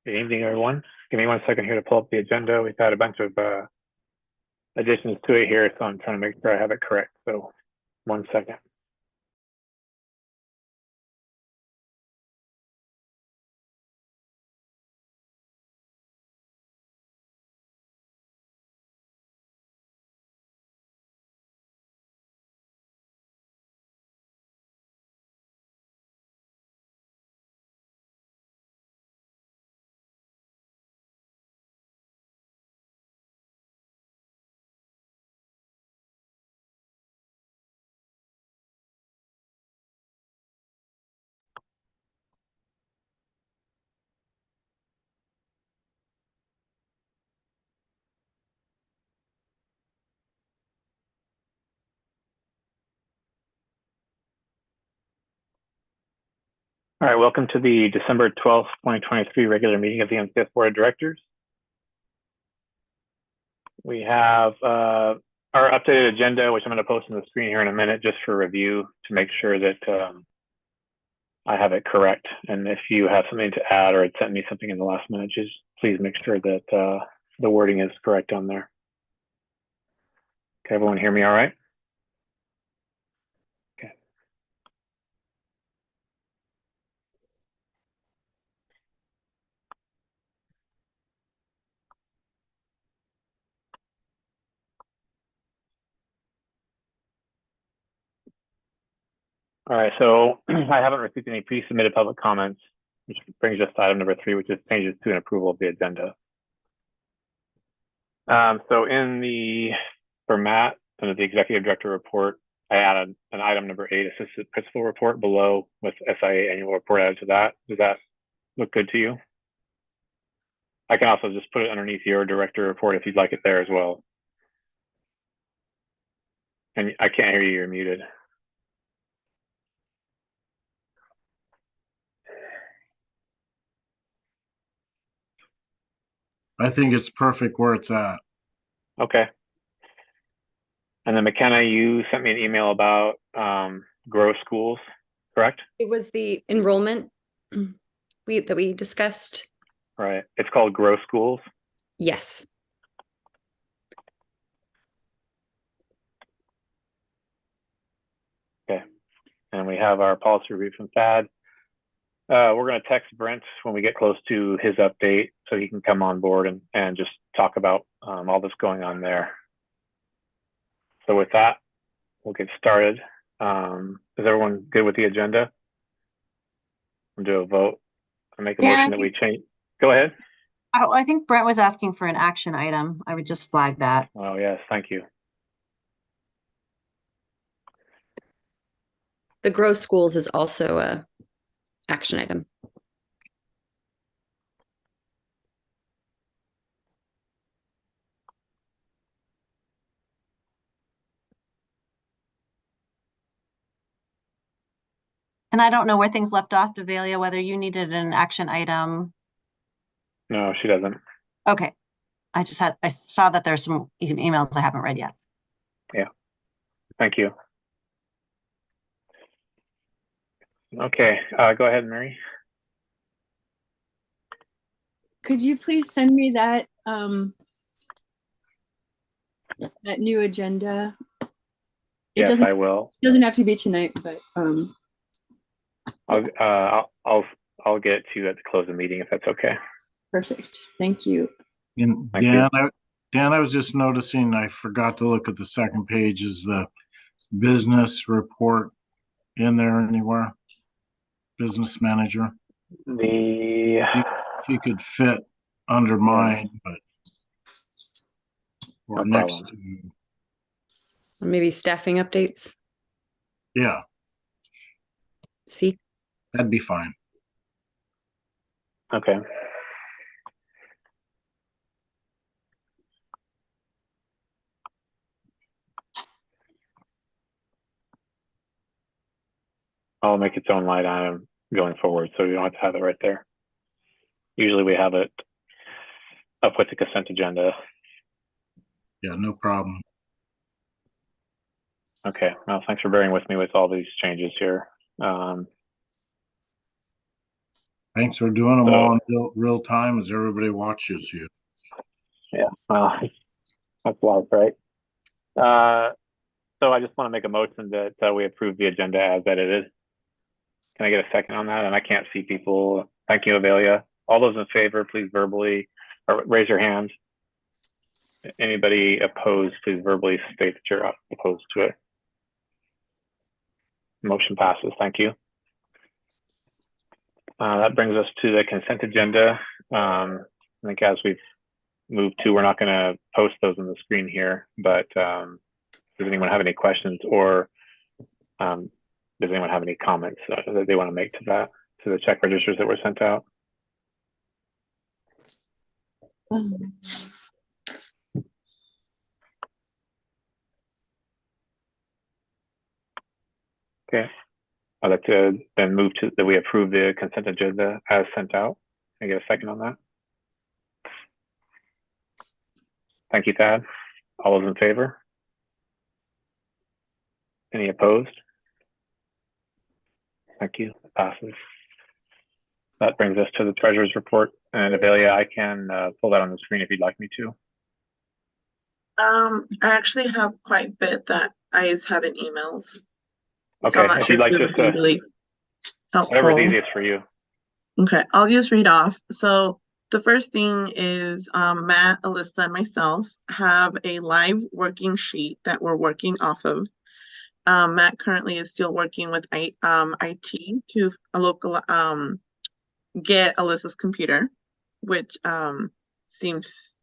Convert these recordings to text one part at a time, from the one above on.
Good evening, everyone. Give me 1 second here to pull up the agenda. We've had a bunch of additions to it here, so I'm trying to make sure I have it correct. So 1 second. All right, welcome to the December 12th, 2023 regular meeting of the MCS Board of Directors. We have our updated agenda, which I'm going to post on the screen here in a minute just for review to make sure that I have it correct. And if you have something to add or had sent me something in the last minute, just please make sure that the wording is correct on there. Can everyone hear me all right? Okay. All right, so I haven't received any pre-submitted public comments, which brings us to item number 3, which is changes to an approval of the agenda. So in the format under the executive director report, I added an item number 8, assistant principal report below with SIA annual report added to that. Does that look good to you? I can also just put it underneath your director report if you'd like it there as well. And I can't hear you, you're muted. I think it's perfect where it's at. Okay. And then McKenna, you sent me an email about grow schools, correct? It was the enrollment that we discussed. Right. It's called grow schools. Yes. and we have our policy review from Thad. We're going to text Brent when we get close to his update so he can come on board and just talk about all that's going on there. So with that, we'll get started. Is everyone good with the agenda? We'll do a vote. I'll make a motion that we change. Go ahead. I think Brent was asking for an action item. I would just flag that. Oh, yes. Thank you. The grow schools is also a action item. And I don't know where things left off, Devalia, whether you needed an action item. No, she doesn't. Okay. I saw that there's some emails I haven't read yet. Yeah. Thank you. Okay. Go ahead, Mary. Could you please send me that that new agenda? Yes, I will. It doesn't have to be tonight, but I'll get to you at the close of the meeting if that's okay. perfect. Thank you. And Thank you. Dan, I was just noticing, I forgot to look at the second page. Is the business report in there anywhere? Business manager? If you could fit under mine, but or No next problem. to, Or maybe staffing updates. yeah, See, that'd be fine. Okay. I'll make its own line item going forward, so you don't have to have it right there. Usually we have it up with the consent agenda. Yeah, no problem. Okay. Well, thanks for bearing with me with all these changes here. Thanks for doing them all in real time as everybody watches you. Yeah, well, that's life, right? So I just want to make a motion that we approve the agenda as edited. Can I get a second on that? And I can't see people. Thank you, Avelia. All those in favor, please verbally or raise your hand. Anybody opposed, please verbally state that you're opposed to it. Motion passes. Thank you. That brings us to the consent agenda. I think as we've moved to, we're not going to post those on the screen here, but does anyone have any questions or does anyone have any comments that they want to make to that, to the check registers that were sent out? Okay. I'd like to then move to that we approve the consent agenda as sent out. Can I get a second on that? Thank you, Thad. All those in favor? Any opposed? Thank you. It passes. That brings us to the treasurer's report. And Avelia, I can pull that on the screen if you'd like me to. I actually have quite a bit that I have in emails. Okay, So I'm not if sure you'd like if it just would be really helpful. whatever's easiest for you. Okay, I'll just read off. So the first thing is Matt, Alyssa, and myself have a live working sheet that we're working off of. Matt currently is still working with IT to a local get Alyssa's computer, which seems,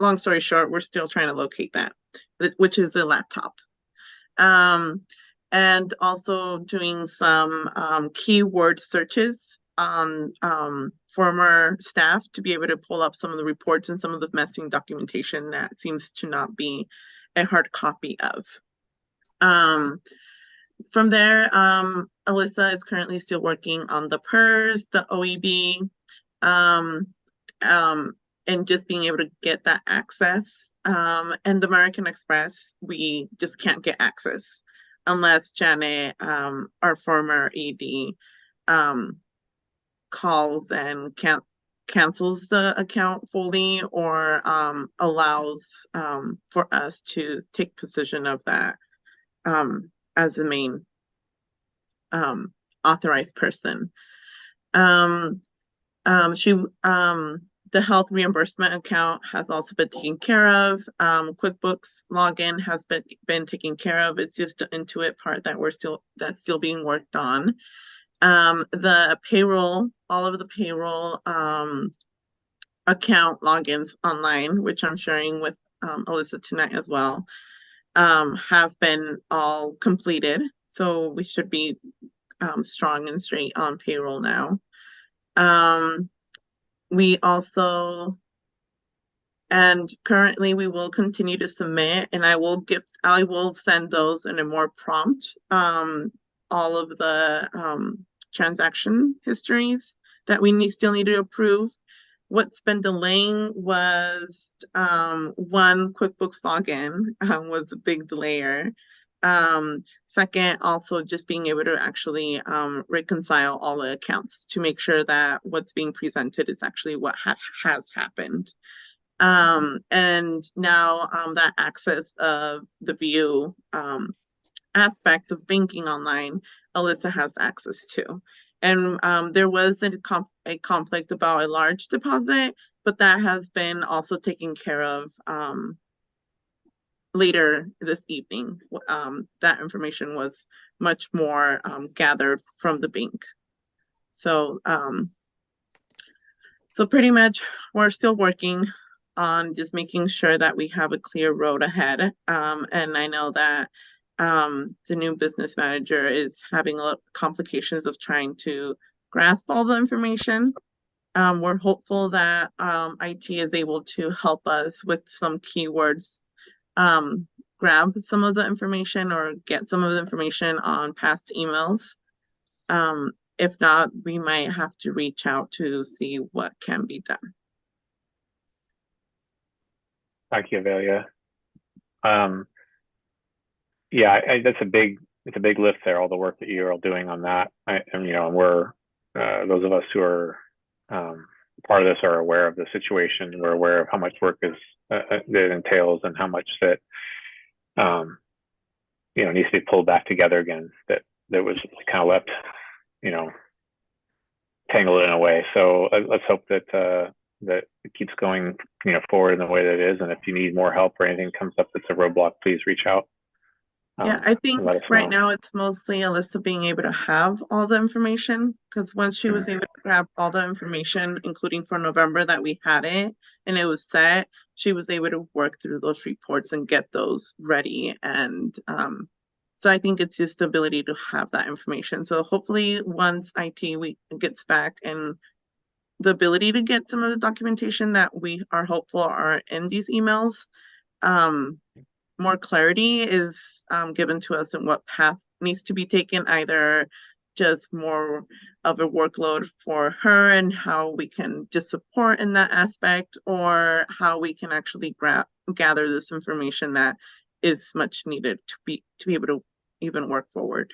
long story short, we're still trying to locate that, which is the laptop. And also doing some keyword searches on former staff to be able to pull up some of the reports and some of the missing documentation that seems to not be a hard copy of. From there, Alyssa is currently still working on the PERS, the OEB, and just being able to get that access. And the American Express, we just can't get access unless Janet, our former ED, calls and cancels the account fully or allows for us to take possession of that as the main authorized person. The health reimbursement account has also been taken care of. QuickBooks login has been taken care of. It's just the Intuit part that that's still being worked on. The payroll, all of the payroll account logins online, which I'm sharing with Alyssa tonight as well, have been all completed. So we should be strong and straight on payroll now. We also, and currently we will continue to submit, and I will send those in a more prompt, all of the transaction histories that we still need to approve. What's been delaying was one, QuickBooks login was a big delayer. Second, also just being able to actually reconcile all the accounts to make sure that what's being presented is actually what has happened. And now that access of the view aspect of banking online, Alyssa has access to. And there was a conflict about a large deposit, but that has been also taken care of later this evening. That information was much more gathered from the bank. So, so pretty much we're still working on just making sure that we have a clear road ahead. And I know that the new business manager is having a lot of complications of trying to grasp all the information. We're hopeful that IT is able to help us with some keywords, grab some of the information or get some of the information on past emails. If not, we might have to reach out to see what can be done. Thank you, Avelia. Yeah, it's a big lift there, all the work that you're all doing on that. And we're those of us who are part of this are aware of the situation. We're aware of how much work that entails and how much that needs to be pulled back together again. That was kind of left, tangled in a way. So let's hope that that it keeps going, forward in the way that it is. And if you need more help or anything comes up that's a roadblock, please reach out. Yeah, I think right know. now it's mostly Alyssa being able to have all the information, because once she was able to grab all the information, including for November that we had it and it was set, she was able to work through those reports and get those ready. And so I think it's just the ability to have that information. So hopefully once IT gets back and the ability to get some of the documentation that we are hopeful are in these emails, more clarity is given to us in what path needs to be taken, either just more of a workload for her and how we can just support in that aspect, or how we can actually gather this information that is much needed to be able to even work forward.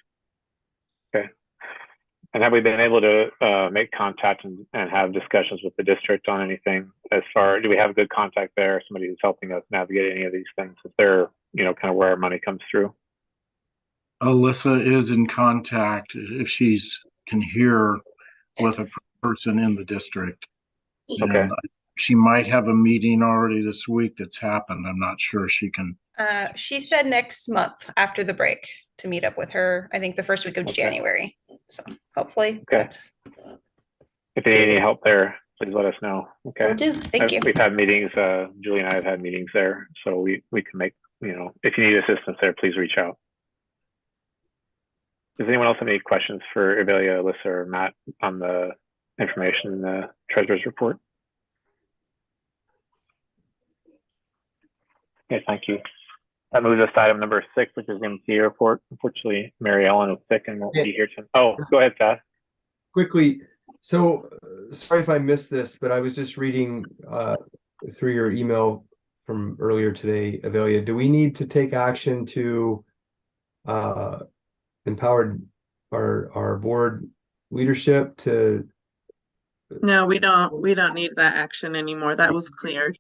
Okay. And have we been able to make contact and have discussions with the district on anything? Do we have a good contact there? Somebody who's helping us navigate any of these things? If they're, kind of where our money comes through? Alyssa is in contact, if she's can hear, with a person in the district. Okay. And she might have a meeting already this week that's happened. I'm not sure she can. She said next month after the break to meet up with her. I think the first week of January. So hopefully. Okay. If you need any help there, please let us know. Okay. Will do. Thank you. We've had meetings. Giulia and I have had meetings there, so we can make. If you need assistance there, please reach out. Does anyone else have any questions for Avelia, Alyssa, or Matt on the information in the treasurer's report? Okay, thank you. That moves us to item number 6, which is the MTA report. Unfortunately, Mary Ellen is sick and won't be here tonight. Oh, go ahead, Seth. Quickly, so sorry if I missed this, but I was just reading through your email from earlier today, Avelia. Do we need to take action to empower our board leadership to? No, we don't need that action anymore. That was cleared.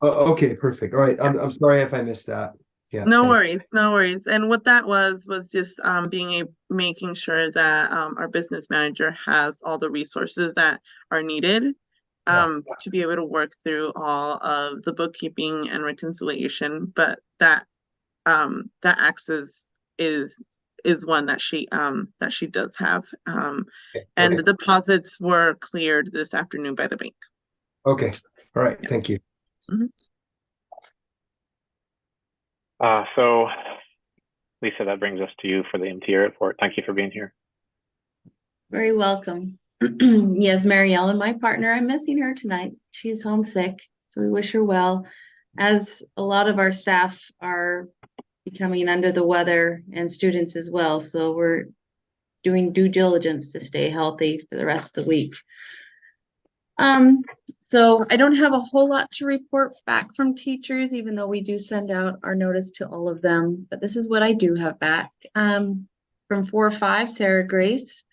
Okay, perfect. All right. I'm sorry if I missed that. Yeah. No thank- worries, no worries. And what that was just making sure that our business manager has all the resources that are needed to be able to work through all of the bookkeeping and reconciliation. But that access is one that she does have. And Okay. the deposits were cleared this afternoon by the bank. Okay. All right. Thank you. So Lisa, that brings us to you for the MTA report. Thank you for being here. Very welcome. Yes, Mary Ellen, my partner, I'm missing her tonight. She's homesick, so we wish her well. As a lot of our staff are becoming under the weather and students as well, so we're doing due diligence to stay healthy for the rest of the week. So I don't have a whole lot to report back from teachers, even though we do send out our notice to all of them, but this is what I do have back. From 4-5, Sarah Grace,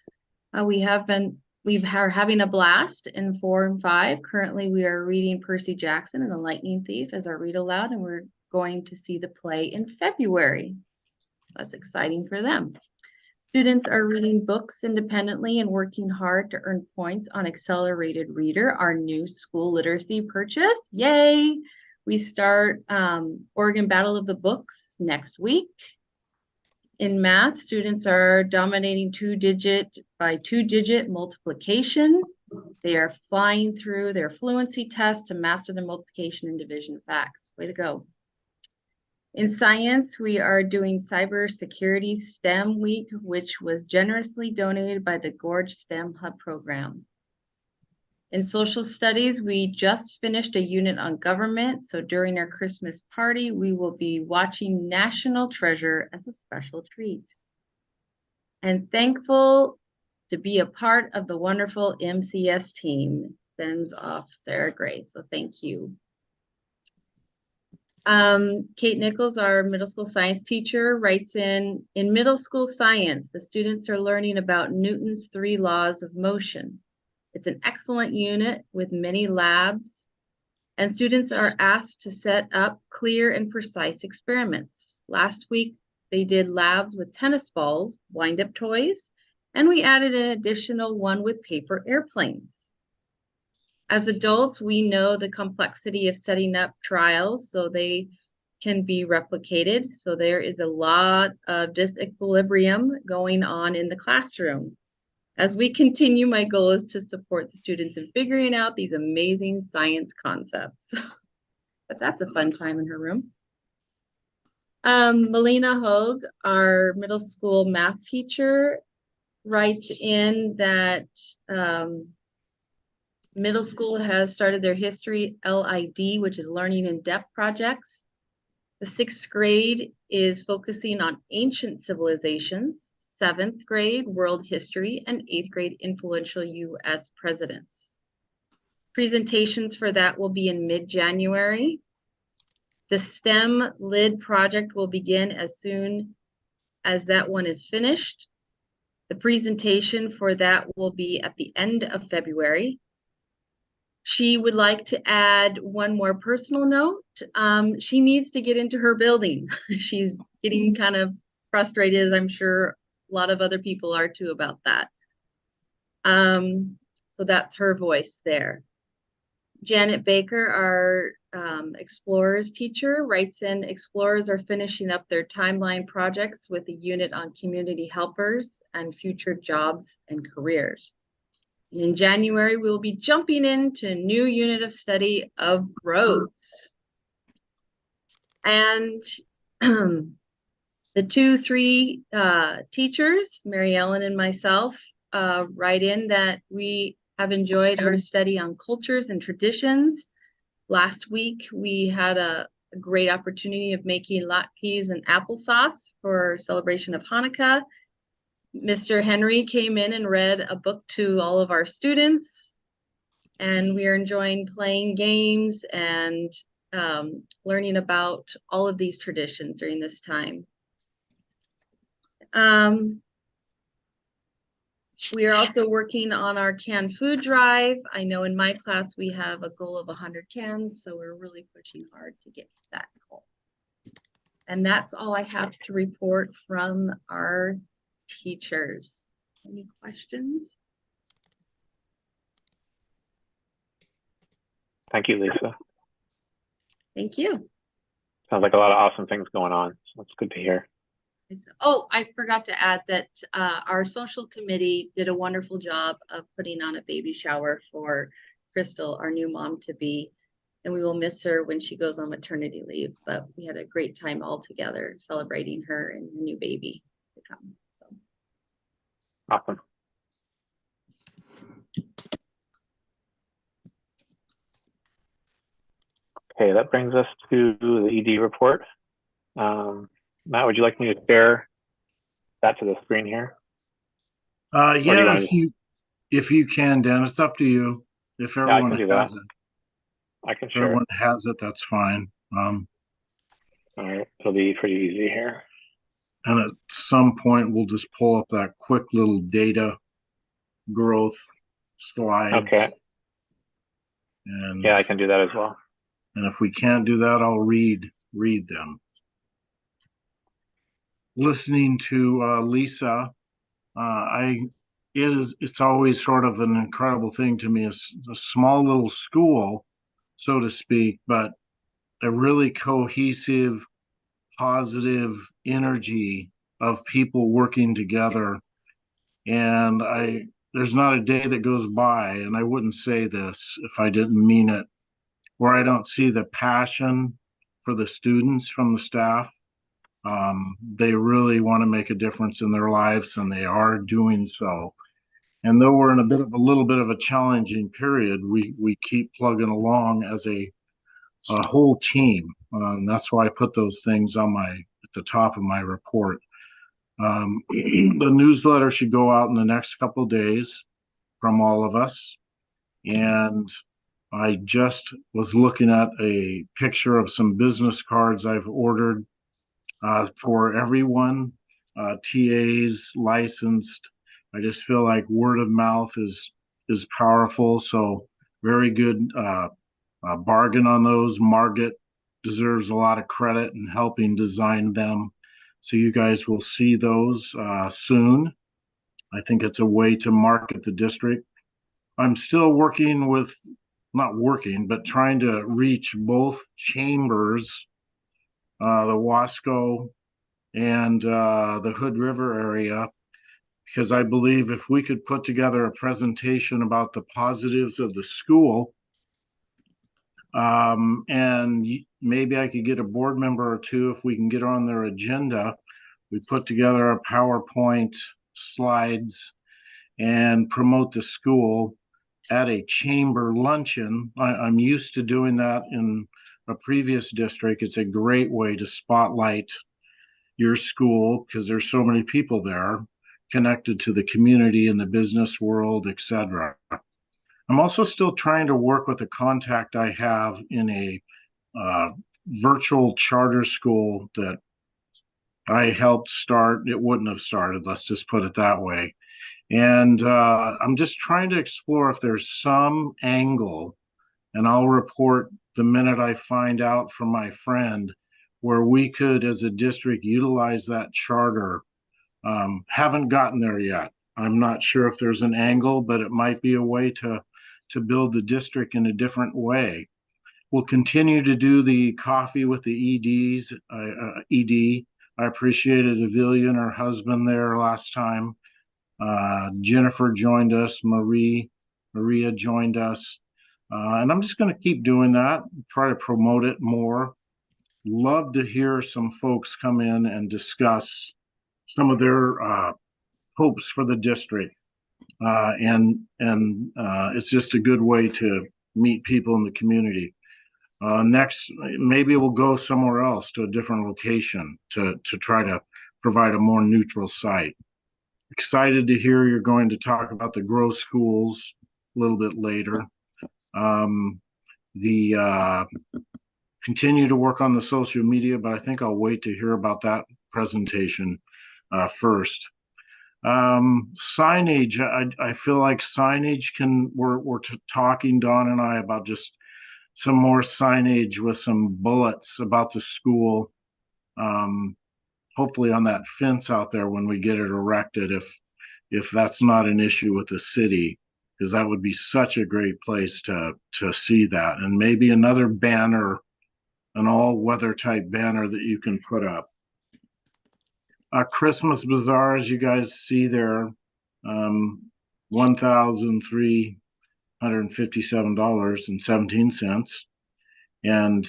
we are having a blast in 4 and 5. Currently, we are reading Percy Jackson and the Lightning Thief as our read aloud, and we're going to see the play in February. That's exciting for them. Students are reading books independently and working hard to earn points on Accelerated Reader, our new school literacy purchase. Yay! We start Oregon Battle of the Books next week. In math, students are dominating 2-digit by 2-digit multiplication. They are flying through their fluency tests to master the multiplication and division facts. Way to go. In science, we are doing Cybersecurity STEM Week, which was generously donated by the Gorge STEM Hub program. In social studies, we just finished a unit on government, so during our Christmas party, we will be watching National Treasure as a special treat. And thankful to be a part of the wonderful MCS team. Sends off Sarah Gray, so thank you. Kate Nichols, our middle school science teacher, writes in middle school science, the students are learning about Newton's 3 laws of motion. It's an excellent unit with many labs, and students are asked to set up clear and precise experiments. Last week, they did labs with tennis balls, wind-up toys, and we added an additional one with paper airplanes. As adults, we know the complexity of setting up trials so they can be replicated. So there is a lot of disequilibrium going on in the classroom. As we continue, my goal is to support the students in figuring out these amazing science concepts. But that's a fun time in her room. Melina Hogue, our middle school math teacher, writes in that middle school has started their history LID, which is learning in depth projects. The 6th grade is focusing on ancient civilizations, 7th grade world history, and 8th grade influential US presidents. Presentations for that will be in mid-January. The STEM LID project will begin as soon as that one is finished. The presentation for that will be at the end of February. She would like to add one more personal note. She needs to get into her building. She's getting kind of frustrated, as I'm sure a lot of other people are too about that. So that's her voice there. Janet Baker, our Explorers teacher, writes in, Explorers are finishing up their timeline projects with a unit on community helpers and future jobs and careers. In January, we will be jumping into a new unit of study of roads. And the 2-3 teachers, Mary Ellen and myself, write in that we have enjoyed our study on cultures and traditions. Last week, we had a great opportunity of making latkes and applesauce for celebration of Hanukkah. Mr. Henry came in and read a book to all of our students, and we are enjoying playing games and learning about all of these traditions during this time. We are also working on our canned food drive. I know in my class we have a goal of 100 cans, so we're really pushing hard to get that goal. And that's all I have to report from our teachers. Any questions? Thank you, Lisa. Thank you. Sounds like a lot of awesome things going on. So that's good to hear. Oh, I forgot to add that our social committee did a wonderful job of putting on a baby shower for Crystal, our new mom to be, and we will miss her when she goes on maternity leave. But we had a great time all together celebrating her and her new baby to come. So. Awesome. Okay, that brings us to the ED report. Matt, would you like me to share that to the screen here? Yeah, if you can, Dan, it's up to you. If Yeah, I everyone can do has that. it, I can if share. everyone has it, that's fine. All right, it'll be pretty easy here. And at some point, we'll just pull up that quick little data growth slides. Okay. And yeah, I can do that as well. And if we can't do that, I'll read them. Listening to Lisa, it's always sort of an incredible thing to me. It's a small little school, so to speak, but a really cohesive, positive energy of people working together. And there's not a day that goes by, and I wouldn't say this if I didn't mean it, where I don't see the passion for the students from the staff. They really want to make a difference in their lives, and they are doing so. And though we're in a little bit of a challenging period, we keep plugging along as a whole team. That's why I put those things at the top of my report. The newsletter should go out in the next couple of days from all of us. And I just was looking at a picture of some business cards I've ordered for everyone, TAs, licensed. I just feel like word of mouth is powerful. So very good bargain on those. Margaret deserves a lot of credit in helping design them. So you guys will see those soon. I think it's a way to market the district. I'm still but trying to reach both chambers, the Wasco and the Hood River area, because I believe if we could put together a presentation about the positives of the school, and maybe I could get a board member or two, if we can get on their agenda, we put together a PowerPoint slides and promote the school at a chamber luncheon. I'm used to doing that in a previous district. It's a great way to spotlight your school because there's so many people there connected to the community and the business world, etc. I'm also still trying to work with a contact I have in a virtual charter school that I helped start. It wouldn't have started, let's just put it that way. And I'm just trying to explore if there's some angle, and I'll report the minute I find out from my friend, where we could, as a district, utilize that charter. Haven't gotten there yet. I'm not sure if there's an angle, but it might be a way to build the district in a different way. We'll continue to do the coffee with the EDs, ED. I appreciated Giulia and her husband there last time. Jennifer joined us, Maria joined us. And I'm just going to keep doing that, try to promote it more. Love to hear some folks come in and discuss some of their hopes for the district. And it's just a good way to meet people in the community. Next, maybe we'll go somewhere else to a different location to try to provide a more neutral site. Excited to hear you're going to talk about the grow schools a little bit later. Continue to work on the social media, but I think I'll wait to hear about that presentation first. Signage, I feel like signage we're talking, Dawn and I, about just some more signage with some bullets about the school. hopefully on that fence out there when we get it erected, if that's not an issue with the city, because that would be such a great place to see that. And maybe another banner, an all-weather type banner that you can put up. Christmas bazaar, as you guys see there, $1,357.17. And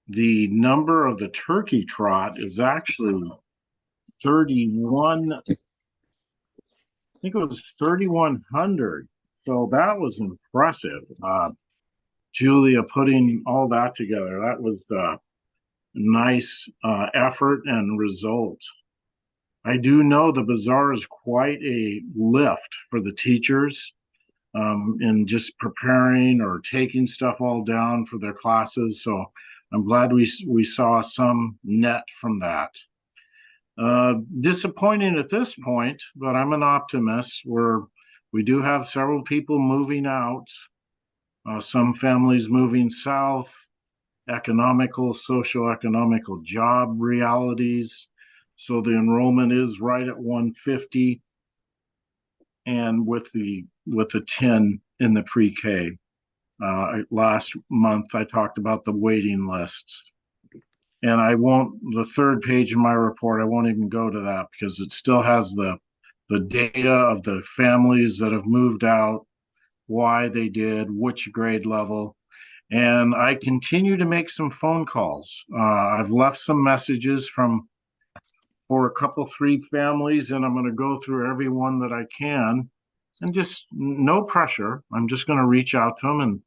the number of the turkey trot is actually 31. I think it was 3,100. So that was impressive. Giulia putting all that together. That was nice effort and result. I do know the bazaar is quite a lift for the teachers in just preparing or taking stuff all down for their classes. So I'm glad we saw some net from that. Disappointing at this point, but I'm an optimist. We do have several people moving out, some families moving south, socioeconomical job realities. So the enrollment is right at 150, and with the 10 in the pre-K. Last month I talked about the waiting lists. And the third page of my report, I won't even go to that because it still has the data of the families that have moved out, why they did, which grade level. And I continue to make some phone calls. I've left some messages for a couple, 3 families, and I'm going to go through every one that I can. And just no pressure. I'm just going to reach out to them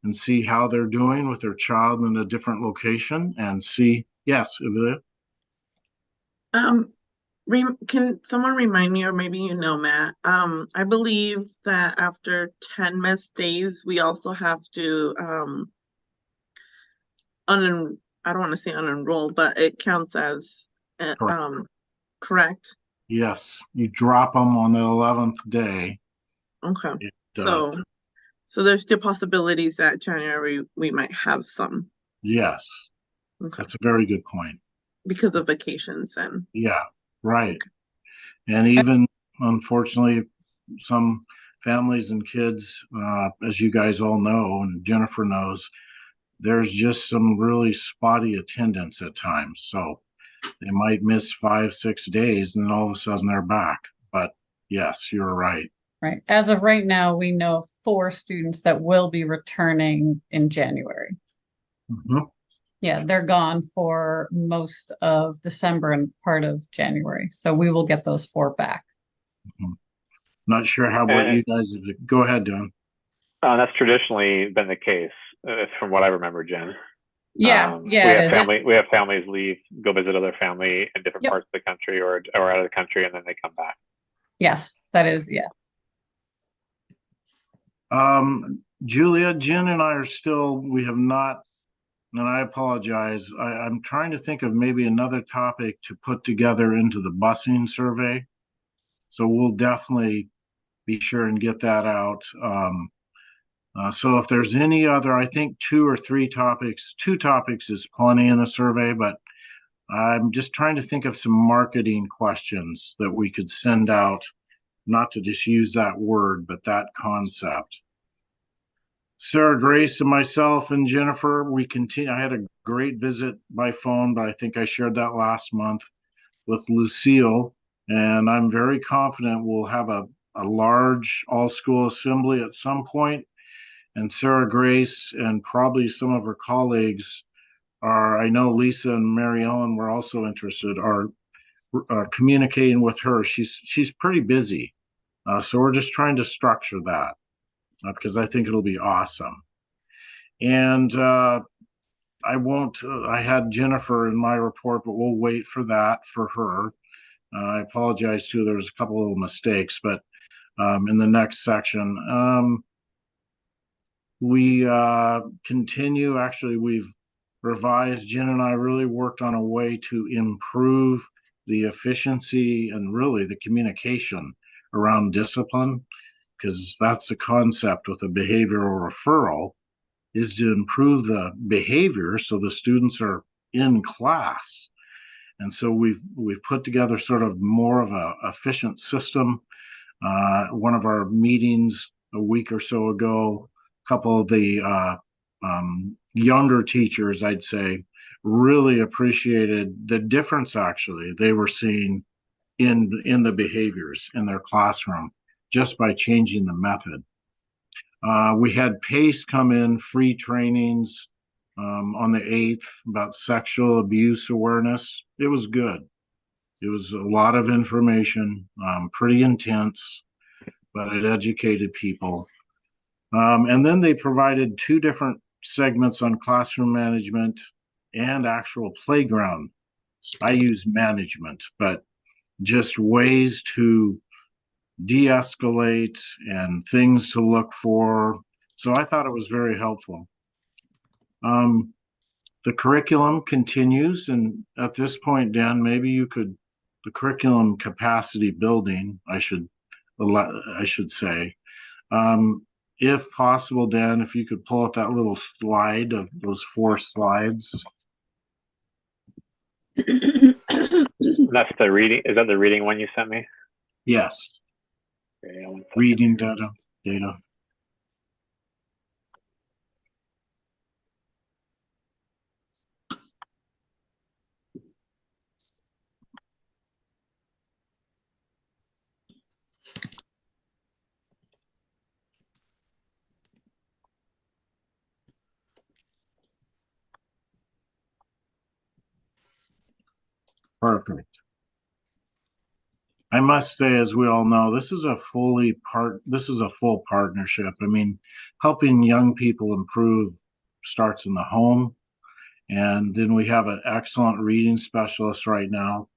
and see how they're doing with their child in a different location and see. Yes, Giulia? Can someone remind me, or maybe you know, Matt, I believe that after 10 missed days, we also have to, I don't want to say unenroll, but it counts as, correct? Yes, you drop them on the 11th day. Okay. So there's still possibilities that January we might have some. Yes. Okay. That's a very good point. Because of vacations and. Yeah, right. And even, unfortunately, some families and kids, as you guys all know, and Jennifer knows, there's just some really spotty attendance at times. So they might miss 5-6 days and then all of a sudden they're back. But yes, you're right. Right. As of right now, we know 4 students that will be returning in January. Mm-hmm. Yeah, they're gone for most of December and part of January. So we will get those 4 back. Mm-hmm. Not sure how about you guys. Go ahead, Don. That's traditionally been the case, from what I remember, Jen. Yeah, we have families leave, go visit other family in different parts of the country or out of the country, and then they come back. Yes, that is, yeah. Giulia, Jen and I we have not, and I apologize. I'm trying to think of maybe another topic to put together into the busing survey. So we'll definitely be sure and get that out. So if there's any other, I think 2 or 3 topics, 2 topics is plenty in a survey, but I'm just trying to think of some marketing questions that we could send out, not to just use that word, but that concept. Sarah Grace and myself and Jennifer, we continue. I had a great visit by phone, but I think I shared that last month with Lucille, and I'm very confident we'll have a large all-school assembly at some point. And Sarah Grace and probably some of her colleagues I know Lisa and Mary Ellen were also interested, are communicating with her. She's pretty busy. So we're just trying to structure that because I think it'll be awesome. And I had Jennifer in my report, but we'll wait for that for her. I apologize too. There's a couple little mistakes, but in the next section, we continue. Actually, we've revised. Jen and I really worked on a way to improve the efficiency and really the communication around discipline, because that's the concept with a behavioral referral, is to improve the behavior so the students are in class. And so we've put together sort of more of a efficient system. One of our meetings a week or so ago, a couple of the younger teachers, I'd say, really appreciated the difference actually they were seeing in the behaviors in their classroom just by changing the method. We had PACE come in, free trainings on the 8th about sexual abuse awareness. It was good. It was a lot of information, pretty intense, but it educated people. And then they provided 2 different segments on classroom management and actual playground. I use management, but just ways to de-escalate and things to look for. So I thought it was very helpful. The curriculum continues, and at this point, Dan, maybe you could, the curriculum capacity building, I should say, if possible, Dan, if you could pull up that little slide of those 4 slides. That's the reading. Is that the reading one you sent me? Yes. Okay, Reading data. Perfect. I must say, as we all know, this is a full partnership. I mean, helping young people improve starts in the home. And then we have an excellent reading specialist right now,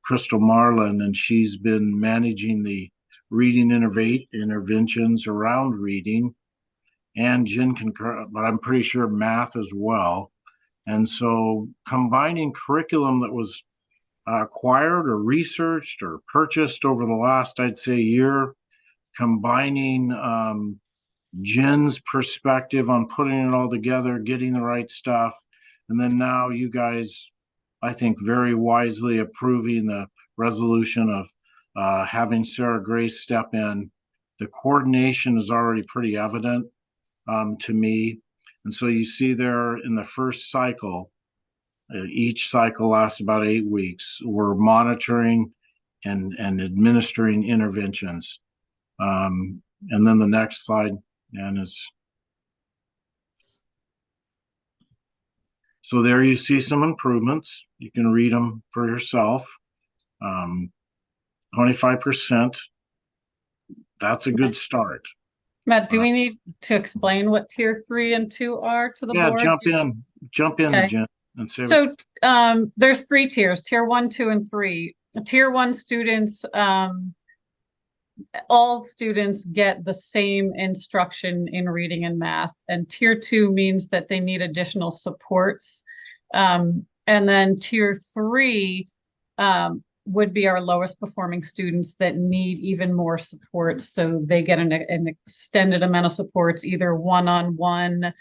Crystal Marlin, and she's been managing the reading interventions around reading, and Jen concur, but I'm pretty sure math as well. And so combining curriculum that was acquired or researched or purchased over the last, I'd say, year, combining Jen's perspective on putting it all together, getting the right stuff, and then now you guys, I think, very wisely approving the resolution of having Sarah Grace step in. The coordination is already pretty evident to me. And so you see there in the first cycle, each cycle lasts about 8 weeks. We're monitoring and administering interventions. And then the next slide, and is, so there you see some improvements. You can read them for yourself. 25%. That's a good start. Matt, do we need to explain what tier 3 and 2 are to the board? Jump in, Okay. Jen, and say. So there's 3 tiers, tier 1, 2, and 3. Tier 1 students, all students get the same instruction in reading and math, and tier 2 means that they need additional supports. And then tier 3 would be our lowest performing students that need even more support. So they get an extended amount of supports, either one-on-one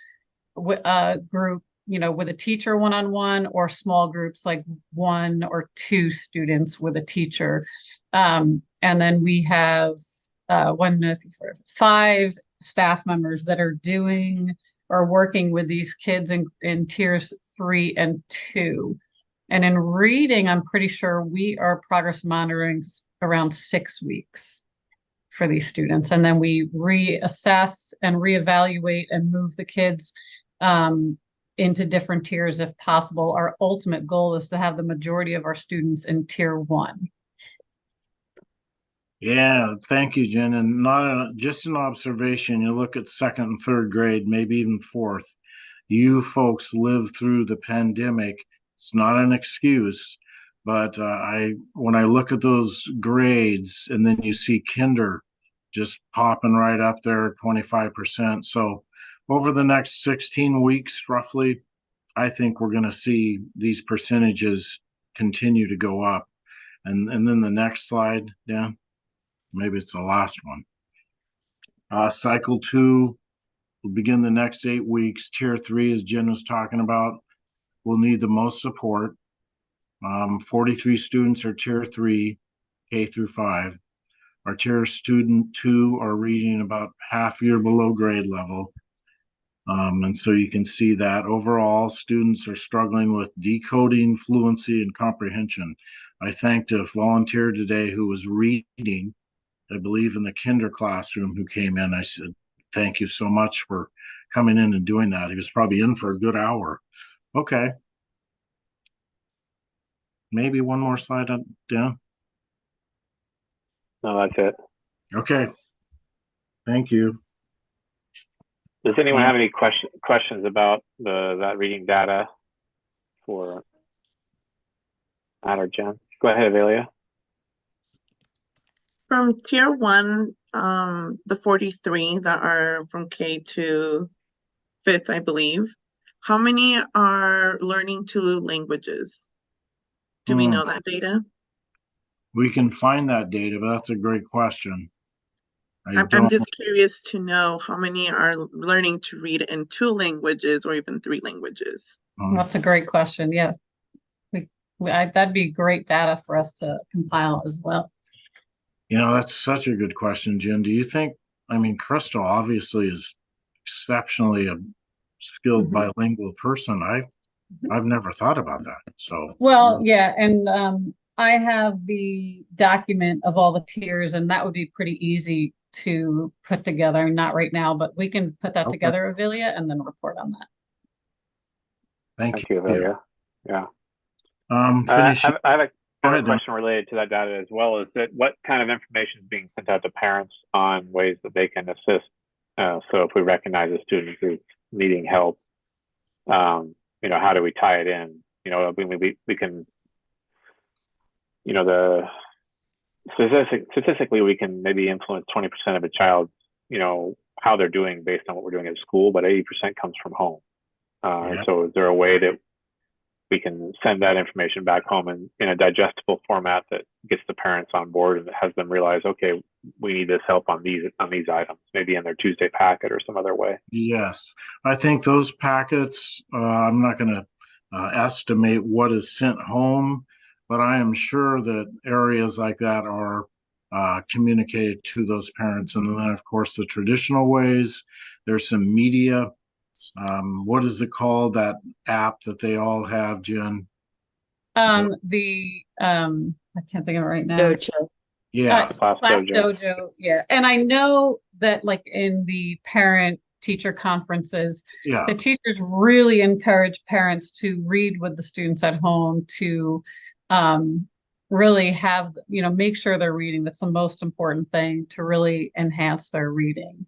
group, with a teacher one-on-one, or small groups like 1 or 2 students with a teacher. And then we have 5 staff members that are doing or working with these kids in tiers 3 and 2. And in reading, I'm pretty sure we are progress monitoring around 6 weeks for these students. And then we reassess and reevaluate and move the kids into different tiers if possible. Our ultimate goal is to have the majority of our students in tier 1. Yeah, thank you, Jen. And just an observation, you look at 2nd and 3rd grade, maybe even 4th. You folks lived through the pandemic. It's not an excuse, but when I look at those grades, and then you see kinder just popping right up there, 25%. So over the next 16 weeks, roughly, I think we're going to see these percentages continue to go up. And then the next slide, Dan, maybe it's the last one. Cycle 2 will begin the next 8 weeks. Tier 3, as Jen was talking about, will need the most support. 43 students are tier 3, K through 5. Our tier student 2 are reading about half year below grade level. And so you can see that overall students are struggling with decoding, fluency, and comprehension. I thanked a volunteer today who was reading, I believe in the kinder classroom, who came in. I said, thank you so much for coming in and doing that. He was probably in for a good hour. Okay. Maybe one more slide down. No, that's it. Okay. Thank you. Does anyone have any questions about that reading data for Matt or Jen? Go ahead, Avelia. From tier 1, the 43 that are from K to 5th, I believe, how many are learning 2 languages? Do we know that data? We can find that data, but that's a great question. I'm just curious to know how many are learning to read in 2 languages or even 3 languages. That's a great question. Yeah. That'd be great data for us to compile as well. You know, that's such a good question, Jen. Do you think, I mean, Crystal obviously is exceptionally a skilled bilingual person. I've never thought about that. So, well, yeah. And I have the document of all the tiers, and that would be pretty easy to put together. Not right now, but we can put that together, Avilia, and then report on that. Thank you, Avilia. Yeah. I have a question related to that data as well. Is that what kind of information is being sent out to parents on ways that they can assist? So if we recognize a student who's needing help, you know, how do we tie it in? You know, we can, you know, the statistically we can maybe influence 20% of a child, you know, how they're doing based on what we're doing at school, but 80% comes from home. So is there a way that we can send that information back home in a digestible format that gets the parents on board and has them realize, okay, we need this help on these items, maybe in their Tuesday packet or some other way? Yes, I think those packets, I'm not going to estimate what is sent home, but I am sure that areas like that are communicated to those parents. And then, of course, the traditional ways, there's some media. What is it called, that app that they all have, Jen? I can't think of it right now. Dojo. Yeah. Class Dojo. Yeah. And I know that like in the parent teacher conferences, the teachers really encourage parents to read with the students at home, to really have, you know, make sure they're reading. That's the most important thing, to really enhance their reading.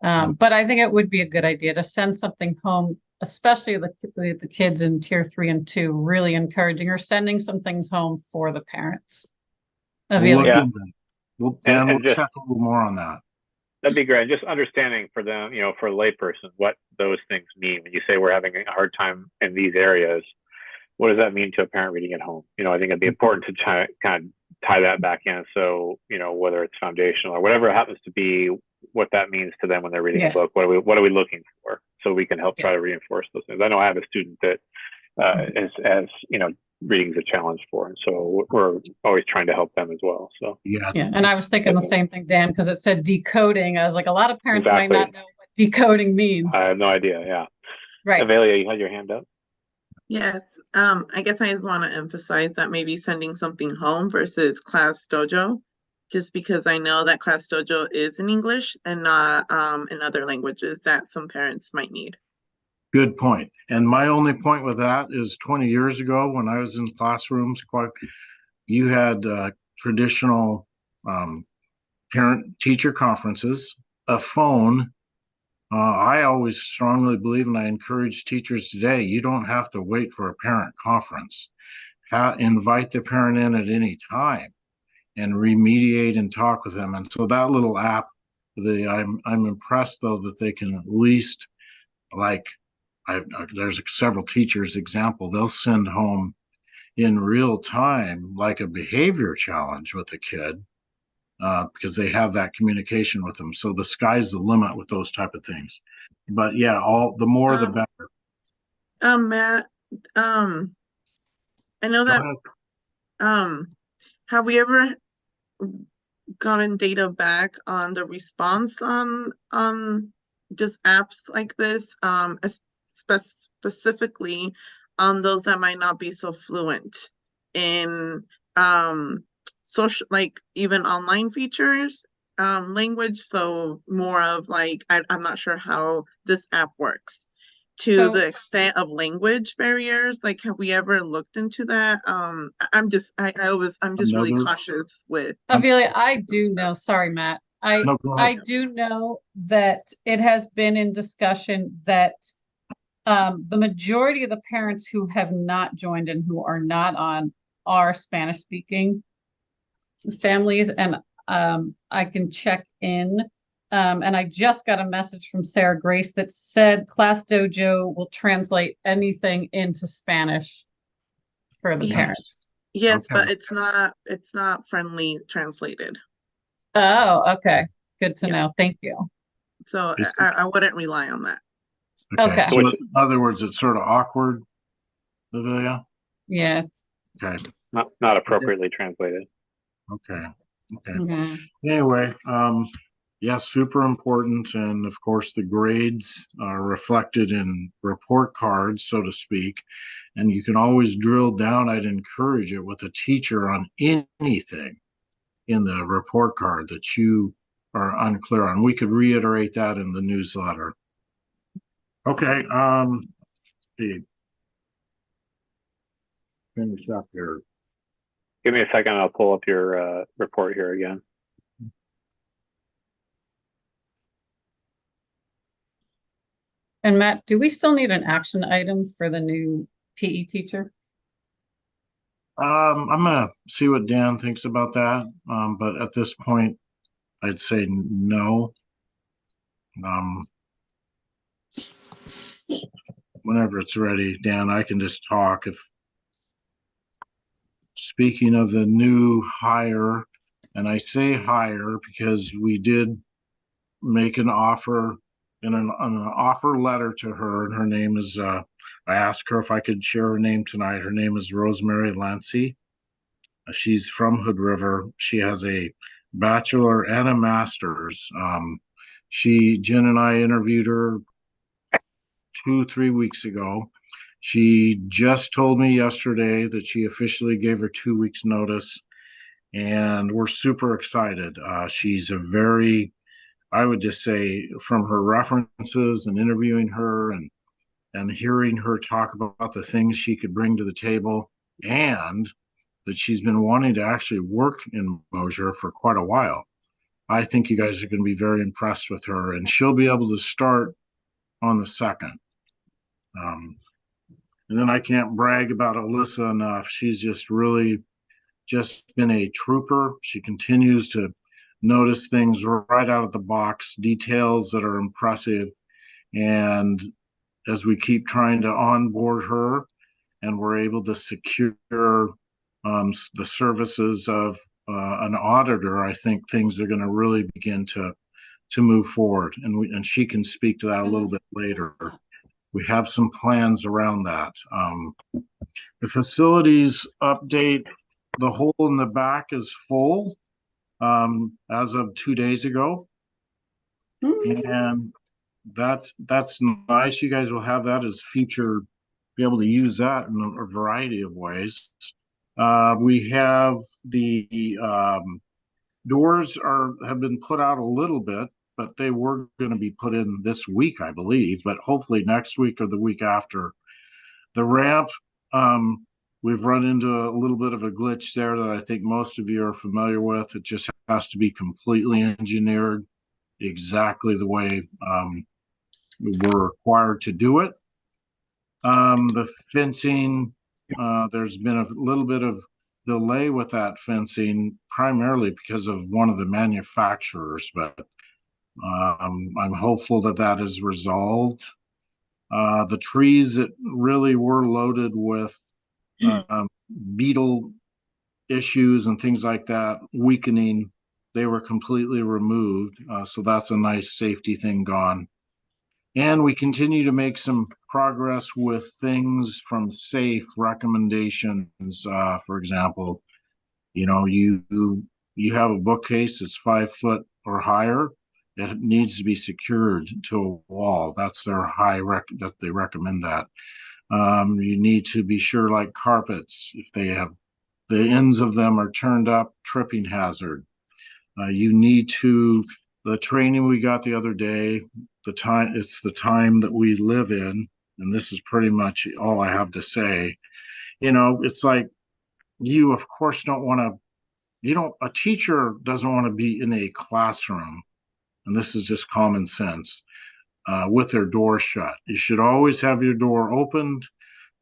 But I think it would be a good idea to send something home, especially the kids in tier 3 and 2, really encouraging or sending some things home for the parents. We'll check a little more on that. That'd be great. Just understanding for them, you know, for a layperson, what those things mean. When you say we're having a hard time in these areas, what does that mean to a parent reading at home? You know, I think it'd be important to kind of tie that back in. So, you know, whether it's foundational or whatever it happens to be, what that means to them when they're reading a book. What are we looking for? So we can help try to reinforce those things. I know I have a student that as you know, reading's a challenge for, and so we're always trying to help them as well. So yeah. And I was thinking the same thing, Dan, because it said decoding. I was like, a lot of parents might not know what decoding means. I have no idea. Yeah. Right. Avelia, you had your hand up. Yes. I guess I just want to emphasize that maybe sending something home versus Class Dojo, just because I know that Class Dojo is in English and not in other languages that some parents might need. Good point. And my only point with that is 20 years ago when I was in classrooms, you had traditional parent-teacher conferences, a phone. I always strongly believe, and I encourage teachers today, you don't have to wait for a parent conference. Invite the parent in at any time and remediate and talk with them. And so that little app, I'm impressed though that they can at least, like, there's several teachers example, they'll send home in real time like a behavior challenge with the kid because they have that communication with them. So the sky's the limit with those type of things. But yeah, the more the better. Matt, I know Go that, ahead. have we ever gotten data back on the response on just apps like this, specifically on those that might not be so fluent in social, like even online features, language. So more of like, I'm not sure how this app works to So- the extent of language barriers. Like, have we ever looked into that? I'm just really Another- cautious with. Amelia, I do know, sorry, Matt. No, go ahead. I do know that it has been in discussion that the majority of the parents who have not joined and who are not on are Spanish speaking families, and I can check in. And I just got a message from Sarah Grace that said Class Dojo will translate anything into Spanish for the Yes. parents. Yes, Okay. but it's not friendly translated. Oh, okay. Good to Yeah. know. Thank you. So It's- I wouldn't rely on that. Okay. So in other words, it's sort of awkward, Amelia? Yeah. Okay, Not appropriately translated. okay, okay. Okay. Anyway, yeah, super important. And of course, the grades are reflected in report cards, so to speak. And you can always drill down. I'd encourage it with a teacher on anything in the report card that you are unclear on. We could reiterate that in the newsletter. Okay, let's see. Finish up here. Give me a second. I'll pull up your report here again. And Matt, do we still need an action item for the new PE teacher? I'm gonna see what Dan thinks about that. But at this point, I'd say no. Whenever it's ready, Dan, I can just talk. If speaking of the new hire, and I say hire because we did make an offer in an offer letter to her, and her name is I asked her if I could share her name tonight. Her name is Rosemary Lancy. She's from Hood River. She has a bachelor and a master's. Jen and I interviewed her 2-3 weeks ago. She just told me yesterday that she officially gave her 2 weeks notice, and we're super excited. She's a very, I would just say, from her references and interviewing her and hearing her talk about the things she could bring to the table, and that she's been wanting to actually work in Mosier for quite a while. I think you guys are going to be very impressed with her, and she'll be able to start on the 2nd. And then I can't brag about Alyssa enough. She's just really just been a trooper. She continues to notice things right out of the box, details that are impressive. And as we keep trying to onboard her and we're able to secure the services of an auditor, I think things are going to really begin to move forward. And she can speak to that a little bit later. We have some plans around that. The facilities update, the hole in the back is full as of 2 days ago. And that's nice. You guys will have that as feature, be able to use that in a variety of ways. We have the doors have been put out a little bit, but they were going to be put in this week, I believe, but hopefully next week or the week after. The ramp, we've run into a little bit of a glitch there that I think most of you are familiar with. It just has to be completely engineered exactly the way we're required to do it. The fencing, there's been a little bit of delay with that fencing, primarily because of one of the manufacturers, but I'm hopeful that that is resolved. The trees that really were loaded with beetle issues and things like that, weakening, they were completely removed. So that's a nice safety thing gone. And we continue to make some progress with things from safe recommendations. For example, you have a bookcase that's 5 foot or higher. It needs to be secured to a wall. That's their that they recommend that. You need to be sure, like carpets, if they have the ends of them are turned up, tripping hazard. The training we got the other day, it's the time that we live in, and this is pretty much all I have to say. It's like of course a teacher doesn't want to be in a classroom, and this is just common sense, with their door shut. You should always have your door opened.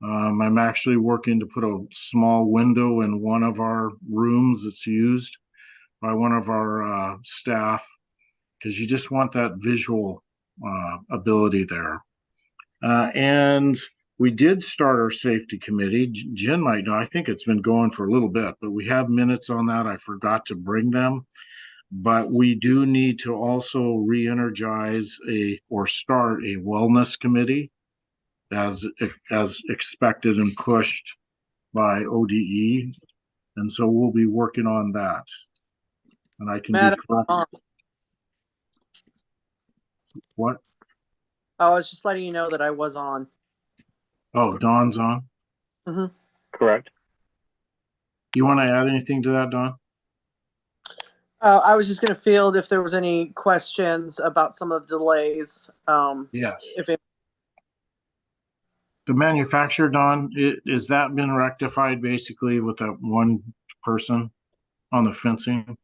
I'm actually working to put a small window in one of our rooms that's used by one of our staff, because you just want that visual ability there. And we did start our safety committee. Jen might know, I think it's been going for a little bit, but we have minutes on that. I forgot to bring them. But we do need to also re-energize or start a wellness committee as expected and pushed by ODE. And so we'll be working on that. And I can Madam, what? I was just letting you know that I was on. Oh, Dawn's on. Correct. You want to add anything to that, Dawn? I was just going to field if there was any questions about some of the delays. Yes. If The manufacturer, Dawn, is that been rectified basically with that one person on the fencing?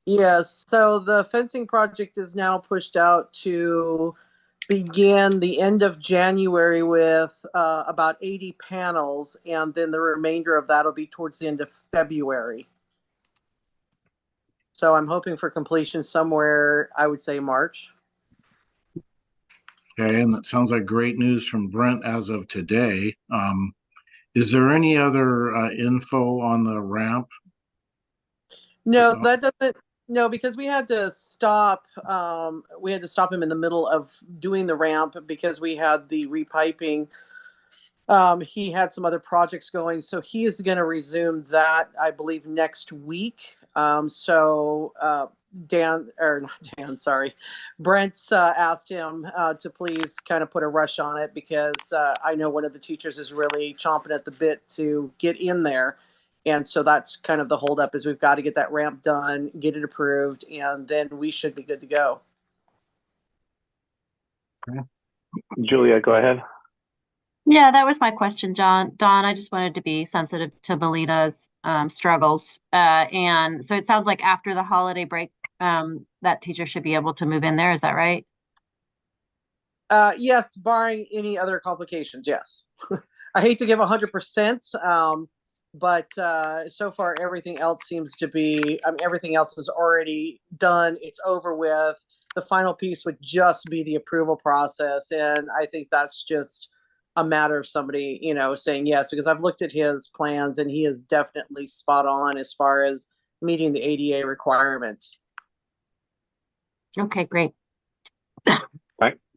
Yes, so the fencing project is now pushed out to begin the end of January with about 80 panels, and then the remainder of that will be towards the end of February. So I'm hoping for completion somewhere, I would say March. Okay, and that sounds like great news from Brent as of today. Is there any other info on the ramp? No, that doesn't. No, because we had to stop. We had to stop him in the middle of doing the ramp because we had the repiping. He had some other projects going, so he is going to resume that, I believe, next week. Brent's asked him to please kind of put a rush on it because I know one of the teachers is really chomping at the bit to get in there. And so that's kind of the holdup is we've got to get that ramp done, get it approved, and then we should be good to go. Okay. Giulia, go ahead. Yeah, that was my question, Dawn. I just wanted to be sensitive to Melina's struggles. And so it sounds like after the holiday break, that teacher should be able to move in there. Is that right? Yes, barring any other complications, yes. I hate to give 100%, but so far everything else seems to be, everything else is already done. It's over with. The final piece would just be the approval process. And I think that's just a matter of somebody, saying yes, because I've looked at his plans and he is definitely spot on as far as meeting the ADA requirements. Okay, great.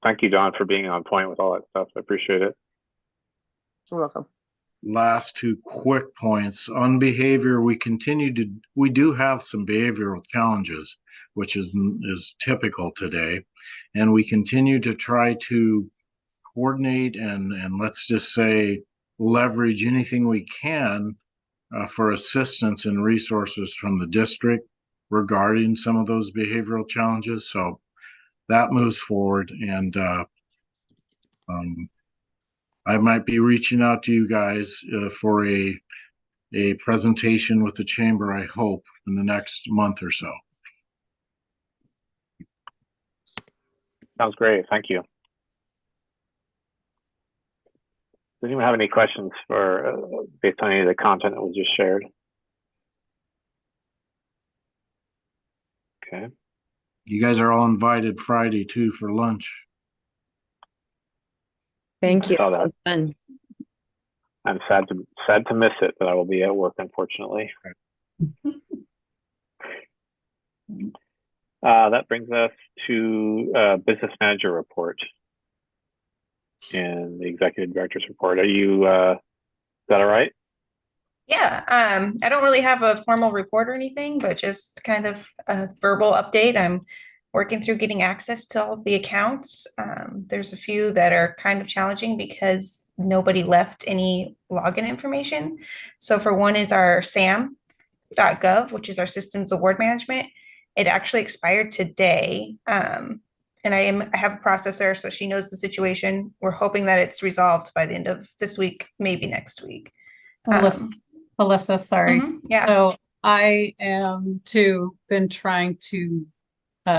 Thank you, Don, for being on point with all that stuff. I appreciate it. You're welcome. Last two quick points on behavior. We do have some behavioral challenges, which is typical today. And we continue to try to coordinate and let's just say leverage anything we can for assistance and resources from the district regarding some of those behavioral challenges. So that moves forward, and I might be reaching out to you guys for a presentation with the chamber, I hope, in the next month or so. Sounds great. Thank you. Does anyone have any questions based on any of the content that was just shared? Okay. You guys are all invited Friday too for lunch. Thank you. I saw Sounds that. fun. I'm sad to miss it, but I will be at work, unfortunately. That brings us to business manager report. in the executive director's report. Are you, is that all right? Yeah, I don't really have a formal report or anything, but just kind of a verbal update. I'm working through getting access to all of the accounts. There's a few that are kind of challenging because nobody left any login information. So for one is our SAM.gov, which is our Systems Award Management. It actually expired today. And I have a processor, so she knows the situation. We're hoping that it's resolved by the end of this week, maybe next week. Alyssa, sorry. Yeah. So I am too been trying to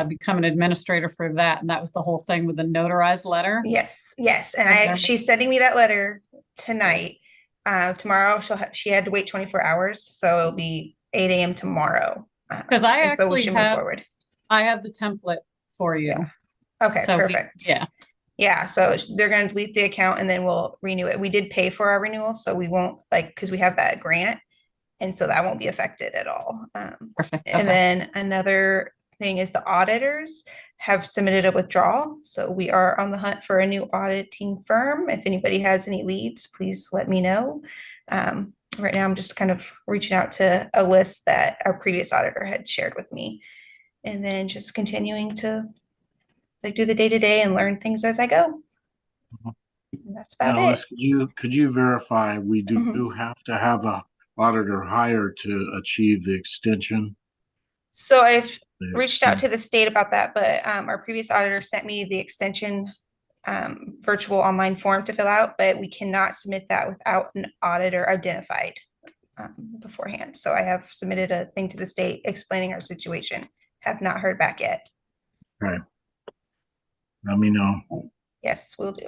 become an administrator for that, and that was the whole thing with the notarized letter. Yes, and she's sending me that letter tonight. Tomorrow she had to wait 24 hours, so it'll be 8 a.m. tomorrow. Because I and so we actually should move forward. I have the template for you. Yeah. Okay, So perfect. Yeah, so they're going to delete the account and then we'll renew it. We did pay for our renewal, so we won't because we have that grant, and so that won't be affected at all. Perfect. And then another thing is the auditors have submitted a withdrawal, so we are on the hunt for a new auditing firm. If anybody has any leads, please let me know. Right now, I'm just kind of reaching out to a list that our previous auditor had shared with me, and then just continuing to do the day-to-day and learn things as I go. And that's about Now, it. could you verify we do have to have a auditor hired to achieve the extension? So I've reached out to the state about that, but our previous auditor sent me the extension virtual online form to fill out, but we cannot submit that without an auditor identified beforehand. So I have submitted a thing to the state explaining our situation. Have not heard back yet. Right. Let me know. Yes, we'll do.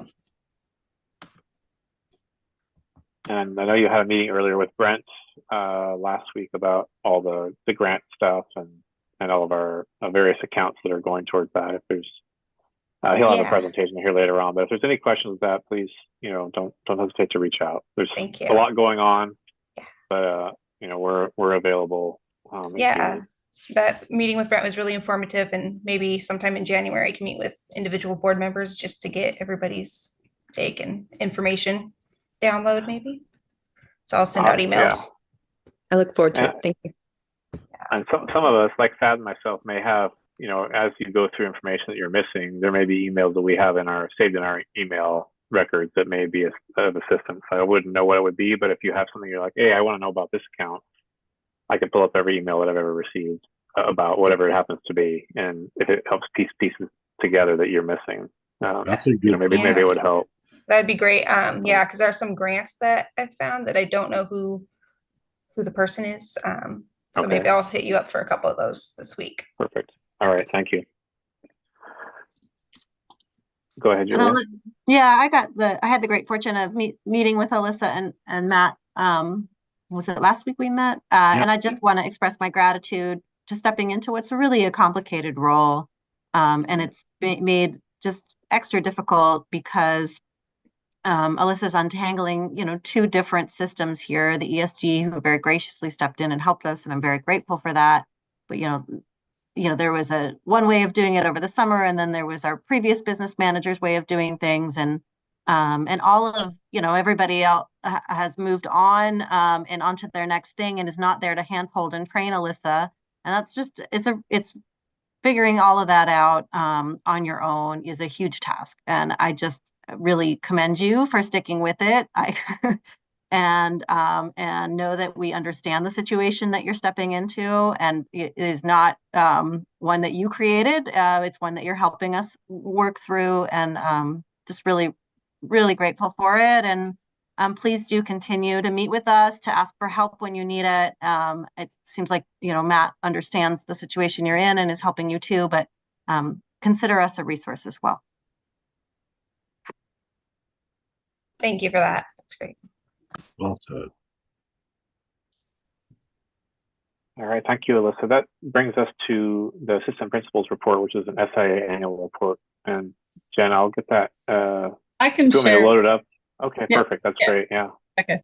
And I know you had a meeting earlier with Brent last week about all the grant stuff and all of our various accounts that are going towards that. If there's he'll have a presentation here later on, but if there's any questions with that, please, don't hesitate to reach out. There's a lot going on, but we're available. That meeting with Brent was really informative, and maybe sometime in January I can meet with individual board members just to get everybody's take and information download maybe. So I'll send out emails. I look forward to it. Thank you. And some of us, like Thad and myself, may have, as you go through information that you're missing, there may be emails that we have saved in our email records that may be of assistance. I wouldn't know what it would be, but if you have something you're like, hey, I want to know about this account, I can pull up every email that I've ever received about whatever it happens to be, and if it helps piece pieces together that you're missing, that's a good. Maybe it would help. That'd be great. Because there are some grants that I found that I don't know who the person is. So maybe I'll hit you up for a couple of those this week. Perfect. All right. Thank you. Go ahead, Giulia. Yeah, I had the great fortune of meeting with Alyssa and Matt. Was it last week we met? And I just want to express my gratitude to stepping into what's really a complicated role. And it's made just extra difficult because Alyssa's untangling, two different systems here, the ESG, who very graciously stepped in and helped us, and I'm very grateful for that. But, there was one way of doing it over the summer, and then there was our previous business manager's way of doing things. And all of, everybody else has moved on and onto their next thing and is not there to handhold and train Alyssa. And that's just, it's figuring all of that out on your own is a huge task. And I just really commend you for sticking with it. And know that we understand the situation that you're stepping into, and it is not one that you created. It's one that you're helping us work through, and just really, really grateful for it. And please do continue to meet with us, to ask for help when you need it. It seems like, Matt understands the situation you're in and is helping you too, but consider us a resource as well. Thank you for that. That's great. Well said. All right. Thank you, Alyssa. That brings us to the Assistant Principal's report, which is an SIA annual report. And Jen, I'll get that. I can share. Do you want me to load it up? Okay, yeah. Perfect. That's great. Yeah. Okay.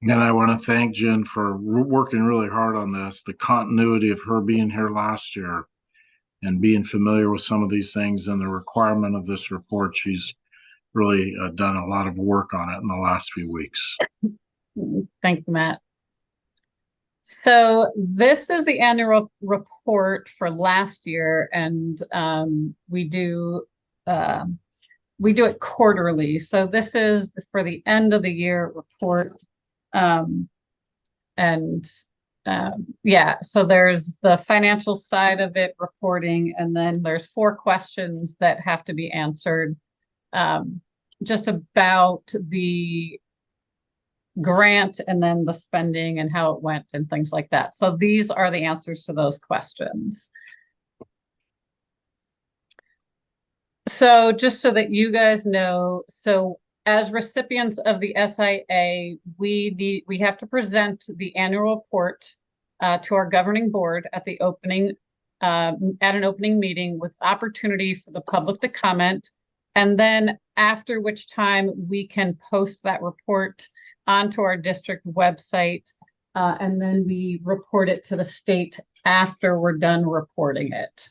And I want to thank Jen for working really hard on this. The continuity of her being here last year and being familiar with some of these things and the requirement of this report. She's really done a lot of work on it in the last few weeks. Thank you, Matt. So this is the annual report for last year, and we do it quarterly. So this is for the end of the year report. Yeah, so there's the financial side of it, reporting, and then there's 4 questions that have to be answered just about the grant and then the spending and how it went and things like that. So these are the answers to those questions. So just so that you guys know, so as recipients of the SIA, we have to present the annual report to our governing board at the opening at an opening meeting with opportunity for the public to comment, and then after which time we can post that report onto our district website, and then we report it to the state after we're done reporting it.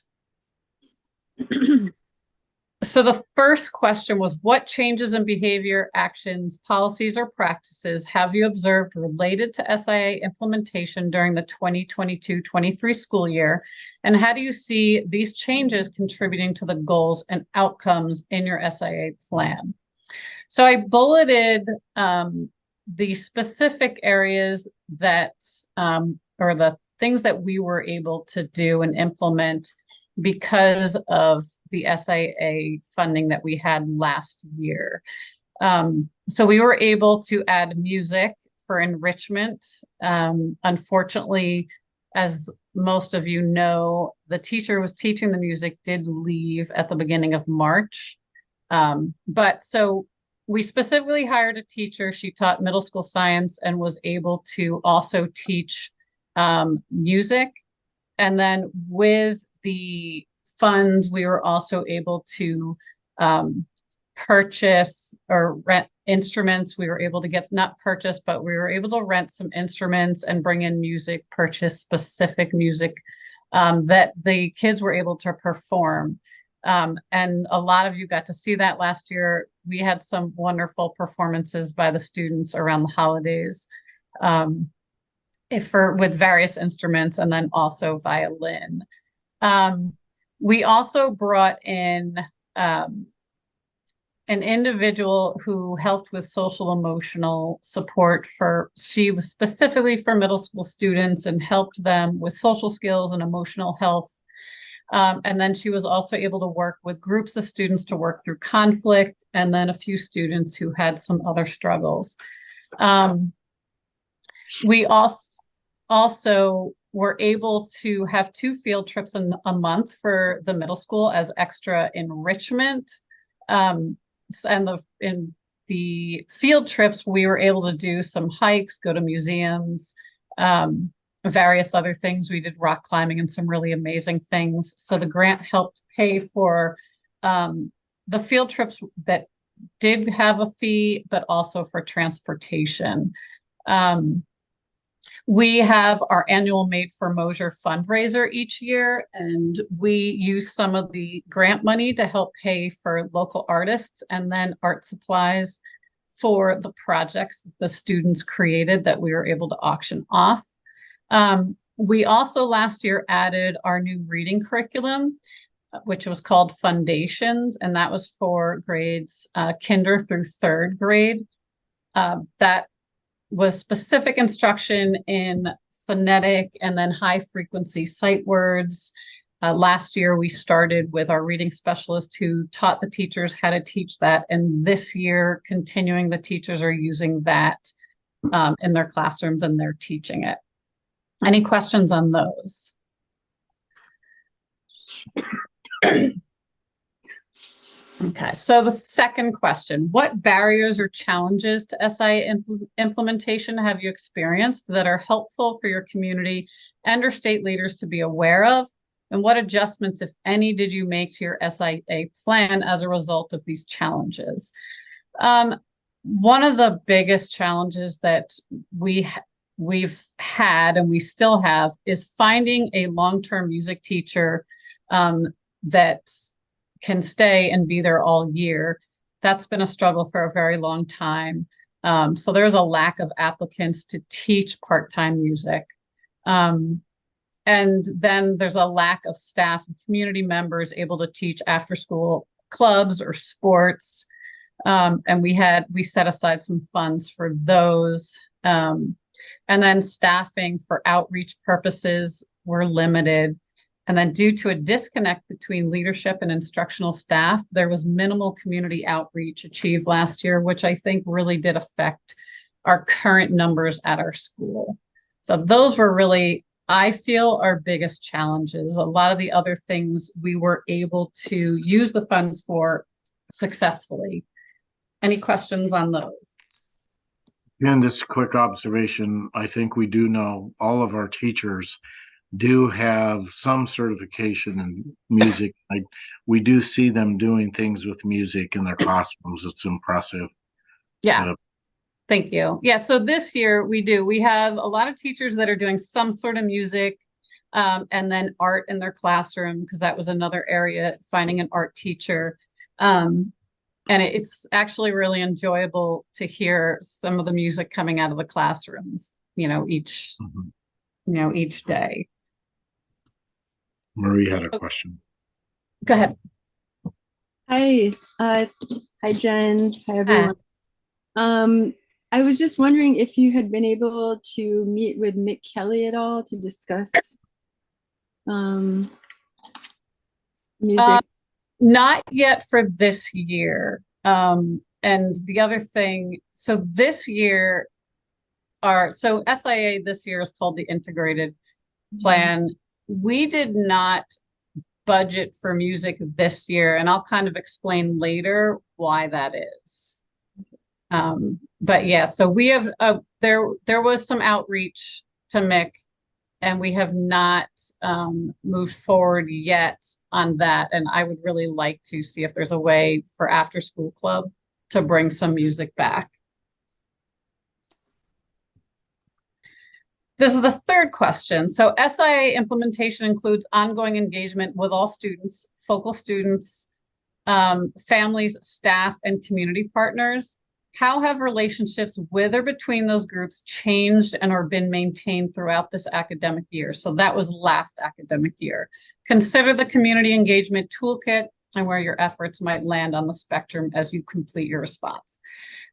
So the first question was, what changes in behavior, actions, policies, or practices have you observed related to SIA implementation during the 2022-23 school year? And how do you see these changes contributing to the goals and outcomes in your SIA plan? So I bulleted the specific areas that, or the things that we were able to do and implement because of the SIA funding that we had last year. So we were able to add music for enrichment. Unfortunately, as most of you know, the teacher who was teaching the music did leave at the beginning of March. But so we specifically hired a teacher. She taught middle school science and was able to also teach music. And then with the funds, we were also able to purchase or rent instruments. We were able to get, not purchase, but we were able to rent some instruments and bring in music, purchase specific music that the kids were able to perform. And a lot of you got to see that last year. We had some wonderful performances by the students around the holidays with various instruments, and then also violin. We also brought in an individual who helped with social emotional support she was specifically for middle school students and helped them with social skills and emotional health. And then she was also able to work with groups of students to work through conflict, and then a few students who had some other struggles. We also were able to have 2 field trips in a month for the middle school as extra enrichment. And in the field trips, we were able to do some hikes, go to museums, various other things. We did rock climbing and some really amazing things. So the grant helped pay for the field trips that did have a fee, but also for transportation. We have our annual Made for Mosier fundraiser each year, and we use some of the grant money to help pay for local artists and then art supplies for the projects the students created that we were able to auction off. We also last year added our new reading curriculum, which was called Foundations, and that was for grades kinder through 3rd grade. That was specific instruction in phonetic and then high frequency sight words. Last year, we started with our reading specialist who taught the teachers how to teach that. And this year, continuing, the teachers are using that in their classrooms and they're teaching it. Any questions on those? Okay, so the second question, what barriers or challenges to SIA implementation have you experienced that are helpful for your community and or state leaders to be aware of? And what adjustments, if any, did you make to your SIA plan as a result of these challenges? One of the biggest challenges that we've had and we still have is finding a long-term music teacher that can stay and be there all year. That's been a struggle for a very long time. So there's a lack of applicants to teach part-time music. And then there's a lack of staff and community members able to teach after-school clubs or sports. And we set aside some funds for those. And then staffing for outreach purposes were limited. And then due to a disconnect between leadership and instructional staff, there was minimal community outreach achieved last year, which I think really did affect our current numbers at our school. So those were really, I feel, our biggest challenges. A lot of the other things we were able to use the funds for successfully. Any questions on those? And this quick observation, I think we do know all of our teachers do have some certification in music. We do see them doing things with music in their classrooms. It's impressive. Yeah. Thank you. Yeah. So this year we have a lot of teachers that are doing some sort of music and then art in their classroom, because that was another area, finding an art teacher. And it's actually really enjoyable to hear some of the music coming out of the classrooms, each day. Marie had a question. Go ahead. Hi, hi Jen. Hi everyone. I was just wondering if you had been able to meet with Mick Kelly at all to discuss music. Not yet for this year. And the other thing, so this year, so SIA this year is called the Integrated Plan. We did not budget for music this year, and I'll kind of explain later why that is. But yeah, so we have there was some outreach to Mick, and we have not moved forward yet on that. And I would really like to see if there's a way for After School Club to bring some music back. This is the third question. So SIA implementation includes ongoing engagement with all students, focal students, families, staff, and community partners. How have relationships with or between those groups changed and or been maintained throughout this academic year? So that was last academic year. Consider the community engagement toolkit and where your efforts might land on the spectrum as you complete your response.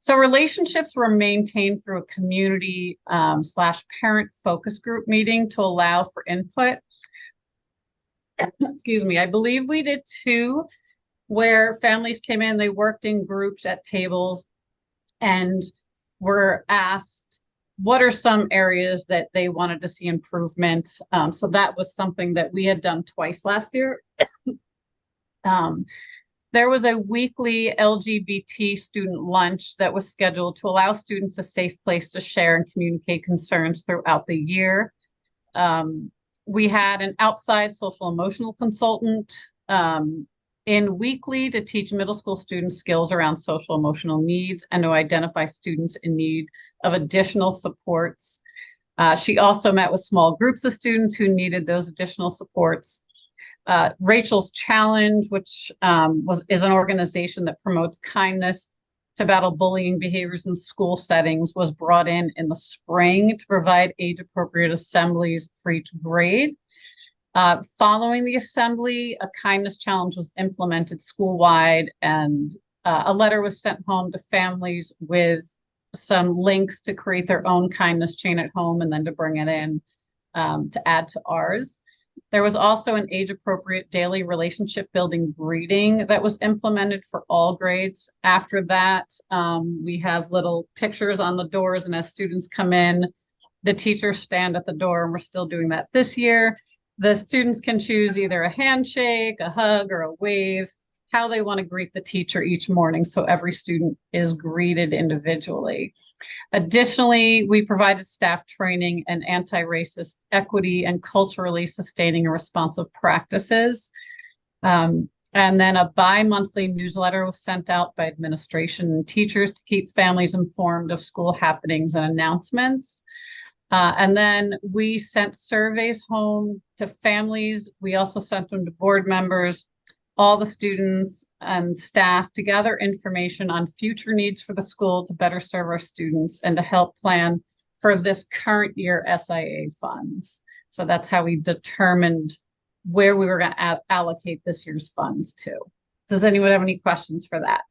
So relationships were maintained through a community / parent focus group meeting to allow for input. Excuse me, I believe we did 2 where families came in, they worked in groups at tables and were asked what are some areas that they wanted to see improvement. So that was something that we had done twice last year. There was a weekly LGBT student lunch that was scheduled to allow students a safe place to share and communicate concerns throughout the year. We had an outside social emotional consultant in weekly to teach middle school students skills around social emotional needs and to identify students in need of additional supports. She also met with small groups of students who needed those additional supports. Rachel's Challenge, which is an organization that promotes kindness to battle bullying behaviors in school settings, was brought in the spring to provide age-appropriate assemblies for each grade. Following the assembly, a kindness challenge was implemented school-wide, and a letter was sent home to families with some links to create their own kindness chain at home and then to bring it in to add to ours. There was also an age-appropriate daily relationship building greeting that was implemented for all grades. After that, we have little pictures on the doors, and as students come in, the teachers stand at the door, and we're still doing that this year. The students can choose either a handshake, a hug, or a wave, how they want to greet the teacher each morning, so every student is greeted individually. Additionally, we provided staff training and anti-racist equity and culturally sustaining and responsive practices. And then a bi-monthly newsletter was sent out by administration and teachers to keep families informed of school happenings and announcements. And then we sent surveys home to families. We also sent them to board members, all the students and staff to gather information on future needs for the school to better serve our students and to help plan for this current year SIA funds. So that's how we determined where we were going to allocate this year's funds to. Does anyone have any questions for that?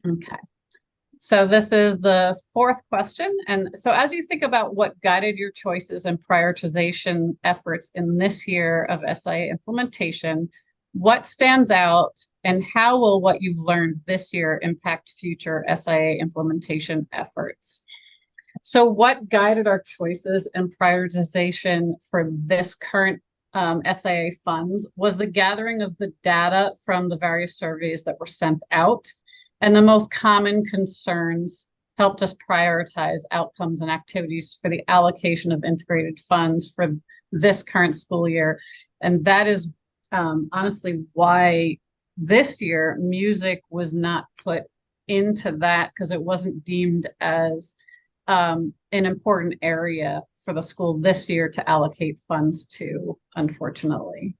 Okay. So this is the fourth question. And so as you think about what guided your choices and prioritization efforts in this year of SIA implementation, what stands out and how will what you've learned this year impact future SIA implementation efforts? So what guided our choices and prioritization for this current SIA funds was the gathering of the data from the various surveys that were sent out. And the most common concerns helped us prioritize outcomes and activities for the allocation of integrated funds for this current school year. And that is honestly why this year music was not put into that, because it wasn't deemed as an important area for the school this year to allocate funds to, unfortunately.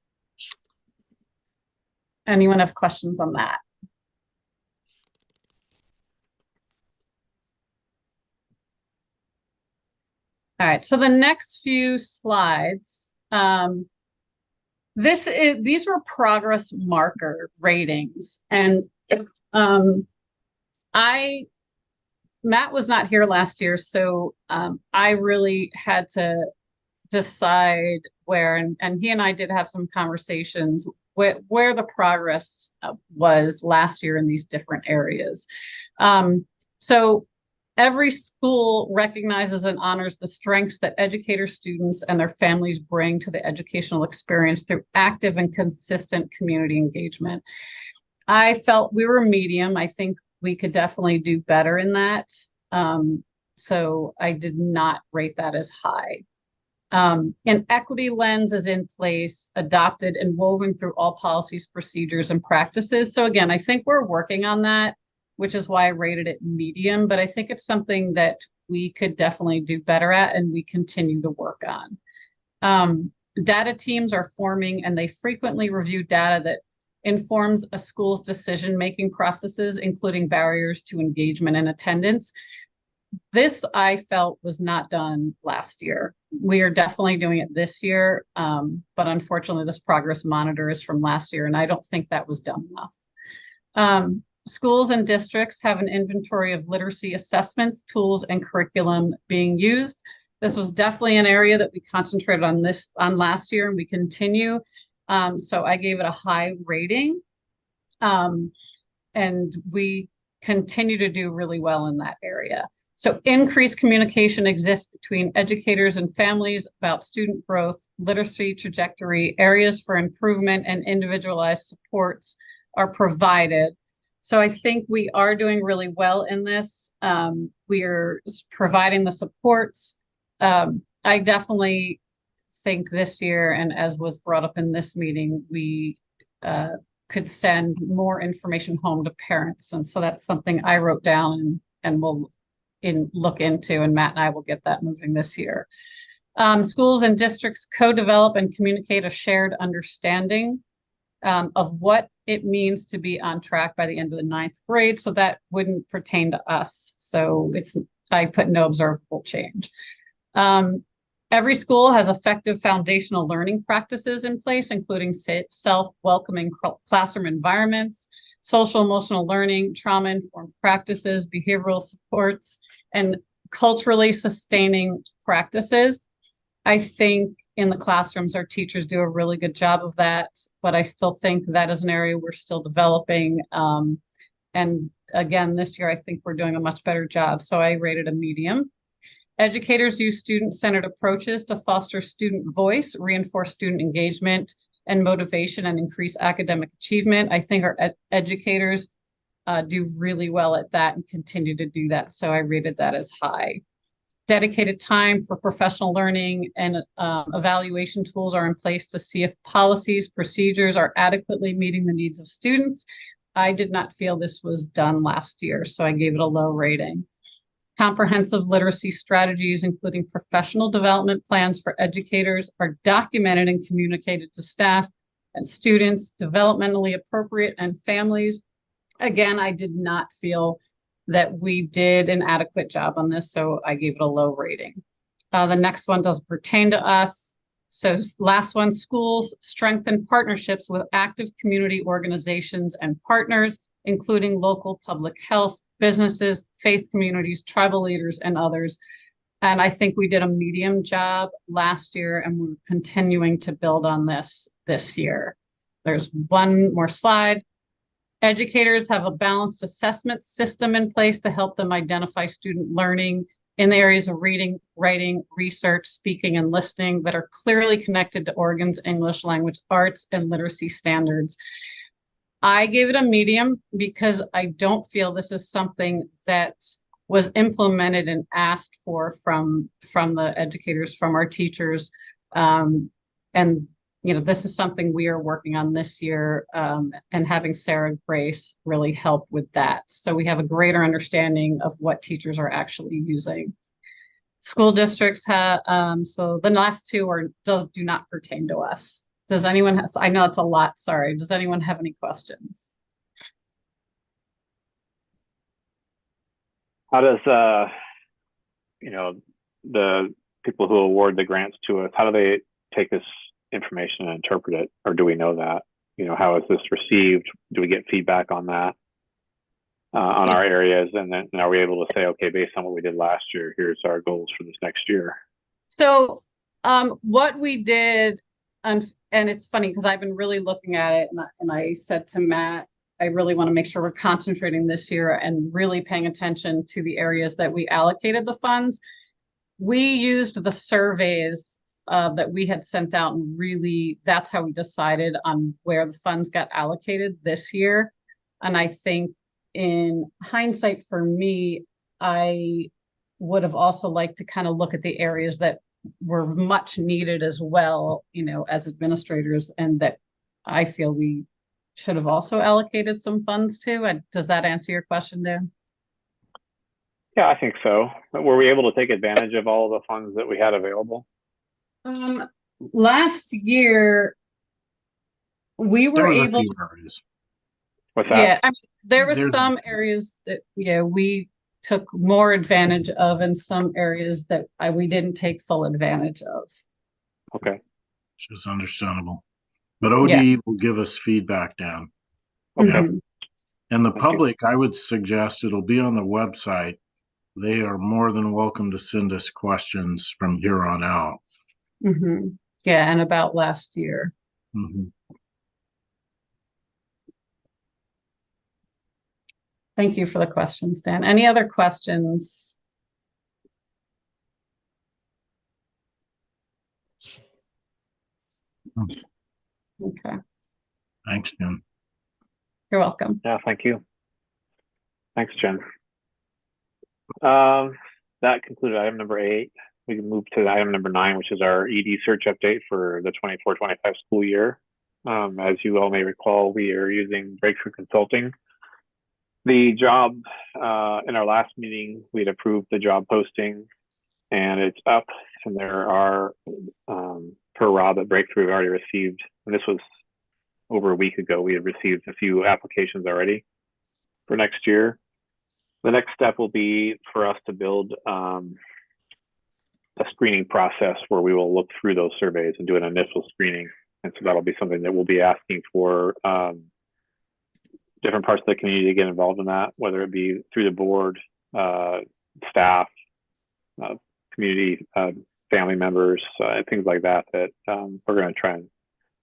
Anyone have questions on that? All right, so the next few slides, these were progress marker ratings, and Matt was not here last year, so I really had to decide where, and he and I did have some conversations where the progress was last year in these different areas. So every school recognizes and honors the strengths that educators, students, and their families bring to the educational experience through active and consistent community engagement. I felt we were medium. I think we could definitely do better in that. So I did not rate that as high. An equity lens is in place, adopted and woven through all policies, procedures, and practices. So again, I think we're working on that, which is why I rated it medium, but I think it's something that we could definitely do better at and we continue to work on. Data teams are forming and they frequently review data that informs a school's decision-making processes, including barriers to engagement and attendance. This I felt was not done last year. We are definitely doing it this year, but unfortunately this progress monitor is from last year and I don't think that was done enough. Schools and districts have an inventory of literacy assessments, tools, and curriculum being used. This was definitely an area that we concentrated on last year, and we continue. So I gave it a high rating, and we continue to do really well in that area. So increased communication exists between educators and families about student growth, literacy trajectory, areas for improvement, and individualized supports are provided. So I think we are doing really well in this. We are providing the supports. I definitely think this year, and as was brought up in this meeting, we could send more information home to parents. And so that's something I wrote down and we'll look into, and Matt and I will get that moving this year. Schools and districts co-develop and communicate a shared understanding of what it means to be on track by the end of the 9th grade. So that wouldn't pertain to us. So I put no observable change. Every school has effective foundational learning practices in place, including self-welcoming classroom environments, social emotional learning, trauma-informed practices, behavioral supports, and culturally sustaining practices. I think in the classrooms, our teachers do a really good job of that, but I still think that is an area we're still developing. And again, this year, I think we're doing a much better job. So I rated a medium. Educators use student-centered approaches to foster student voice, reinforce student engagement and motivation, and increase academic achievement. I think our educators do really well at that and continue to do that. So I rated that as high. Dedicated time for professional learning and evaluation tools are in place to see if policies, procedures are adequately meeting the needs of students. I did not feel this was done last year, so I gave it a low rating. Comprehensive literacy strategies, including professional development plans for educators, are documented and communicated to staff and students, developmentally appropriate, and families. Again, I did not feel that we did an adequate job on this, so I gave it a low rating. The next one doesn't pertain to us. So last one, schools strengthen partnerships with active community organizations and partners, including local public health, businesses, faith communities, tribal leaders, and others. And I think we did a medium job last year, and we're continuing to build on this year. There's one more slide. Educators have a balanced assessment system in place to help them identify student learning in the areas of reading, writing, research, speaking, and listening that are clearly connected to Oregon's English language arts and literacy standards. I gave it a medium because I don't feel this is something that was implemented and asked for from the educators, from our teachers. And this is something we are working on this year, and having Sarah Grace really help with that. So we have a greater understanding of what teachers are actually using. School districts have, so the last two do not pertain to us. Does anyone have, I know it's a lot, sorry. Does anyone have any questions? How does, the people who award the grants to us, how do they take this information and interpret it? Or do we know that? How is this received? Do we get feedback on that, on our areas? And then are we able to say, okay, based on what we did last year, here's our goals for this next year? So what we did, and it's funny because I've been really looking at it, and I said to Matt, I really want to make sure we're concentrating this year and really paying attention to the areas that we allocated the funds. We used the surveys that we had sent out, and really that's how we decided on where the funds got allocated this year. And I think in hindsight, for me, I would have also liked to kind of look at the areas that were much needed as well, as administrators, and that I feel we should have also allocated some funds to. Does that answer your question, Dan? Yeah, I think so. Were we able to take advantage of all of the funds that we had available? Last year, we were able. What's that? Yeah, I mean, there were some areas that we took more advantage of, and some areas that we didn't take full advantage of. Okay, which is understandable. But OD will give us feedback, Dan. Okay. Mm-hmm. And the public, I would suggest it'll be on the website. They are more than welcome to send us questions from here on out. Mm-hmm. Yeah, and about last year. Mm-hmm. Thank you for the questions, Dan. Any other questions? Okay. Thanks, Jen. You're welcome. Yeah, thank you. Thanks, Jen. That concluded item number 8. We can move to item number 9, which is our ED search update for the 24-25 school year. As you all may recall, we are using Breakthrough Consulting. The job, in our last meeting, we'd approved the job posting, and it's up, and there are, per Rob at Breakthrough, we've already received, and this was over a week ago, we had received a few applications already for next year. The next step will be for us to build a screening process where we will look through those surveys and do an initial screening. And so that'll be something that we'll be asking for different parts of the community to get involved in that, whether it be through the board, staff, community, family members, things like that, that we're going to try and,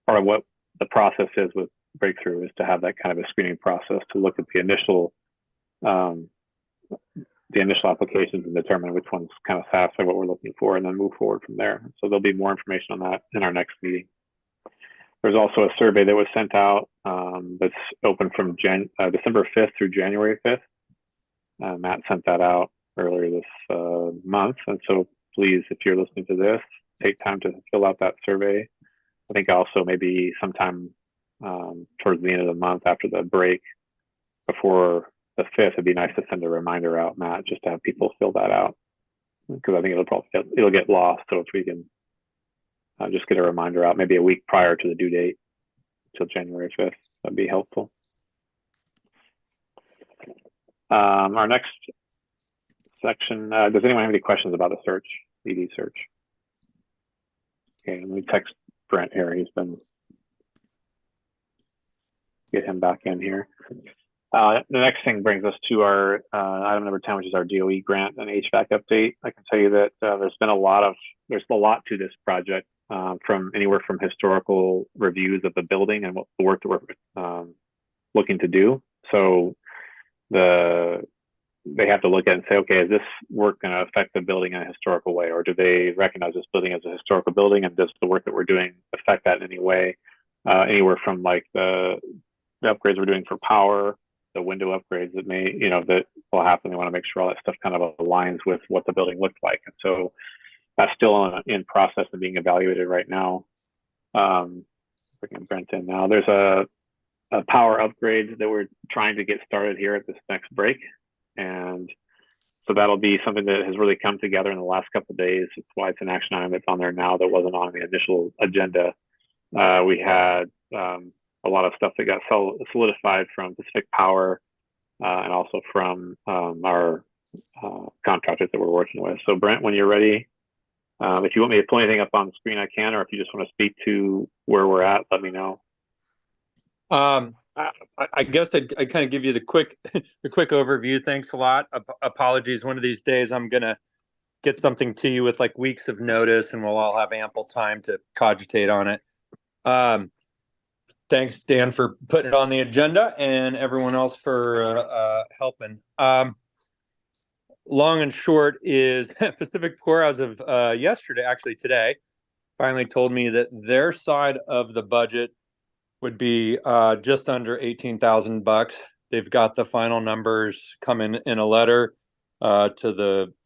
part of what the process is with Breakthrough is to have that kind of a screening process to look at the initial applications and determine which ones kind of satisfy what we're looking for, and then move forward from there. So there'll be more information on that in our next meeting. There's also a survey that was sent out that's open from December 5th through January 5th. Matt sent that out earlier this month. And so please, if you're listening to this, take time to fill out that survey. I think also maybe sometime towards the end of the month after the break, before the 5th, it'd be nice to send a reminder out, Matt, just to have people fill that out, because I think it'll get lost. So if we can just get a reminder out, maybe a week prior to the due date, till January 5th, that'd be helpful. Our next section, does anyone have any questions about the search, ED search? Okay, let me text Brent here. He's been, get him back in here. The next thing brings us to our item number 10, which is our DOE grant and HVAC update. I can tell you that there's a lot to this project, from anywhere from historical reviews of the building and what the work that we're looking to do. So they have to look at it and say, okay, is this work going to affect the building in a historical way, or do they recognize this building as a historical building, and does the work that we're doing affect that in any way? Anywhere from like the upgrades we're doing for power, the window upgrades that may, that will happen. They want to make sure all that stuff kind of aligns with what the building looked like. And so that's still in process of being evaluated right now. Bringing Brent in now. There's a power upgrade that we're trying to get started here at this next break. And so that'll be something that has really come together in the last couple of days. It's why it's an action item that's on there now that wasn't on the initial agenda. We had a lot of stuff that got solidified from Pacific Power and also from our contractors that we're working with. So Brent, when you're ready, if you want me to pull anything up on the screen, I can, or if you just want to speak to where we're at, let me know. I guess I'd kind of give you the quick overview. Thanks a lot. Apologies. One of these days I'm going to get something to you with like weeks of notice, and we'll all have ample time to cogitate on it. Thanks, Dan, for putting it on the agenda, and everyone else for helping. Long and short is Pacific Power, as of yesterday, actually today, finally told me that their side of the budget would be just under $18,000. They've got the final numbers coming in a letter to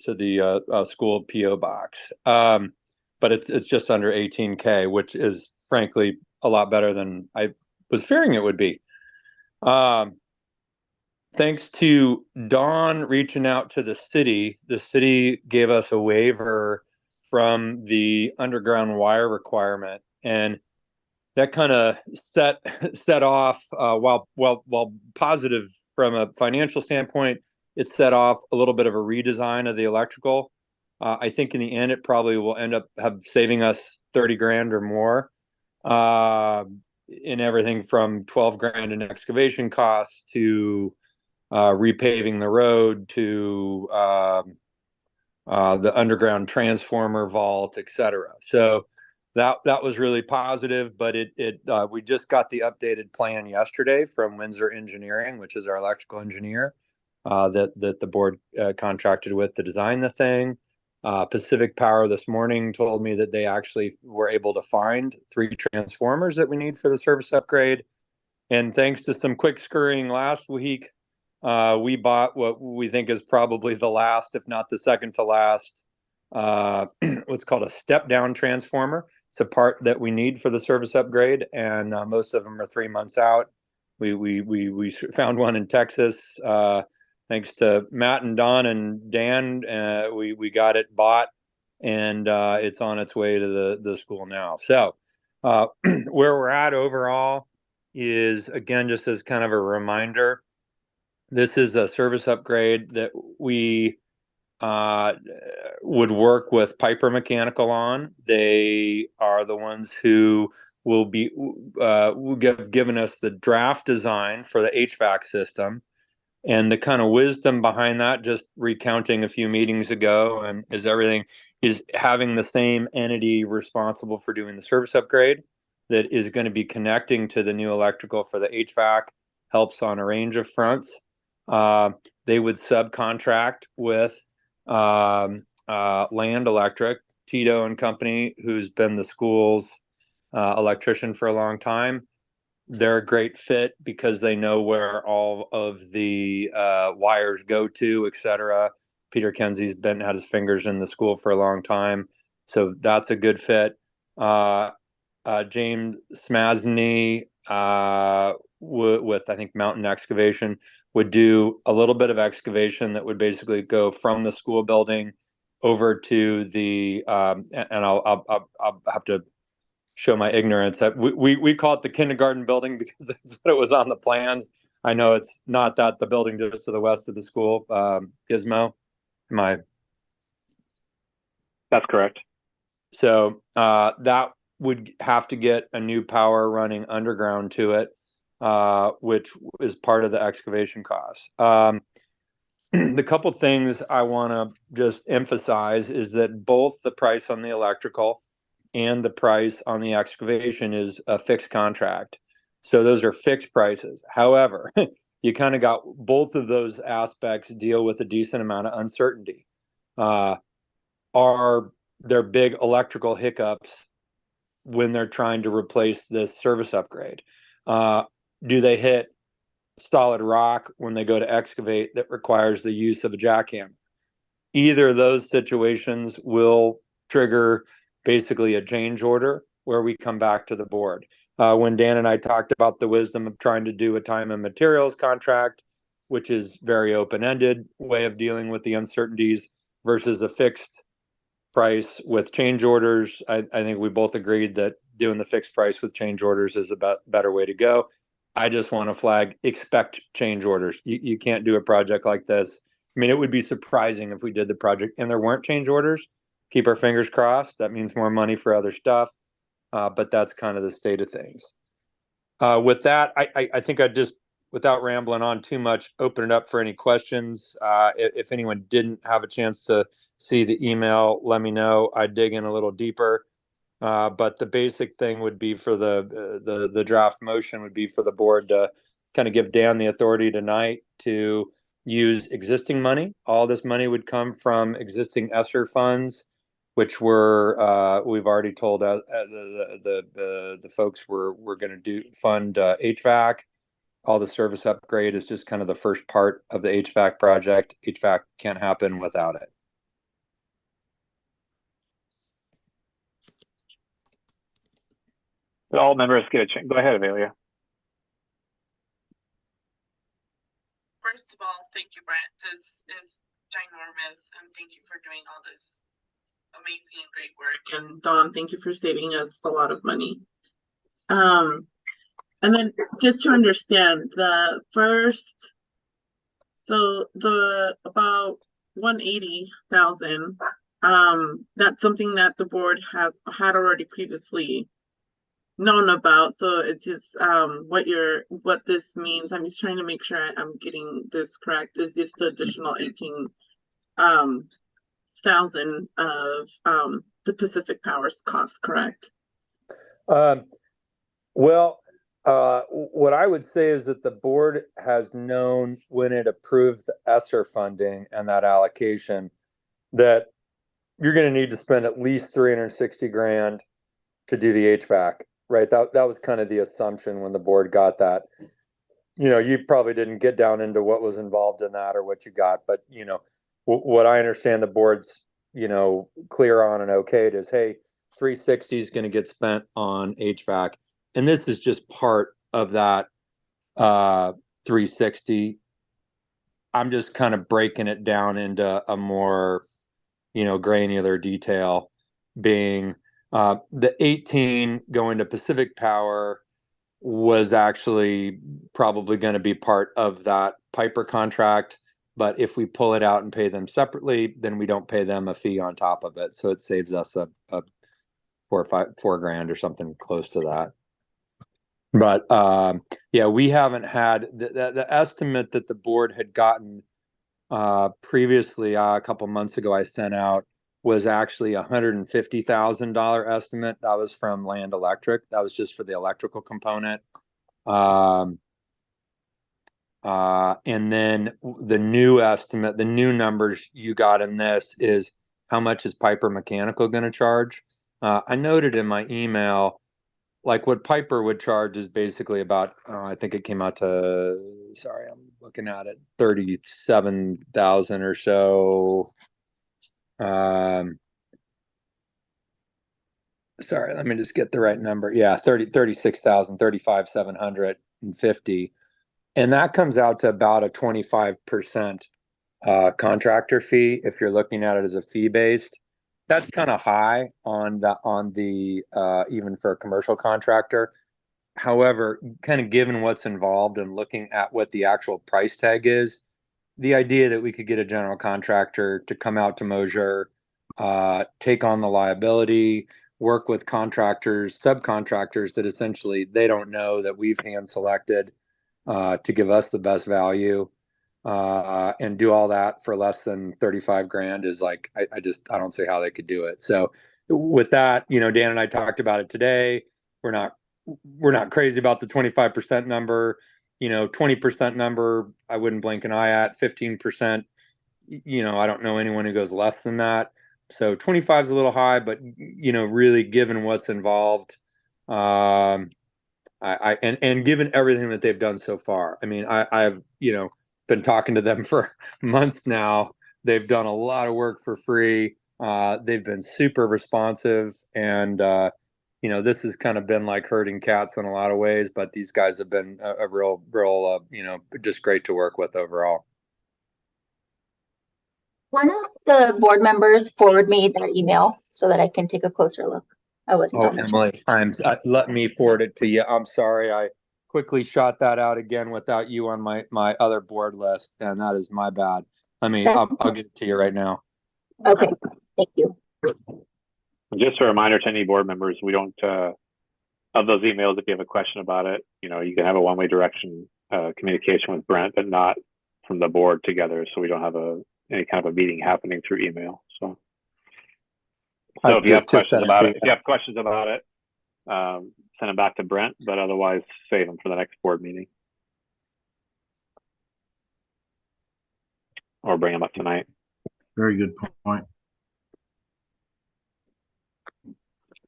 the school PO box, but it's just under 18K, which is frankly a lot better than I was fearing it would be. Thanks to Dawn reaching out to the city gave us a waiver from the underground wire requirement, and that kind of set off, while positive from a financial standpoint, it set off a little bit of a redesign of the electrical. I think in the end, it probably will end up saving us 30 grand or more, in everything from 12 grand in excavation costs to repaving the road to the underground transformer vault, etc. So that was really positive, but we just got the updated plan yesterday from Windsor Engineering, which is our electrical engineer that the board contracted with to design the thing. Pacific Power this morning told me that they actually were able to find 3 transformers that we need for the service upgrade. And thanks to some quick scurrying last week, we bought what we think is probably the last, if not the second to last, what's called a step-down transformer. It's a part that we need for the service upgrade, and most of them are 3 months out. We found one in Texas. Thanks to Matt and Don and Dan, we got it bought, and it's on its way to the school now. So where we're at overall is, again, just as kind of a reminder, this is a service upgrade that we would work with Piper Mechanical on. They are the ones who will be given us the draft design for the HVAC system, and the kind of wisdom behind that, just recounting a few meetings ago, and everything is having the same entity responsible for doing the service upgrade that is going to be connecting to the new electrical for the HVAC. Helps on a range of fronts. They would subcontract with Land Electric, Tito and Company, who's been the school's electrician for a long time. They're a great fit because they know where all of the wires go to, etc. Peter Kenzie's had his fingers in the school for a long time, so that's a good fit. James Smasny with I think Mountain Excavation would do a little bit of excavation that would basically go from the school building over to the and I'll have to show my ignorance that we call it the kindergarten building because that's what it was on the plans. I know it's not that, the building just to the west of the school, Gizmo. That's correct. So that would have to get a new power running underground to it, which is part of the excavation costs. The couple things I want to just emphasize is that both the price on the electrical and the price on the excavation is a fixed contract. So those are fixed prices. However, you kind of got both of those aspects deal with a decent amount of uncertainty. Are there big electrical hiccups when they're trying to replace this service upgrade? Do they hit solid rock when they go to excavate that requires the use of a jackhammer? Either of those situations will trigger basically a change order where we come back to the board. When Dan and I talked about the wisdom of trying to do a time and materials contract, which is very open-ended way of dealing with the uncertainties versus a fixed price with change orders, I think we both agreed that doing the fixed price with change orders is a better way to go. I just want to flag, expect change orders. You can't do a project like this. I mean, it would be surprising if we did the project and there weren't change orders. Keep our fingers crossed. That means more money for other stuff. But that's kind of the state of things. With that, I think I just, without rambling on too much, open it up for any questions. If anyone didn't have a chance to see the email, let me know. I'd dig in a little deeper. But the basic thing would be for the draft motion would be for the board to kind of give Dan the authority tonight to use existing money. All this money would come from existing ESSER funds, which were we've already told the folks we're going to fund HVAC. All the service upgrade is just kind of the first part of the HVAC project. HVAC can't happen without it. All members get a chance. Go ahead, Avelia. First of all, thank you, Brent. This is ginormous, and thank you for doing all this amazing and great work. And Dawn, thank you for saving us a lot of money. And then just to understand the first, so the about 180,000, that's something that the board had already previously known about. So it's just what this means. I'm just trying to make sure I'm getting this correct. Is this the additional 18,000 of the Pacific Power's cost, correct? Well, what I would say is that the board has known when it approved the ESSER funding and that allocation that you're going to need to spend at least 360 grand to do the HVAC, right? That was kind of the assumption when the board got that. You know, you probably didn't get down into what was involved in that or what you got, but you know, what I understand the board's, you know, clear on and okayed is, hey, 360 is going to get spent on HVAC. And this is just part of that 360. I'm just kind of breaking it down into a more, you know, granular detail, being the 18 going to Pacific Power was actually probably going to be part of that Piper contract. But if we pull it out and pay them separately, then we don't pay them a fee on top of it. So it saves us a $4 grand or something close to that. But yeah, we haven't had the estimate that the board had gotten previously a couple months ago I sent out was actually $150,000 estimate. That was from Land Electric. That was just for the electrical component. And then the new estimate, the new numbers you got in this is how much is Piper Mechanical going to charge? I noted in my email, like what Piper would charge is basically about, I think it came out to, sorry, I'm looking at it, 37,000 or so. Sorry, let me just get the right number. Yeah, 36,000, 35,700. $1,850. And that comes out to about a 25% contractor fee if you're looking at it as a fee based. That's kind of high on the even for a commercial contractor. However, kind of given what's involved and looking at what the actual price tag is, the idea that we could get a general contractor to come out to Mosier, take on the liability, work with contractors, subcontractors that essentially they don't know that we've hand selected to give us the best value, and do all that for less than 35 grand is like, I don't see how they could do it. So with that, Dan and I talked about it today. We're not crazy about the 25% number, 20% number. I wouldn't blink an eye at 15%. I don't know anyone who goes less than that. So 25 is a little high, but really given what's involved, and given everything that they've done so far, I mean, I've been talking to them for months now. They've done a lot of work for free. They've been super responsive, and this has kind of been like herding cats in a lot of ways. But these guys have been a real, just great to work with overall. One of the board members forward me their email so that I can take a closer look. I wasn't. Oh, Emily, let me forward it to you. I'm sorry, I quickly shot that out again without you on my other board list, and that is my bad. I'll get it to you right now. Okay, thank you. Just a reminder to any board members, we don't of those emails. If you have a question about it, you can have a one-way direction communication with Brent, but not from the board together. So we don't have any kind of a meeting happening through email. So if you have questions about it, send them back to Brent, but otherwise save them for the next board meeting. Or bring them up tonight. Very good point.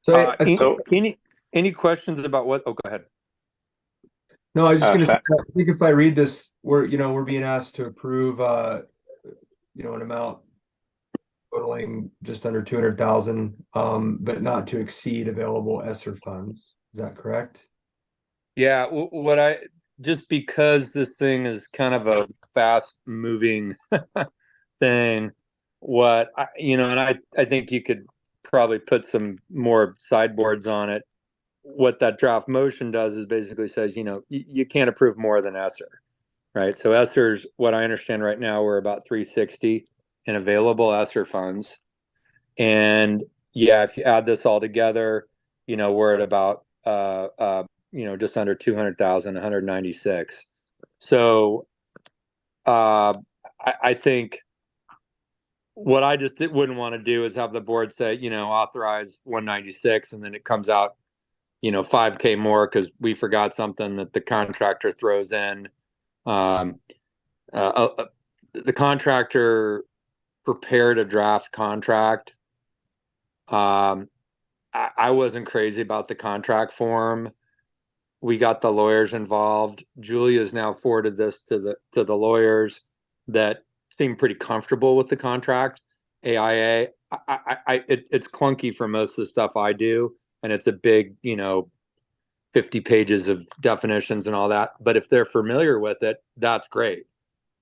So, any questions about what? Oh, go ahead. No, I was just going to say, I think if I read this, we're being asked to approve, an amount totaling just under 200,000, but not to exceed available ESSER funds. Is that correct? Yeah. Just because this thing is kind of a fast moving thing, and I think you could probably put some more sideboards on it. What that draft motion does is basically says, you can't approve more than ESSER, right? So ESSER's, what I understand right now, we're about 360 in available ESSER funds. And yeah, if you add this all together, we're at about, just under 200,000, 196. So I think what I just wouldn't want to do is have the board say, authorize 196, and then it comes out, $5K more because we forgot something that the contractor throws in. The contractor prepared a draft contract. I wasn't crazy about the contract form. We got the lawyers involved. Giulia's now forwarded this to the lawyers that seem pretty comfortable with the contract. AIA, it's clunky for most of the stuff I do, and it's a big, 50 pages of definitions and all that. But if they're familiar with it, that's great.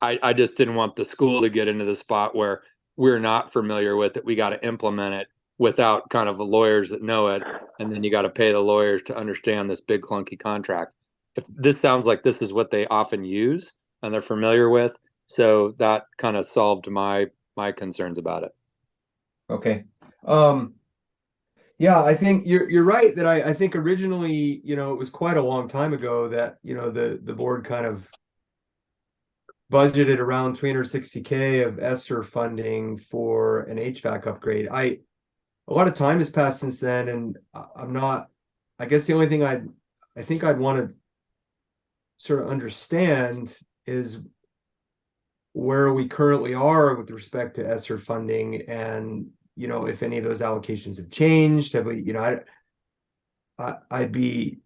I just didn't want the school to get into the spot where we're not familiar with it. We got to implement it without kind of the lawyers that know it, and then you got to pay the lawyers to understand this big clunky contract. If this sounds like this is what they often use and they're familiar with, so that kind of solved my concerns about it. Okay. Yeah, I think you're right that I think originally, it was quite a long time ago that, the board kind of budgeted around 360K of ESSER funding for an HVAC upgrade. A lot of time has passed since then, and I guess the only thing I think I'd want to sort of understand is where we currently are with respect to ESSER funding, and if any of those allocations have changed. Have we, I'd be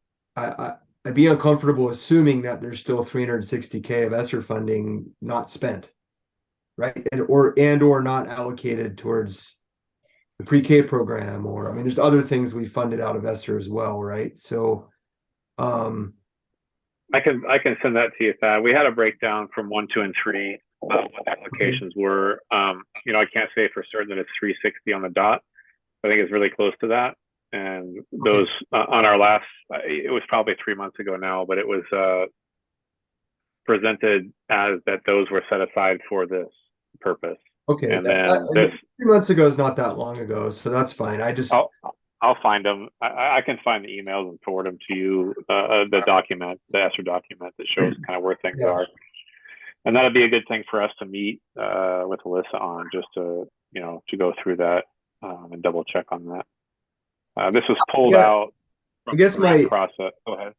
uncomfortable assuming that there's still 360K of ESSER funding not spent, right? Or not allocated towards the pre-K program, or there's other things we funded out of ESSER as well, right? So I can send that to you, Thad. We had a breakdown from 1, 2, and 3 what the applications were. You know, I can't say for certain that it's 360 on the dot. I think it's really close to that. And those on our last, it was probably 3 months ago now, but it was presented as that those were set aside for this purpose. Okay, and then this 3 months ago is not that long ago, so that's fine. I just I'll find them. I can find the emails and forward them to you. The document, the ESSER document that shows kind of where things are, and that'd be a good thing for us to meet with Alyssa on, just to to go through that and double check on that. This was pulled out. I guess my process. Go ahead.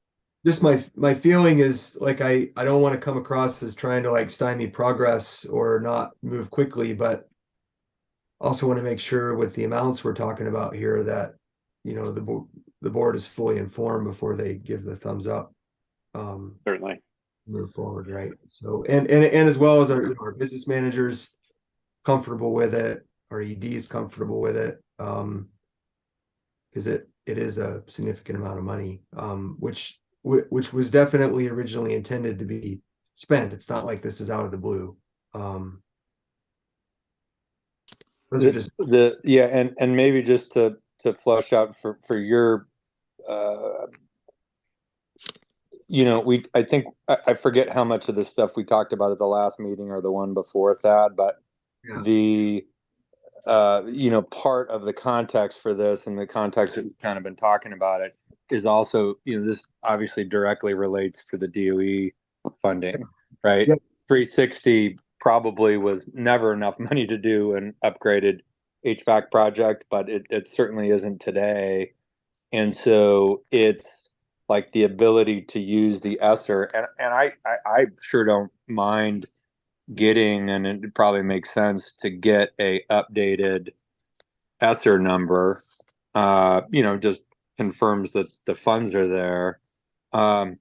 Just my feeling is like I don't want to come across as trying to like stymie progress or not move quickly, but also want to make sure with the amounts we're talking about here that the board is fully informed before they give the thumbs up. Certainly move forward, right? So and as well as our business managers comfortable with it, our ED is comfortable with it, because it is a significant amount of money, which was definitely originally intended to be spent. It's not like this is out of the blue. Those are just and maybe just to flush out for your I think I forget how much of this stuff we talked about at the last meeting or the one before, Thad, but the part of the context for this and the context that we've kind of been talking about it is also, this obviously directly relates to the DOE funding, right? 360 probably was never enough money to do an upgraded HVAC project, but it certainly isn't today. And so it's like the ability to use the ESSER, and I sure don't mind getting, and it probably makes sense to get a updated ESSER number, just confirms that the funds are there. I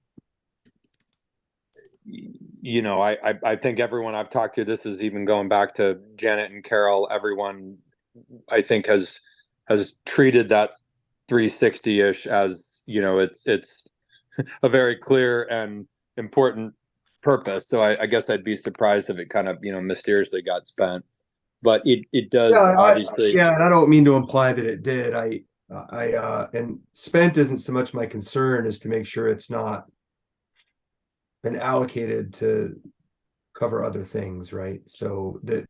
think everyone I've talked to, this is even going back to Janet and Carol, everyone I think has treated that 360-ish as, it's a very clear and important purpose. So I guess I'd be surprised if it kind of, mysteriously got spent, but it does obviously. And I don't mean to imply that it did. And spent isn't so much my concern as to make sure it's not been allocated to cover other things, right? So that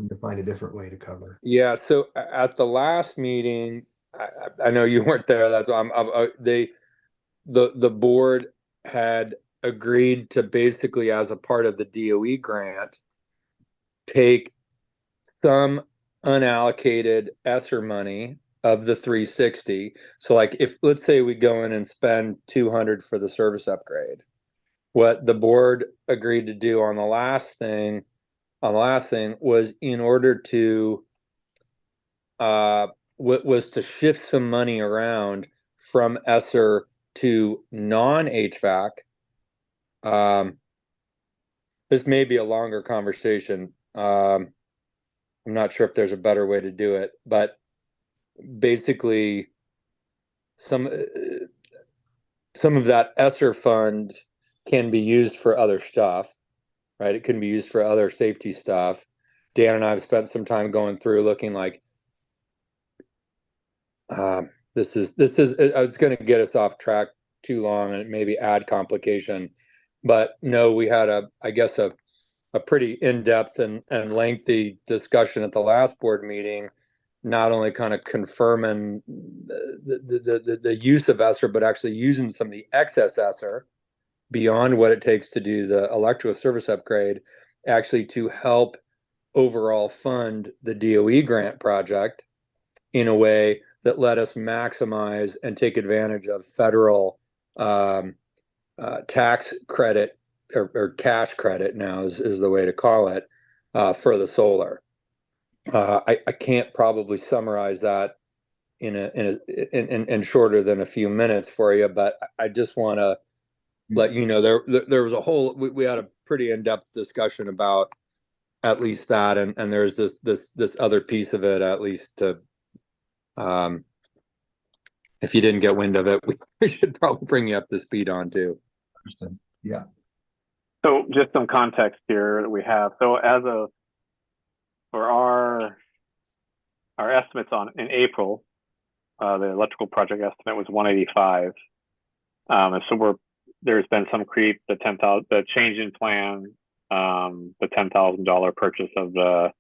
to find a different way to cover. Yeah. So at the last meeting, I know you weren't there. That's the board had agreed to basically, as a part of the DOE grant, take some unallocated ESSER money of the 360. So like if, let's say we go in and spend 200 for the service upgrade, what the board agreed to do on the last thing was, in order to was to shift some money around from ESSER to non-HVAC. This may be a longer conversation. I'm not sure if there's a better way to do it, but basically some of that ESSER fund can be used for other stuff, right? It can be used for other safety stuff. Dan and I have spent some time going through looking like, this is it's going to get us off track too long and maybe add complication. But no, we had a pretty in-depth and lengthy discussion at the last board meeting, not only kind of confirming the use of ESSER, but actually using some of the excess ESSER beyond what it takes to do the electrical service upgrade, actually to help overall fund the DOE grant project in a way that let us maximize and take advantage of federal tax credit or cash credit now is the way to call it, for the solar. I can't probably summarize that in shorter than a few minutes for you, but I just want to let you know there was a whole, we had a pretty in-depth discussion about at least that, and there's this other piece of it, at least to if you didn't get wind of it, we should probably bring you up to speed on too. Understood. Yeah. So just some context here that we have. So for our estimates in April, the electrical project estimate was 185. And so there's been some creep, the change in plan, the $10,000 purchase of the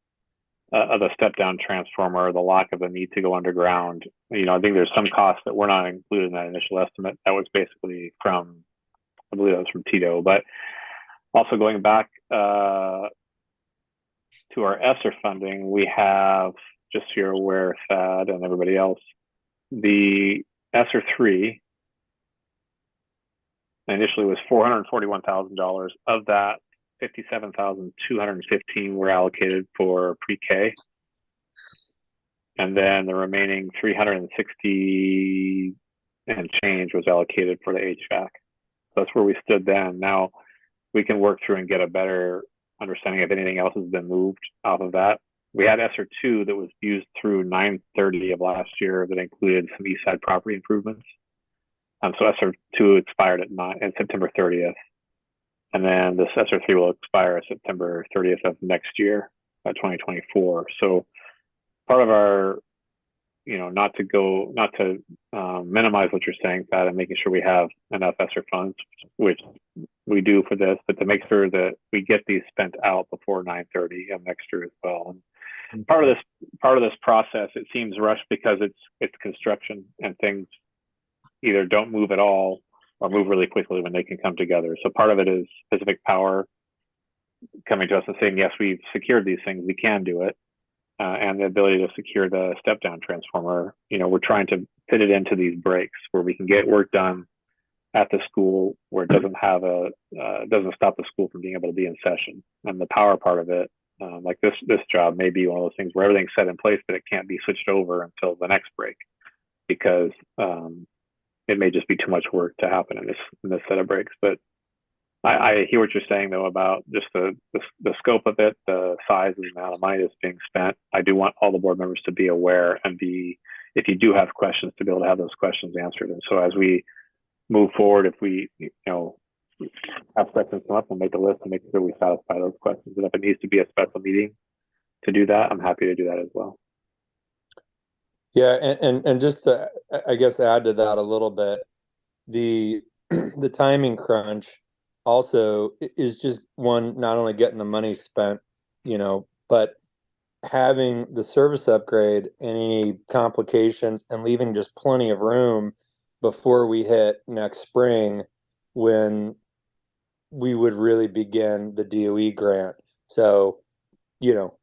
step down transformer, the lack of the need to go underground. I think there's some costs that were not included in that initial estimate. That was basically I believe that was from Tito, but also going back to our ESSER funding, we have, just so you're aware, Thad and everybody else, the ESSER 3 initially was $441,000. Of that, $57,215 were allocated for pre-K. And then the remaining 360 and change was allocated for the HVAC. So that's where we stood then. Now we can work through and get a better understanding if anything else has been moved off of that. We had ESSER 2 that was used through 9/30 of last year that included some east side property improvements. So ESSER 2 expired at September 30th. And then this ESSER 3 will expire September 30th of next year, 2024. So part of our, not to minimize what you're saying, Pat, and making sure we have enough ESSER funds, which we do for this, but to make sure that we get these spent out before 9/30 of next year as well. And part of this process, it seems rushed because it's construction and things either don't move at all or move really quickly when they can come together. So part of it is Pacific Power coming to us and saying, yes, we've secured these things, we can do it. And the ability to secure the step down transformer, we're trying to fit it into these breaks where we can get work done at the school where it doesn't stop the school from being able to be in session. And the power part of it, like this job may be one of those things where everything's set in place, but it can't be switched over until the next break because it may just be too much work to happen in this set of breaks. But I hear what you're saying though about just the scope of it, the size and the amount of money that's being spent. I do want all the board members to be aware and if you do have questions, to be able to have those questions answered. And so as we move forward, if we have questions come up, we'll make a list and make sure we satisfy those questions. And if it needs to be a special meeting to do that, I'm happy to do that as well. Yeah, and just to, I guess, add to that a little bit, the timing crunch also is just one, not only getting the money spent, but having the service upgrade and any complications and leaving just plenty of room before we hit next spring when we would really begin the DOE grant. So,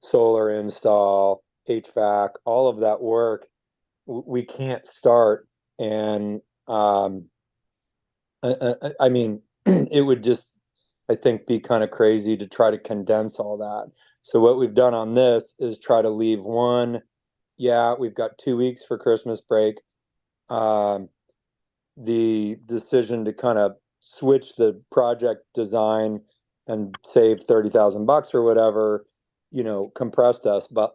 solar install, HVAC, all of that work, we can't start. And I mean, it would just, I think, be kind of crazy to try to condense all that. So what we've done on this is try to leave we've got 2 weeks for Christmas break. The decision to kind of switch the project design and save $30,000 or whatever, compressed us. But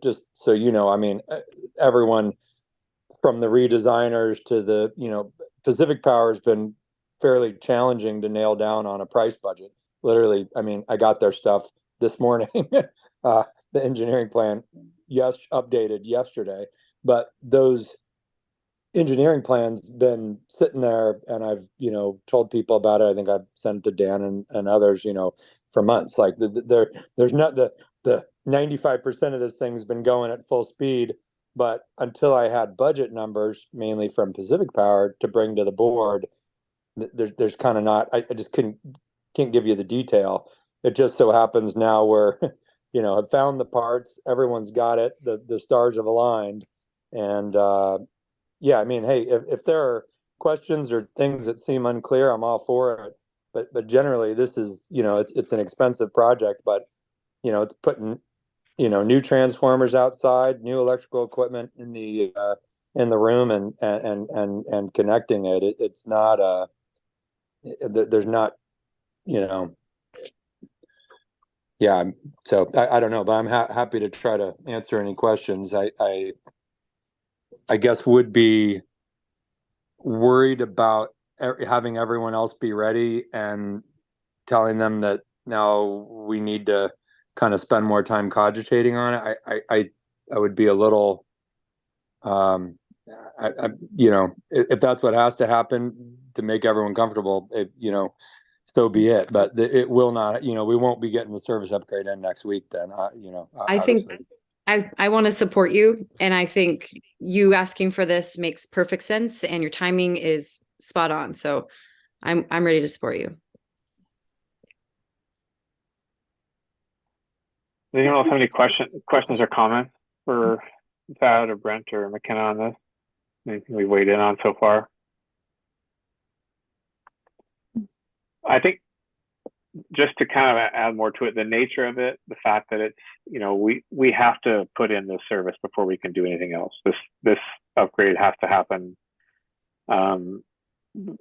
just so I mean, everyone from the redesigners to the, Pacific Power has been fairly challenging to nail down on a price budget. Literally, I mean, I got their stuff this morning, the engineering plan, updated yesterday, but those engineering plans been sitting there and I've, told people about it. I think I've sent it to Dan and others, for months. Like there's not the 95% of this thing's been going at full speed, but until I had budget numbers, mainly from Pacific Power, to bring to the board, there's kind of not, I just can't give you the detail. It just so happens now we're, have found the parts, everyone's got it, the stars have aligned. And I mean, hey, if there are questions or things that seem unclear, I'm all for it. But generally this is, it's an expensive project, but it's putting, new transformers outside, new electrical equipment in the room and connecting it. It's not there's not, so I don't know, but I'm happy to try to answer any questions. I guess would be worried about having everyone else be ready and telling them that now we need to kind of spend more time cogitating on it. I would be a little, if that's what has to happen to make everyone comfortable, so be it. But it will not, we won't be getting the service upgrade in next week then, I think obviously. I want to support you, and I think you asking for this makes perfect sense, and your timing is spot on. So I'm ready to support you. Does anyone else have any questions or comments for Thad or Brent or McKenna on this? Anything we weighed in on so far? I think just to kind of add more to it, the nature of it, the fact that it's, we have to put in this service before we can do anything else. This upgrade has to happen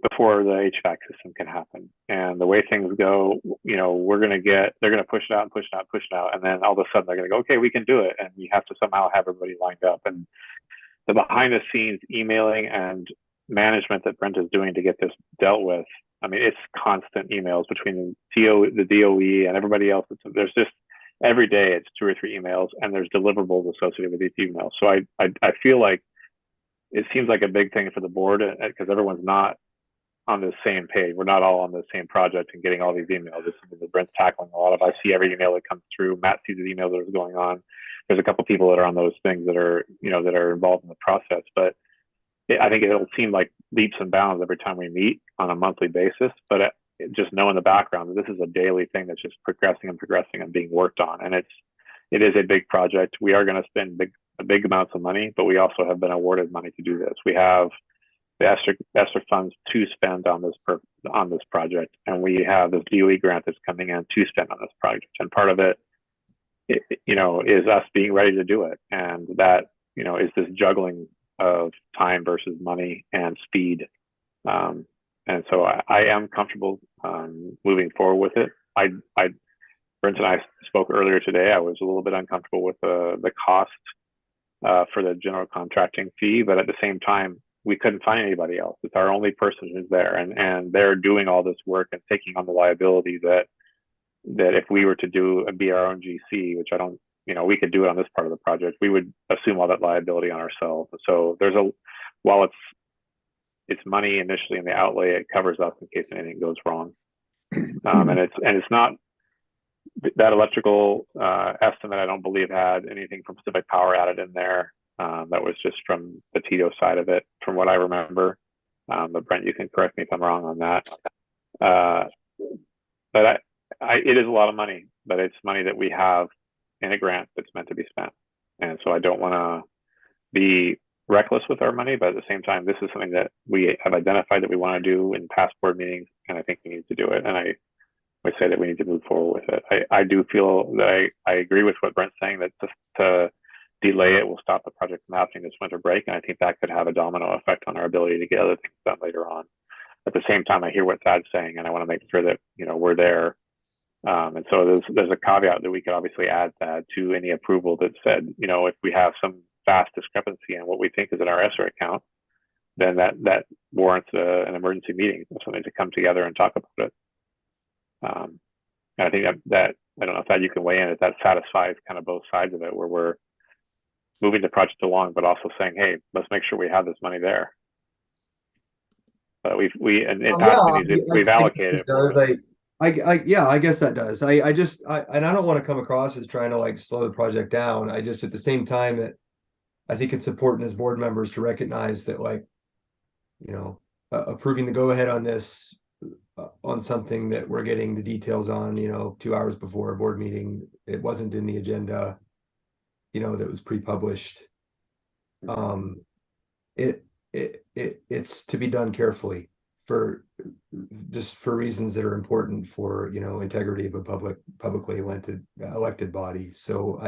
before the HVAC system can happen. And the way things go, they're going to push it out and push it out and push it out. And then all of a sudden they're going to go, okay, we can do it. And we have to somehow have everybody lined up. And the behind the scenes emailing and management that Brent is doing to get this dealt with, I mean, it's constant emails between the DOE and everybody else. There's just every day it's 2 or 3 emails, and there's deliverables associated with these emails. So I feel like it seems like a big thing for the board because everyone's not on the same page. We're not all on the same project and getting all these emails. It's something that Brent's tackling a lot of. I see every email that comes through. Matt sees the emails that are going on. There's a couple of people that are on those things that are, that are involved in the process. But I think it'll seem like leaps and bounds every time we meet on a monthly basis. But just know in the background that this is a daily thing that's just progressing and being worked on. And it is a big project. We are going to spend big amounts of money, but we also have been awarded money to do this. We have the ESSER funds to spend on this project, and we have this DOE grant that's coming in to spend on this project. And part of it, is us being ready to do it, and that is this juggling of time versus money and speed. And so I am comfortable moving forward with it. Brent and I spoke earlier today. I was a little bit uncomfortable with the cost for the general contracting fee, but at the same time, we couldn't find anybody else. It's our only person who's there, and they're doing all this work and taking on the liability that if we were to be our own GC, which I don't, we could do it on this part of the project, we would assume all that liability on ourselves. So while it's money initially in the outlay, it covers us in case anything goes wrong. And it's not that electrical estimate. I don't believe had anything from Pacific Power added in there. That was just from the Tito side of it, from what I remember. But Brent, you can correct me if I'm wrong on that. But it is a lot of money, but it's money that we have in a grant that's meant to be spent. And so I don't want to be reckless with our money, but at the same time, this is something that we have identified that we want to do in past board meetings, and I think we need to do it. And I would say that we need to move forward with it. I do feel that I agree with what Brent's saying, that to delay it will stop the project from happening this winter break, and I think that could have a domino effect on our ability to get other things done later on. At the same time, I hear what Thad's saying, and I want to make sure that we're there. And so there's a caveat that we could obviously add that to any approval that said, if we have some vast discrepancy in what we think is in our ESSER account, then that warrants an emergency meeting, something to come together and talk about it. And I think that I don't know if you can weigh in, if that satisfies kind of both sides of it, where we're moving the project along, but also saying, hey, let's make sure we have this money there. But we've allocated it. I guess that does. And I don't want to come across as trying to slow the project down. I just, at the same time, that I think it's important as board members to recognize that approving the go ahead on this, on something that we're getting the details on, 2 hours before a board meeting, it wasn't in the agenda, that was pre-published. It's to be done carefully for reasons that are important for integrity of a publicly elected body. So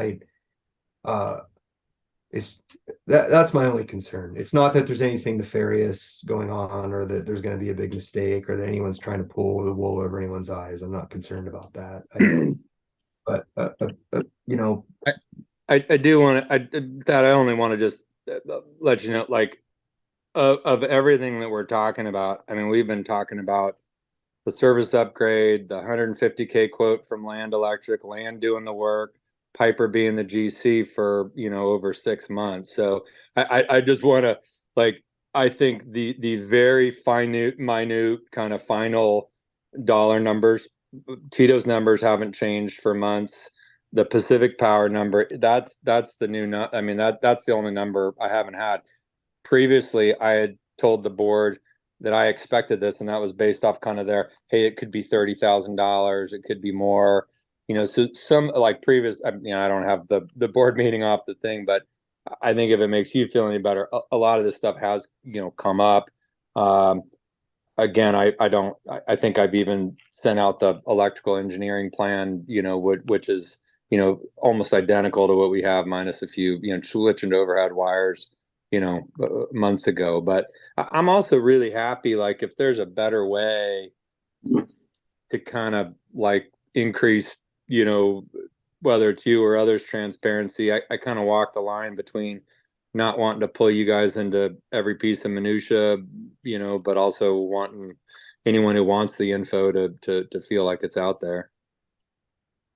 that's my only concern. It's not that there's anything nefarious going on, or that there's going to be a big mistake, or that anyone's trying to pull the wool over anyone's eyes. I'm not concerned about that. I do want to, that I only want to just let you know, of everything that we're talking about, I mean, we've been talking about the service upgrade, the 150K quote from Land Electric, Land doing the work, Piper being the GC for, over 6 months. So I just want to, like, I think the very minute kind of final dollar numbers, Tito's numbers haven't changed for months. The Pacific Power number, that's the new, I mean, that's the only number I haven't had. Previously, I had told the board that I expected this, and that was based off kind of their, hey, it could be $30,000, it could be more, so some like previous, I don't have the board meeting off the thing, but I think if it makes you feel any better, a lot of this stuff has, come up. Again, I think I've even sent out the electrical engineering plan, which is, almost identical to what we have minus a few, switch and overhead wires, months ago. But I'm also really happy, like, if there's a better way to kind of like increase, whether it's you or others transparency, I kind of walk the line between not wanting to pull you guys into every piece of minutia, but also wanting anyone who wants the info to feel like it's out there.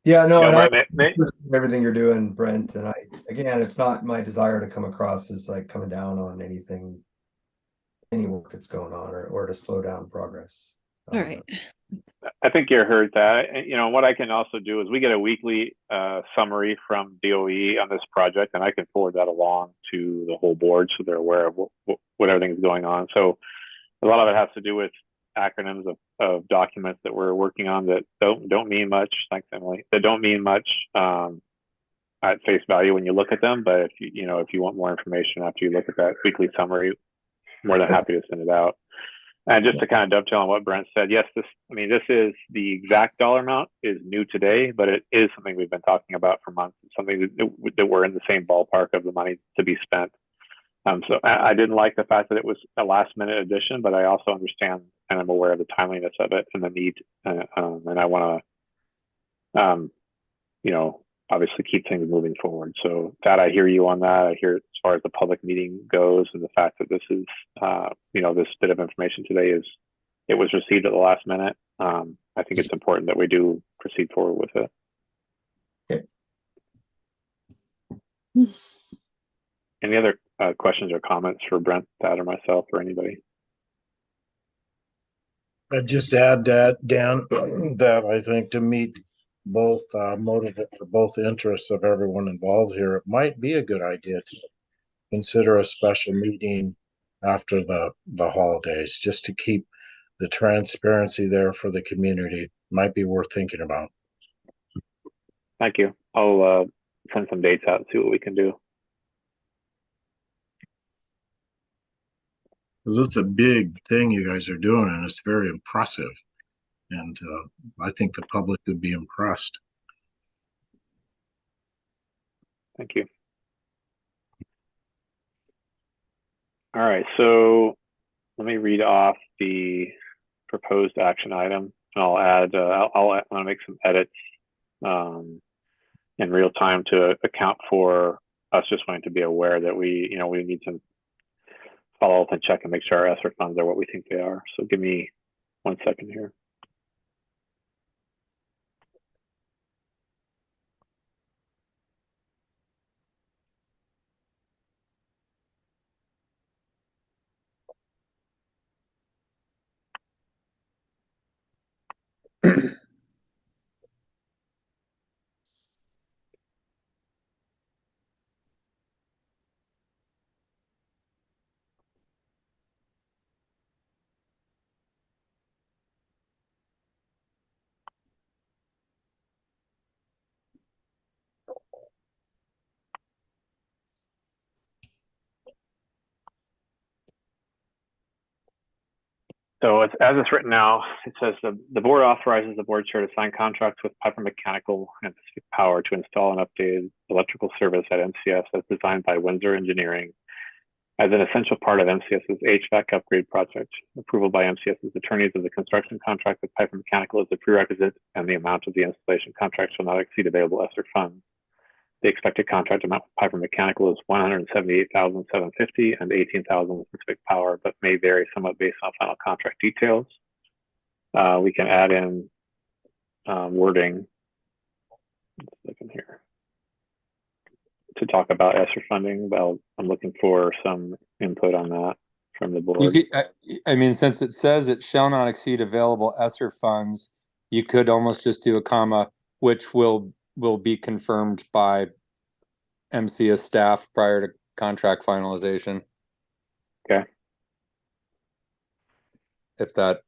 Yeah, no, and Brent, everything you're doing, Brent, and again, it's not my desire to come across as like coming down on any work that's going on or to slow down progress. All right. I think you heard that. What I can also do is we get a weekly summary from DOE on this project, and I can forward that along to the whole board so they're aware of what everything's going on. So a lot of it has to do with acronyms of documents that we're working on that don't mean much. Thanks, Emily. That don't mean much at face value when you look at them. But if you want more information after you look at that weekly summary, more than happy to send it out. And just to kind of dovetail on what Brent said, yes, this is the exact dollar amount is new today, but it is something we've been talking about for months. It's something that we're in the same ballpark of the money to be spent. So I didn't like the fact that it was a last minute addition, but I also understand and I'm aware of the timeliness of it and the need. And I want to, obviously keep things moving forward. So that I hear you on that. I hear as far as the public meeting goes and the fact that this is, this bit of information today it was received at the last minute. I think it's important that we do proceed forward with it. Okay. Any other questions or comments for Brent, Thad, or myself, or anybody? I'd just add that, Dan, that I think to meet both both interests of everyone involved here, it might be a good idea to consider a special meeting after the holidays, just to keep the transparency there for the community. Might be worth thinking about. Thank you. I'll send some dates out and see what we can do. Because it's a big thing you guys are doing, and it's very impressive. And I think the public would be impressed. Thank you. All right, so let me read off the proposed action item. I'll add, I want to make some edits in real time to account for us just wanting to be aware that we need to follow up and check and make sure our ESSER funds are what we think they are. So give me 1 second here. So as it's written now, it says the board authorizes the board chair to sign contracts with Piper Mechanical and Pacific Power to install an updated electrical service at MCS as designed by Windsor Engineering as an essential part of MCS's HVAC upgrade project. Approval by MCS's attorneys of the construction contract with Piper Mechanical is a prerequisite, and the amount of the installation contract shall not exceed available ESSER funds. The expected contract amount for pipe and mechanical is $178,750 and $18,000 with Pacific Power, but may vary somewhat based on final contract details. We can add in wording. Let's look in here to talk about ESSER funding. Well, I'm looking for some input on that from the board. You could, I mean, since it says it shall not exceed available ESSER funds, you could almost just do a comma, which will be confirmed by MCS staff prior to contract finalization. Okay. If that.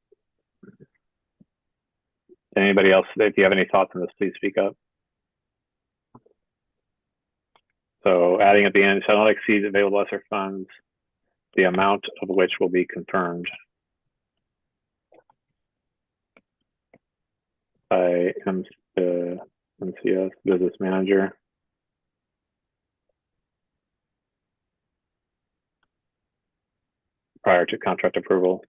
Anybody else, if you have any thoughts on this, please speak up. So adding at the end, shall not exceed available ESSER funds, the amount of which will be confirmed by MCS business manager. Prior to contract approval.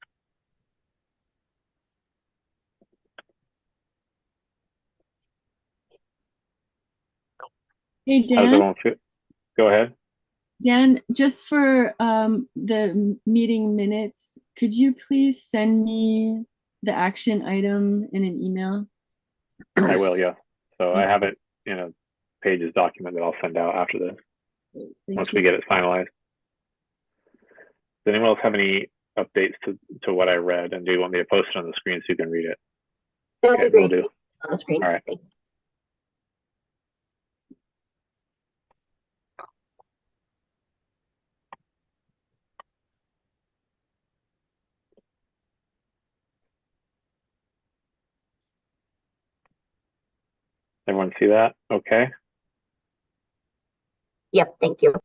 Hey, How does Dan, everyone feel? Go ahead. Dan, just for the meeting minutes, could you please send me the action item in an email? I will, yeah. So I have it in a pages document that I'll send out after this, once we get it finalized. Does anyone else have any updates to what I read? And do you want me to post it on the screen so you can read it? That would Okay, be great. will do. On the screen. All right. Thank you. Everyone see that? Okay. Yep, thank you.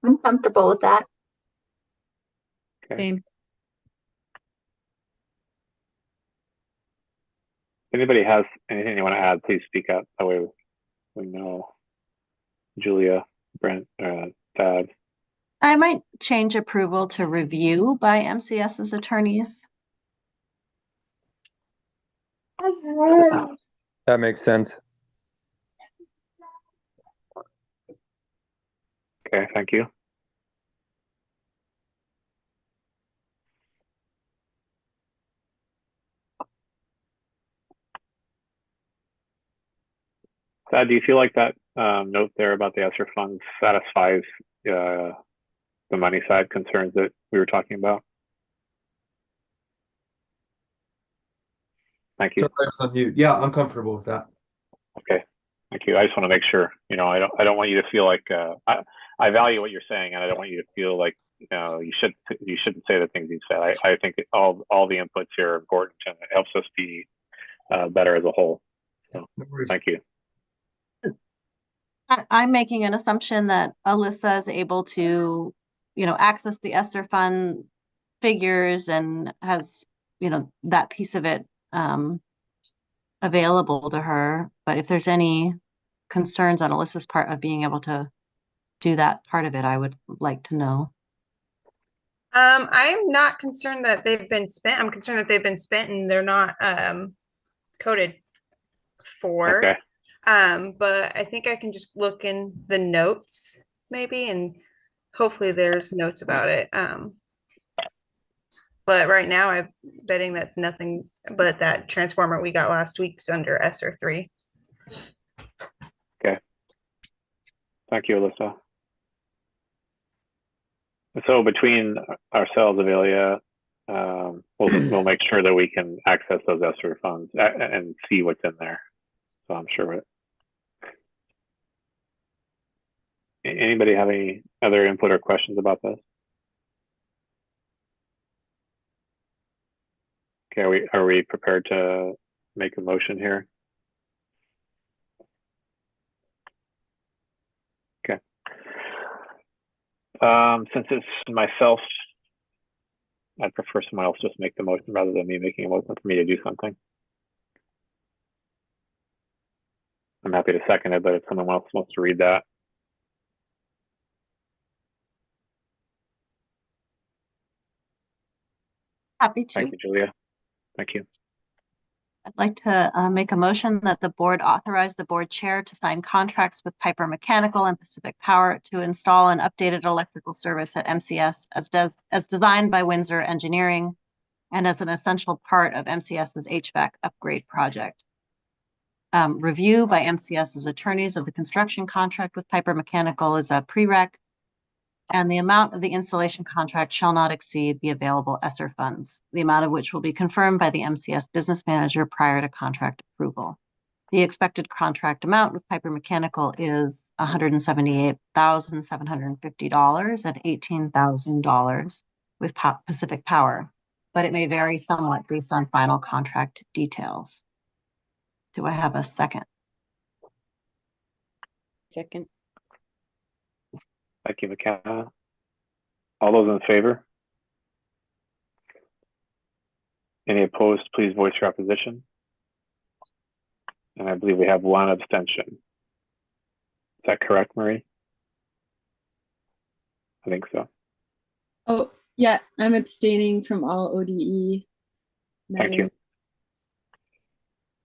I'm comfortable with that. Okay. Same. If anybody has anything they want to add, please speak up. That way we know. Giulia, Brent, Thad. I might change approval to review by MCS's attorneys. That makes sense. Okay, thank you. Thad, do you feel like that note there about the ESSER funds satisfies the money side concerns that we were talking about? Thank you. Sorry, I was on mute. Yeah, I'm comfortable with that. Okay, thank you. I just want to make sure, you know, I don't want you to feel like I value what you're saying, and I don't want you to feel like, you know, you shouldn't say the things you said. I think all the inputs here are important, and it helps us be better as a whole. So No worries. thank you. I'm making an assumption that Alyssa is able to, you know, access the ESSER fund figures and has, you know, that piece of it available to her. But if there's any concerns on Alyssa's part of being able to do that part of it, I would like to know. I'm not concerned that they've been spent. I'm concerned that they've been spent and they're not coded for. Okay. But I think I can just look in the notes maybe, and hopefully there's notes about it. But right now I'm betting that nothing but that transformer we got last week's under ESSER 3. Okay. Thank you, Alyssa. So between ourselves, Avelia, we'll make sure that we can access those ESSER funds and see what's in there. So I'm sure it. Anybody have any other input or questions about this? Okay, are we prepared to make a motion here? Since it's myself, I'd prefer someone else just make the motion rather than me making a motion for me to do something. I'm happy to second it, but if someone else wants to read that. Happy to. Thank you, Giulia. Thank you. I'd like to make a motion that the board authorize the board chair to sign contracts with Piper Mechanical and Pacific Power to install an updated electrical service at MCS as designed by Windsor Engineering and as an essential part of MCS's HVAC upgrade project. Review by MCS's attorneys of the construction contract with Piper Mechanical is a prereq, and the amount of the installation contract shall not exceed the available ESSER funds, the amount of which will be confirmed by the MCS business manager prior to contract approval. The expected contract amount with Piper Mechanical is $178,750 and $18,000 with Pacific Power, but it may vary somewhat based on final contract details. Do I have a second? Second. Thank you, McKenna. All those in favor? Any opposed, please voice your opposition. And I believe we have one abstention. Is that correct, Marie? I think so. Oh, yeah, I'm abstaining from all ODE. Thank you.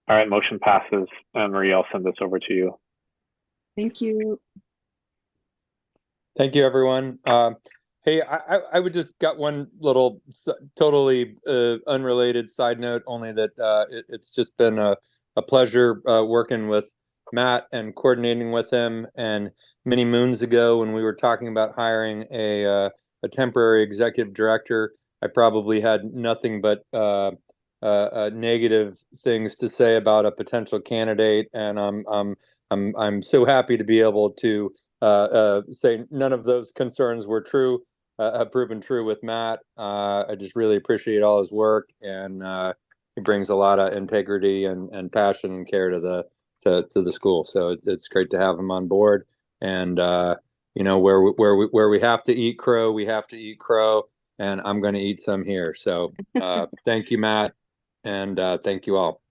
All right, motion passes. Marie, I'll send this over to you. Thank you. Thank you, everyone. Hey, I would just got one little totally unrelated side note, only that it's just been a pleasure working with Matt and coordinating with him. And many moons ago, when we were talking about hiring a temporary executive director, I probably had nothing but negative things to say about a potential candidate, and I'm so happy to be able to say none of those concerns were true, have proven true with Matt. I just really appreciate all his work, and he brings a lot of integrity and passion and care to the school. So it's great to have him on board. And you know, where we have to eat crow, we have to eat crow, and I'm going to eat some here. So thank you, Matt, and thank you all.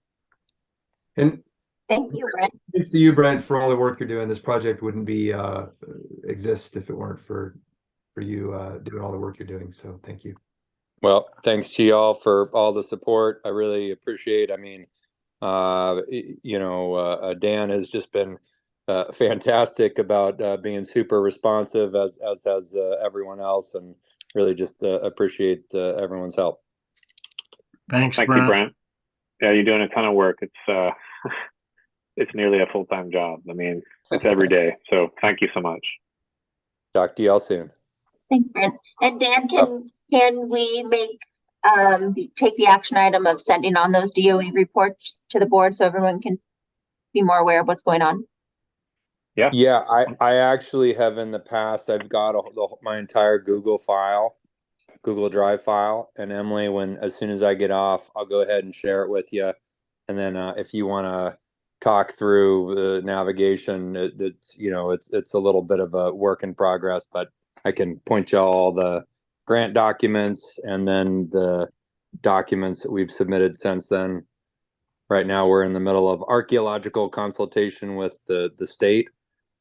And Thank you, Brent. thanks to you, Brent, for all the work you're doing. This project wouldn't be exist if it weren't for you doing all the work you're doing. So thank you. Well, thanks to y'all for all the support. I really appreciate. I mean, you know, Dan has just been fantastic about being super responsive, as has everyone else, and really just appreciate everyone's help. Thanks, Thank you, Brent. Yeah, you're doing a ton of work. It's it's nearly a full-time job. I mean, it's every day. So thank you so much. Talk to y'all soon. Thanks, Brent. And Dan, can we make take the action item of sending on those DOE reports to the board so everyone can be more aware of what's going on? Yeah. Yeah, I actually have in the past. I've got my entire Google Drive file, and Emily, as soon as I get off, I'll go ahead and share it with you. And then if you want to talk through the navigation, it's you know it's a little bit of a work in progress, but I can point you all the grant documents and then the documents that we've submitted since then. Right now, we're in the middle of archaeological consultation with the state.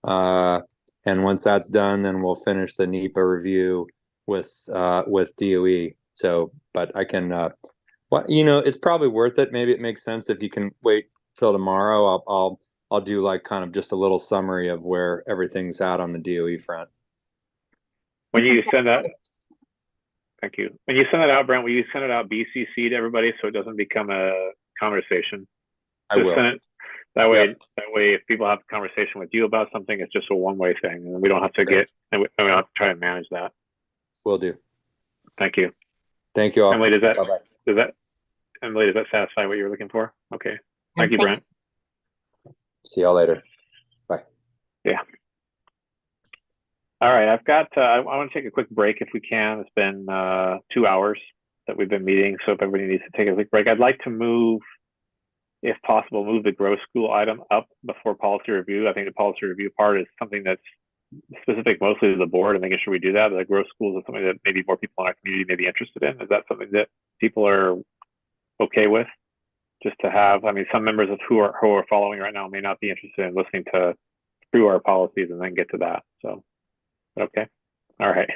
And once that's done, then we'll finish the NEPA review with DOE. So, but I can, well, you know, it's probably worth it. Maybe it makes sense if you can wait till tomorrow. I'll do like kind of just a little summary of where everything's at on the DOE front. When you send that, thank you. When you send it out, Brent, will you send it out BCC to everybody so it doesn't become a conversation? I will. Send it. That way, Yep. if people have a conversation with you about something, it's just a one-way thing, and we don't have to and we don't have to try and manage that. Will do. Thank you. Thank you all. Emily, does Bye-bye. Emily, does that satisfy what you're looking for? Okay. Thank you, Brent. See y'all later. Bye. Yeah. All right. I've got. I want to take a quick break if we can. It's been 2 hours that we've been meeting, so if everybody needs to take a quick break, I'd like to move, if possible, move the growth school item up before policy review. I think the policy review part is something that's specific mostly to the board and making sure we do that. Like growth schools is something that maybe more people in our community may be interested in. Is that something that people are okay with? Just to have, I mean, some members of who are following right now may not be interested in listening to through our policies and then get to that. So, okay. All right.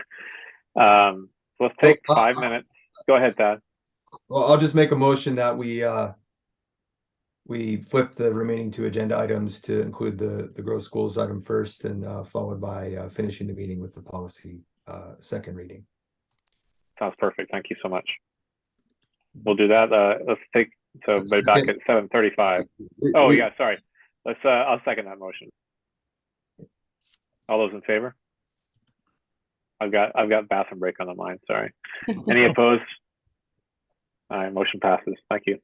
So let's take 5 minutes. Go ahead, Thad. Well, I'll just make a motion that we flip the remaining 2 agenda items to include the growth schools item first and followed by finishing the meeting with the policy second reading. Sounds perfect. Thank you so much. We'll do that. Let's take, so back at 7:35. Oh yeah, sorry. Let's I'll second that motion. All those in favor? I've got bathroom break on the mind, sorry. Any opposed? All right, motion passes. Thank you.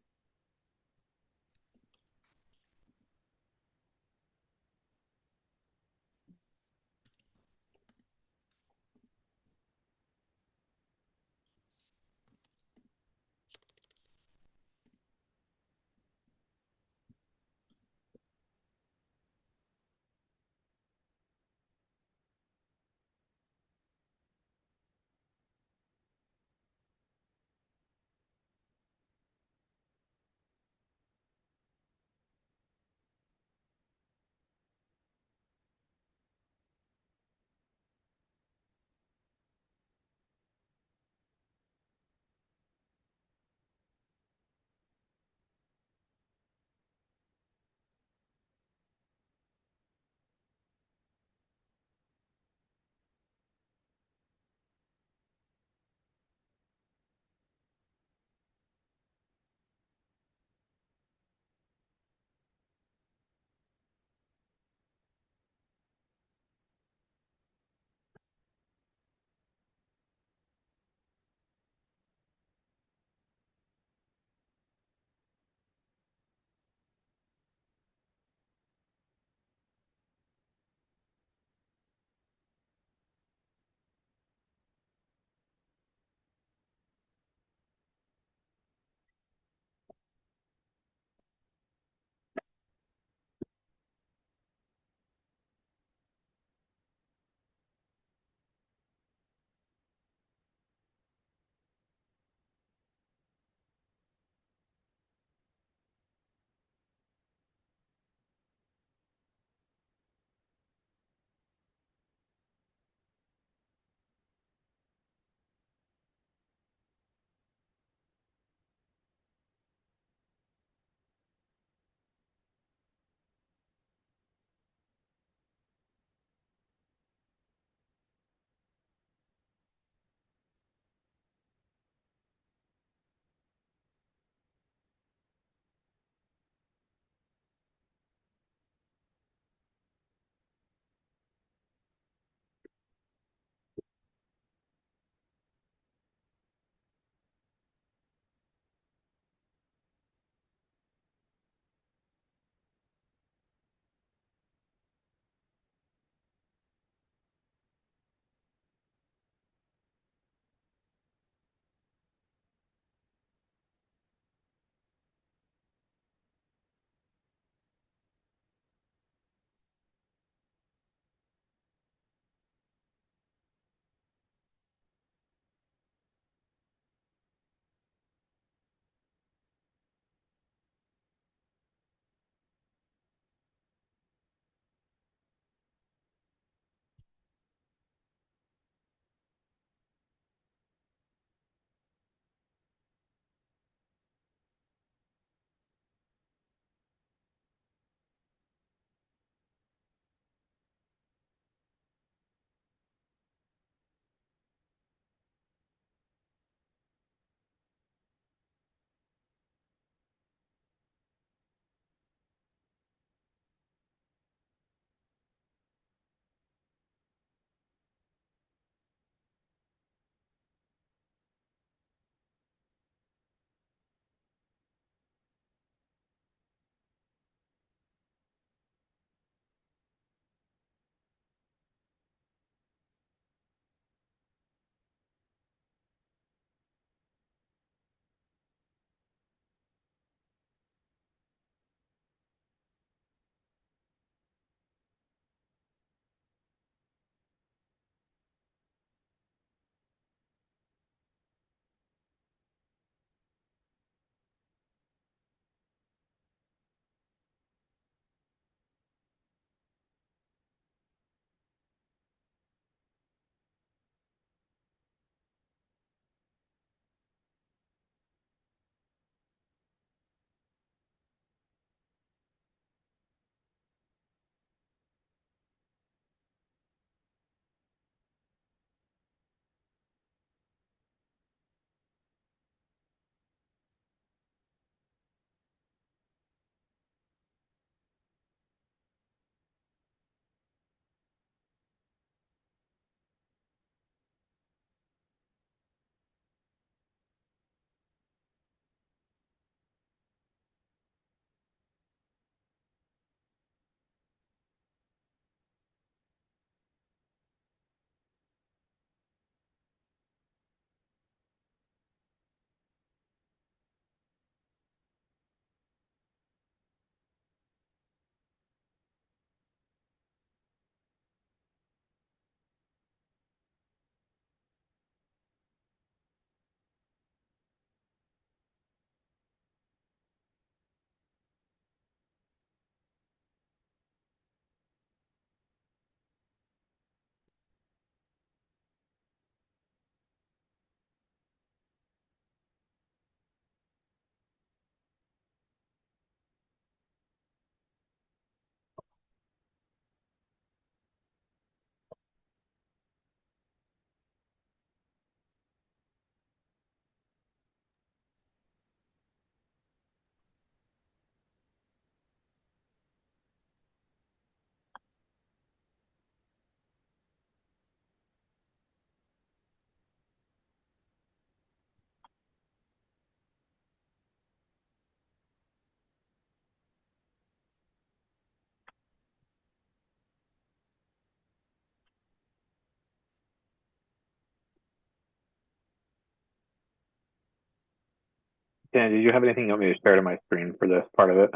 Dan, did you have anything you want me to share to my screen for this part of it?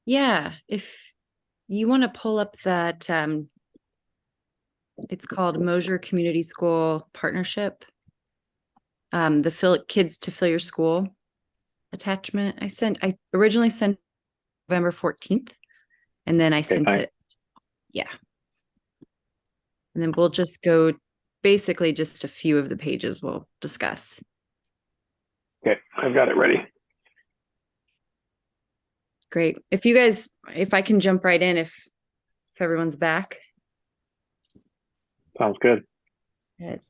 Yeah, if you want to pull up that, it's called Mosier Community School Partnership. The Kids to Fill Your School attachment I originally sent November 14th, and then I sent it. Yeah. And then we'll just go basically just a few of the pages we'll discuss. Okay, I've got it ready. Great. If I can jump right in, if everyone's back. Sounds good. Good.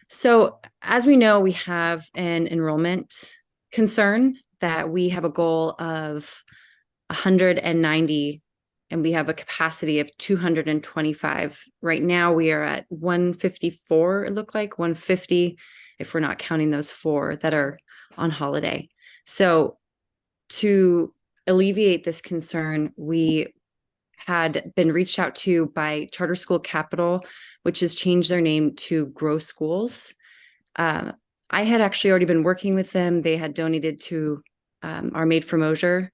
So as we know, we have an enrollment concern that we have a goal of 190 and we have a capacity of 225. Right now we are at 154, it looked like 150, if we're not counting those 4 that are on holiday. So to alleviate this concern, we had been reached out to by Charter School Capital, which has changed their name to Grow Schools. I had actually already been working with them. They had donated to our Made for Mosier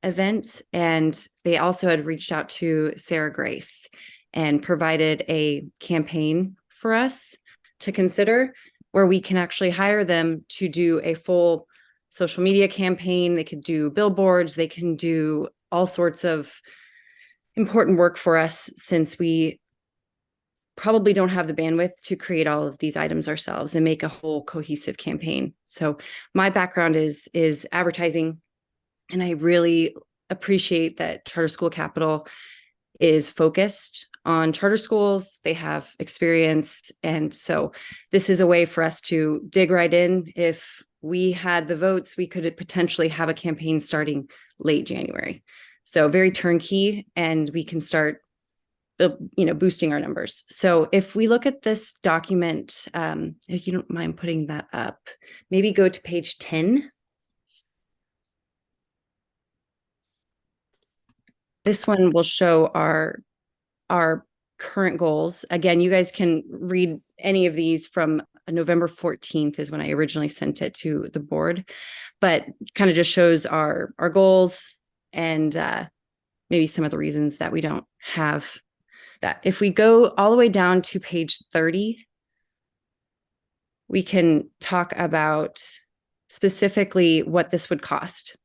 event, and they also had reached out to Sarah Grace and provided a campaign for us to consider where we can actually hire them to do a full social media campaign. They could do billboards, they can do all sorts of important work for us, since we probably don't have the bandwidth to create all of these items ourselves and make a whole cohesive campaign. So my background is advertising, and I really appreciate that Charter School Capital is focused on charter schools. They have experience. And so this is a way for us to dig right in. If we had the votes, we could potentially have a campaign starting late January. So very turnkey, and we can start boosting our numbers. So if we look at this document, if you don't mind putting that up, maybe go to page 10. This one will show our current goals. Again, you guys can read any of these from November 14th is when I originally sent it to the board, but kind of just shows our goals and maybe some of the reasons that we don't have that. If we go all the way down to page 30, we can talk about specifically what this would cost.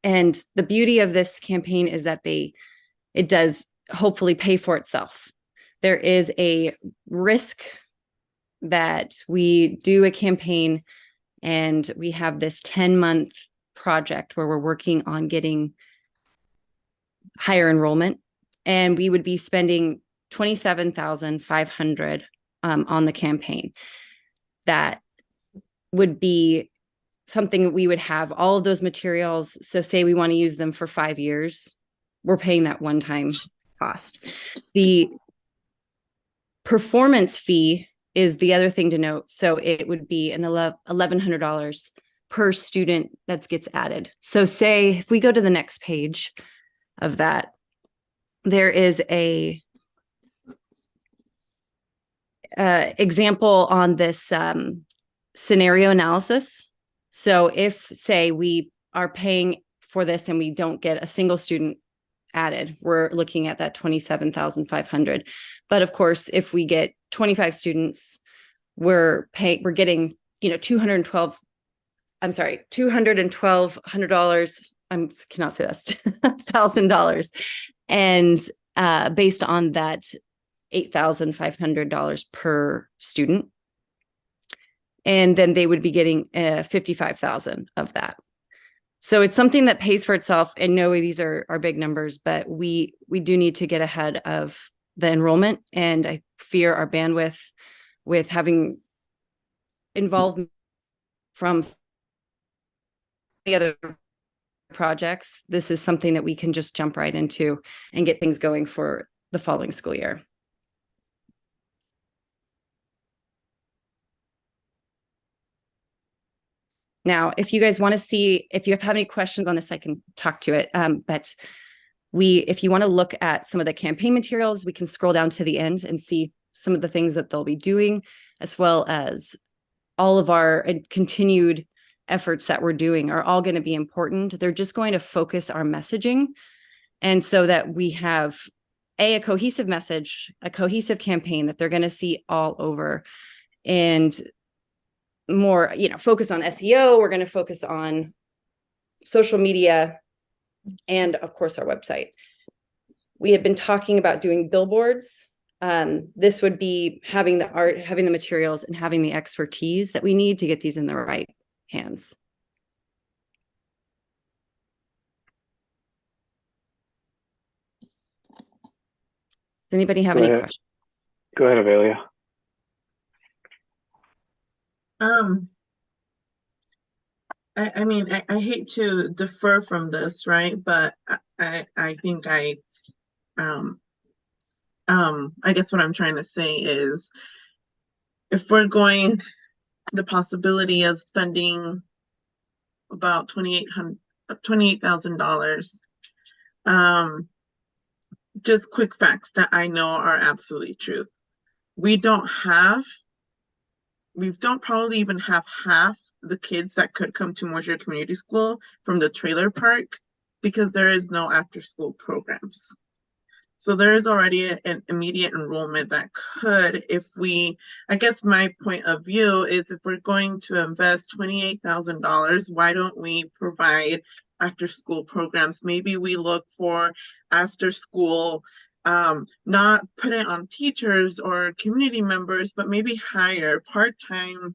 And the beauty of this campaign is that it does hopefully pay for itself. There is a risk that we do a campaign and we have this 10-month project where we're working on getting higher enrollment, and we would be spending $27,500 on the campaign. That would be something that we would have all of those materials. So say we want to use them for 5 years, we're paying that one-time cost. The performance fee is the other thing to note. So it would be an $1,100 per student that gets added. So say if we go to the next page of that, there is a example on this scenario analysis. So if, say, we are paying for this and we don't get a single student added, we're looking at that $27,500. But of course, if we get 25 students, we're getting, $212,100. I cannot say this, $1,000. And based on that $8,500 per student. And then they would be getting 55,000 of that. So it's something that pays for itself. And no, these are big numbers, but we do need to get ahead of the enrollment. And I fear our bandwidth with having involvement from the other projects. This is something that we can just jump right into and get things going for the following school year. Now, if you guys want to see, if you have any questions on this, I can talk to it. But if you want to look at some of the campaign materials, we can scroll down to the end and see some of the things that they'll be doing, as well as all of our continued efforts that we're doing are all going to be important. They're just going to focus our messaging. And so that we have a cohesive message, a cohesive campaign that they're going to see all over, and more, focus on SEO. We're going to focus on social media and of course our website. We have been talking about doing billboards. This would be having the art, having the materials, and having the expertise that we need to get these in the right hands. Does anybody have any questions? Go ahead, Avelia. I mean, I hate to defer from this, right? But I think I guess what I'm trying to say is, if we're going the possibility of spending about $28,000, just quick facts that I know are absolutely true. We don't probably even have half the kids that could come to Mosier Community School from the trailer park, because there is no after school programs. So there is already an immediate enrollment that could, I guess my point of view is, if we're going to invest $28,000, why don't we provide after school programs? Maybe we look for after school, not put it on teachers or community members, but maybe hire part-time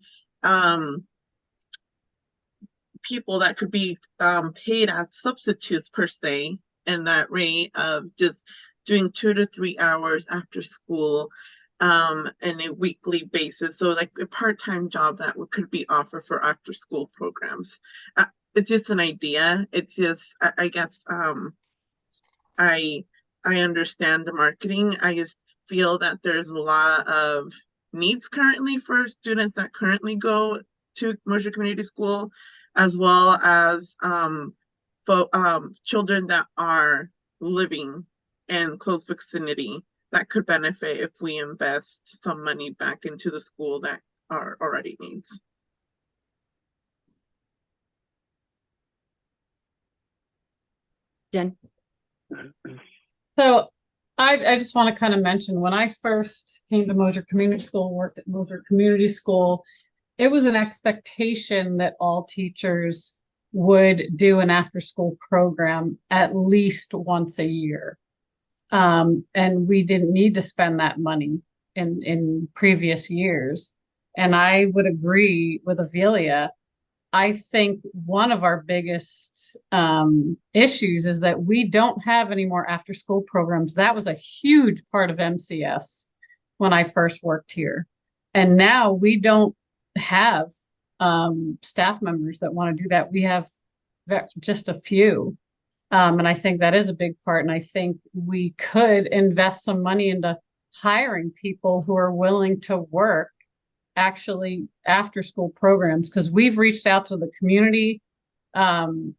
people that could be paid as substitutes per se, in that rate of just doing 2 to 3 hours after school on a weekly basis. So like a part-time job that could be offered for after school programs. It's just an idea. It's just, I guess, I understand the marketing. I just feel that there's a lot of needs currently for students that currently go to Mosier Community School, as well as children that are living in close vicinity that could benefit if we invest some money back into the school that are already needs. Jen? So I just want to kind of mention, when I first came to Mosier Community School, worked at Mosier Community School, it was an expectation that all teachers would do an after school program at least once a year. And we didn't need to spend that money in previous years. And I would agree with Avelia. I think one of our biggest issues is that we don't have any more after school programs. That was a huge part of MCS when I first worked here. And now we don't have staff members that want to do that. We have just a few. And I think that is a big part. And I think we could invest some money into hiring people who are willing to work actually after school programs, because we've reached out to the community. And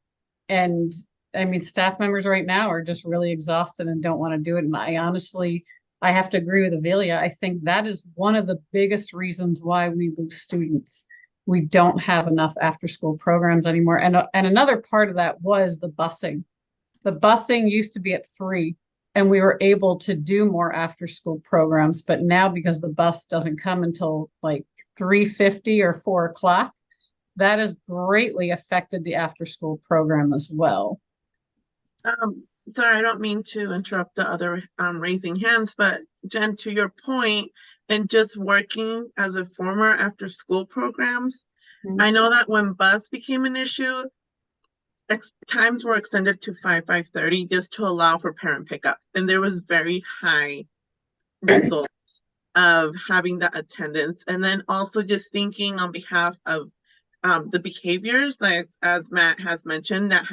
I mean, staff members right now are just really exhausted and don't want to do it. And I have to agree with Avelia. I think that is one of the biggest reasons why we lose students. We don't have enough after school programs anymore. And another part of that was the busing. The busing used to be at 3, and we were able to do more after school programs. But now, because the bus doesn't come until like 3:50 or 4 o'clock, that has greatly affected the after school program as well. Sorry, I don't mean to interrupt the other raising hands, but Jen, to your point, and just working as a former after school programs, I know that when bus became an issue, times were extended to 5:30 just to allow for parent pickup. And there was very high results of having that attendance. And then also just thinking on behalf of the behaviors, like as Matt has mentioned, that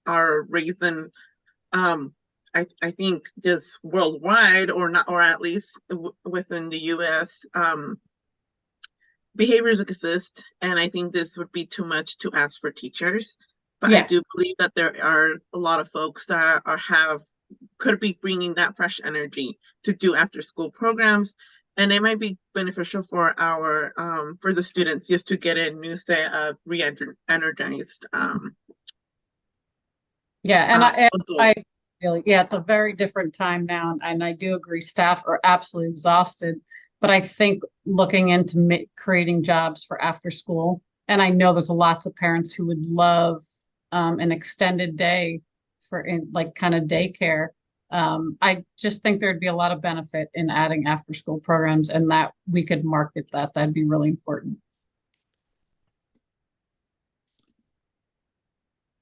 are raising, I think just worldwide, or not, or at least within the US, behaviors exist. And I think this would be too much to ask for teachers. But yeah. I do believe that there are a lot of folks that could be bringing that fresh energy to do after school programs. And it might be beneficial for our for the students just to get a new set of re-energized Yeah, and I adult. really, yeah, it's a very different time now, and I do agree, staff are absolutely exhausted. But I think looking into creating jobs for after school, and I know there's lots of parents who would love an extended day for like kind of daycare. I just think there'd be a lot of benefit in adding after school programs, and that we could market that. That'd be really important.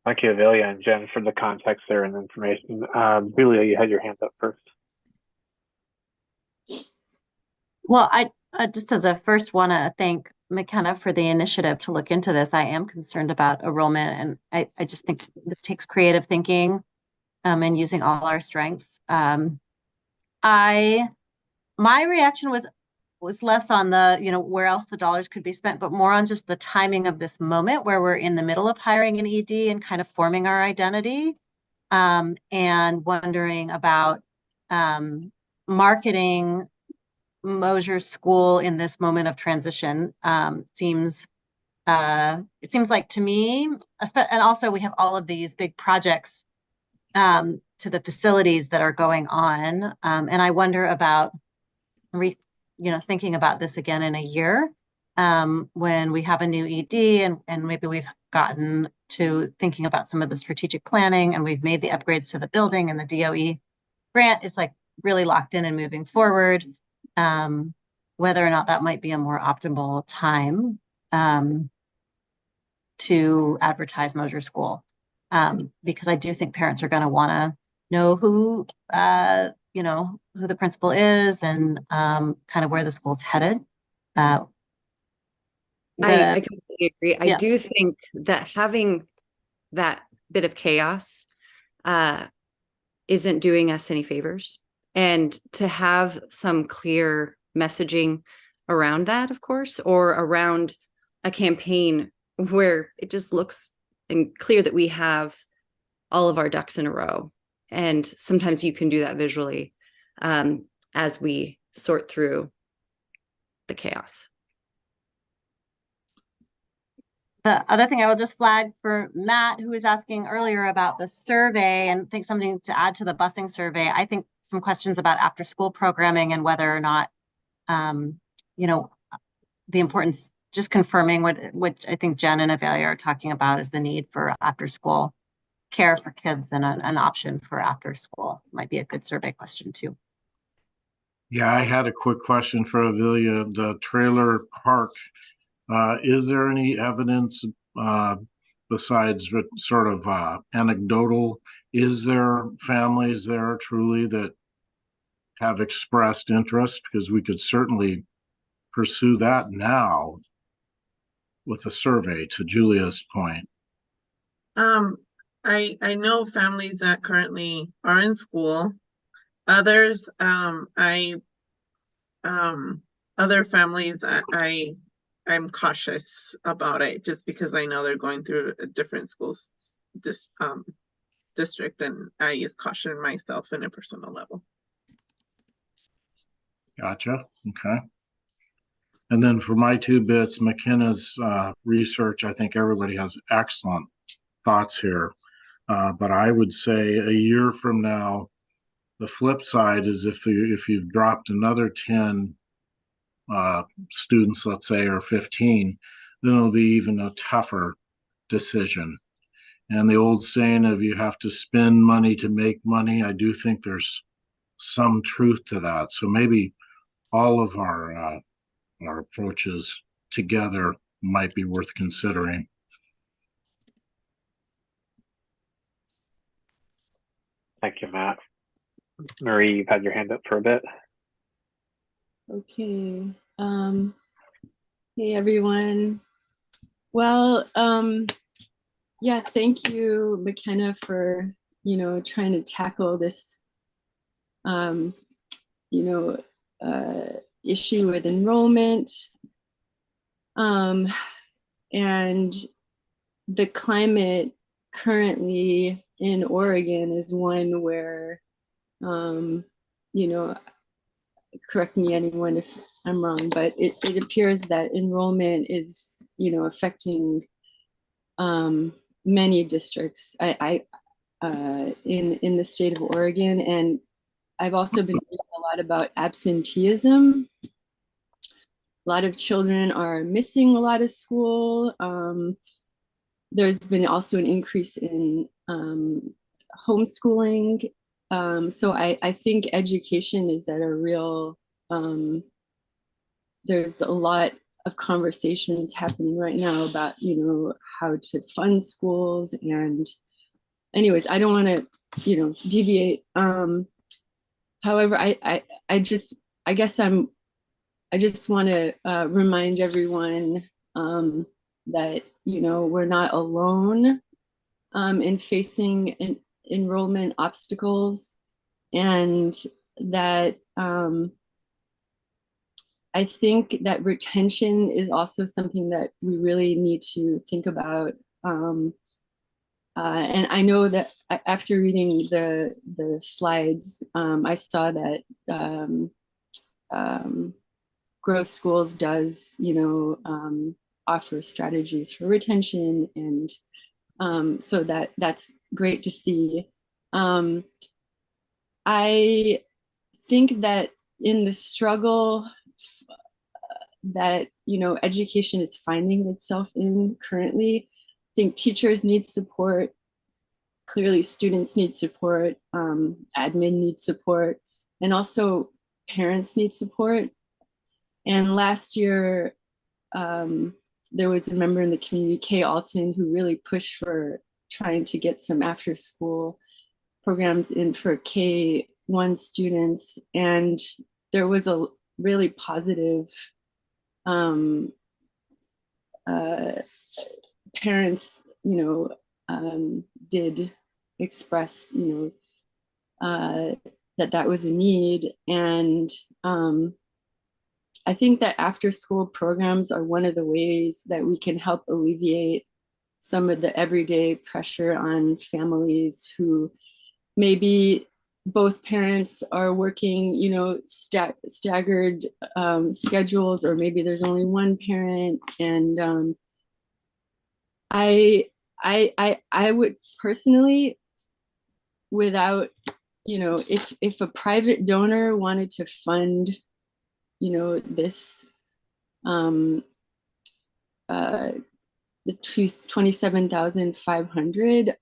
Thank you, Giulia and Jen, for the context there and the information. Giulia, you had your hand up first. Well, I just as a first want to thank McKenna for the initiative to look into this. I am concerned about enrollment, and I just think it takes creative thinking and using all our strengths. My reaction was less on the, where else the dollars could be spent, but more on just the timing of this moment where we're in the middle of hiring an ED and kind of forming our identity, and wondering about marketing Mosier School in this moment of transition. It seems like to me, and also we have all of these big projects to the facilities that are going on, and I wonder about thinking about this again in a year, when we have a new ED and maybe we've gotten to thinking about some of the strategic planning and we've made the upgrades to the building and the DOE grant is like really locked in and moving forward. Whether or not that might be a more optimal time to advertise Mosier School, because I do think parents are going to want to know who the principal is and kind of where the school's headed. I completely agree. I do think that having that bit of chaos isn't doing us any favors. And to have some clear messaging around that, of course, or around a campaign where it just looks and clear that we have all of our ducks in a row. And sometimes you can do that visually as we sort through the chaos. The other thing I will just flag for Matt, who was asking earlier about the survey, and think something to add to the busing survey. I think some questions about after school programming and whether or not, the importance, just confirming what I think Jen and Avelia are talking about is the need for after school care for kids and an option for after school might be a good survey question too. Yeah, I had a quick question for Avelia. The trailer park, is there any evidence besides sort of anecdotal? Is there families there truly that have expressed interest? Because we could certainly pursue that now with a survey, to Giulia's point. I know families that currently are in school. Others, other families, I'm cautious about it just because I know they're going through a different schools district, and I just caution myself in a personal level. Gotcha. Okay. And then for my two bits, McKenna's research, I think everybody has excellent thoughts here. But I would say a year from now, the flip side is if you've dropped another 10 students, let's say, or 15, then it'll be even a tougher decision. And the old saying of you have to spend money to make money, I do think there's some truth to that. So maybe all of our approaches together might be worth considering. Thank you, Matt. Marie, you've had your hand up for a bit. Okay. Hey everyone. Well, yeah, thank you, McKenna, for trying to tackle this issue with enrollment. And the climate currently in Oregon is one where correct me anyone if I'm wrong, but it appears that enrollment is, affecting many districts in the state of Oregon. And I've also been reading a lot about absenteeism. A lot of children are missing a lot of school. There's been also an increase in homeschooling. So I think education is at a real, there's a lot of conversations happening right now about, how to fund schools. And anyways, I don't want to, deviate. However, I just want to remind everyone that, we're not alone in facing enrollment obstacles, and that I think that retention is also something that we really need to think about. And I know that after reading the slides, I saw that Growth Schools does, offer strategies for retention, and so that's great to see. I think that in the struggle that education is finding itself in currently, I think teachers need support. Clearly, students need support. Admin needs support, and also parents need support. And last year, there was a member in the community, Kay Alton, who really pushed for trying to get some after-school programs in for K-1 students. And there was a really positive parents, did express, that was a need. And I think that after school programs are one of the ways that we can help alleviate some of the everyday pressure on families who maybe both parents are working, staggered schedules, or maybe there's only one parent. And I would personally, without, if a private donor wanted to fund, this, the 27,500,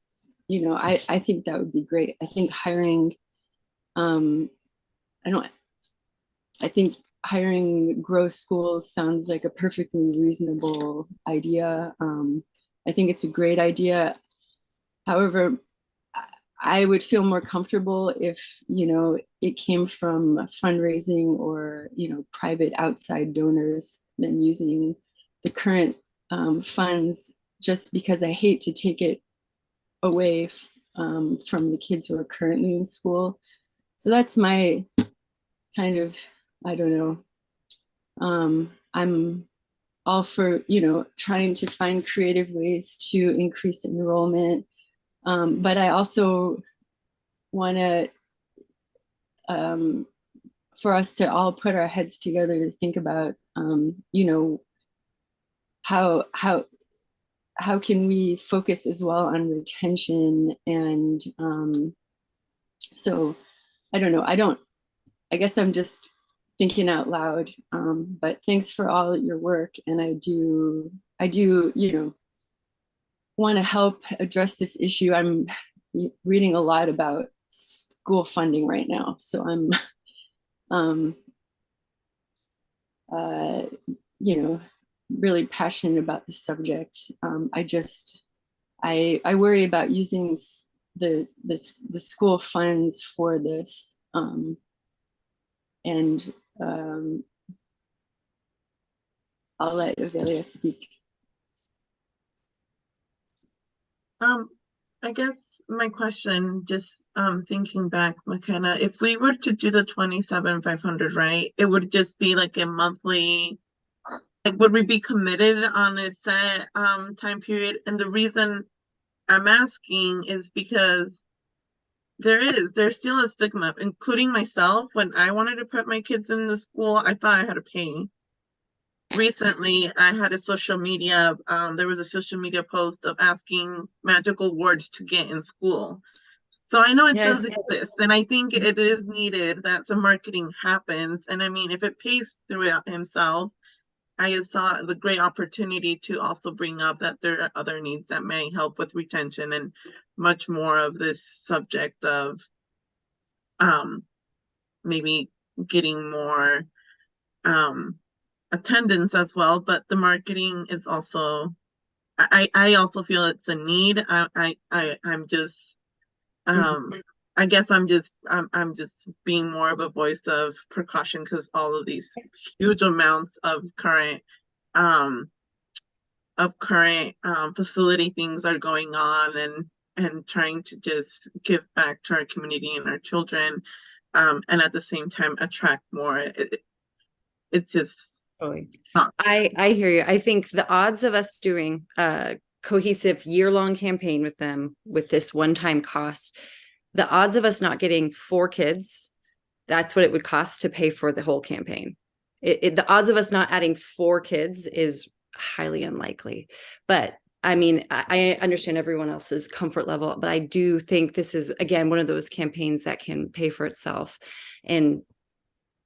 I think that would be great. I think hiring, I think hiring Growth Schools sounds like a perfectly reasonable idea. I think it's a great idea. However, I would feel more comfortable if, it came from fundraising or, private outside donors than using the current funds, just because I hate to take it away from the kids who are currently in school. So that's my kind of, I don't know. I'm all for, trying to find creative ways to increase enrollment. But I also want to, for us to all put our heads together to think about, how can we focus as well on retention. And so I don't know. I guess I'm just thinking out loud. But thanks for all your work. And I do, want to help address this issue. I'm reading a lot about school funding right now. So I'm, really passionate about the subject. I worry about using the school funds for this. And I'll let Avelia speak. I guess my question, just thinking back, McKenna, if we were to do the 27,500, right, it would just be like a monthly, like, would we be committed on a set time period? And the reason I'm asking is because There's still a stigma, including myself. When I wanted to put my kids in the school, I thought I had to pay. Recently, I had a social media, there was a social media post of asking magical words to get in school. So I know it does exist, and I think it is needed that some marketing happens. And I mean, if it pays throughout himself, I saw the great opportunity to also bring up that there are other needs that may help with retention and much more of this subject of maybe getting more attendance as well. But the marketing is also, I also feel it's a need. I'm just I guess I'm just being more of a voice of precaution, because all of these huge amounts of current facility things are going on, and trying to just give back to our community and our children, and at the same time attract more. It's just I hear you. I think the odds of us doing a cohesive year-long campaign with them with this one-time cost, the odds of us not getting 4 kids, that's what it would cost to pay for the whole campaign. The odds of us not adding 4 kids is highly unlikely. But I mean, I understand everyone else's comfort level, but I do think this is, again, one of those campaigns that can pay for itself, and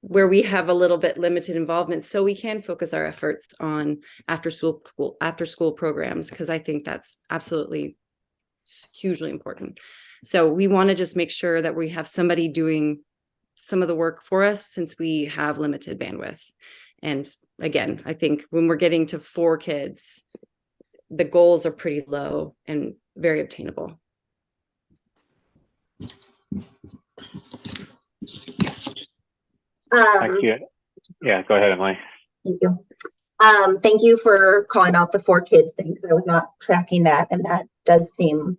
where we have a little bit limited involvement, so we can focus our efforts on after school programs, because I think that's absolutely hugely important. So we want to just make sure that we have somebody doing some of the work for us, since we have limited bandwidth. And again, I think when we're getting to 4 kids, the goals are pretty low and very obtainable. Thank you. Yeah, go ahead, Emily. Thank you. Thank you for calling out the 4 kids thing, because I was not tracking that, and that does seem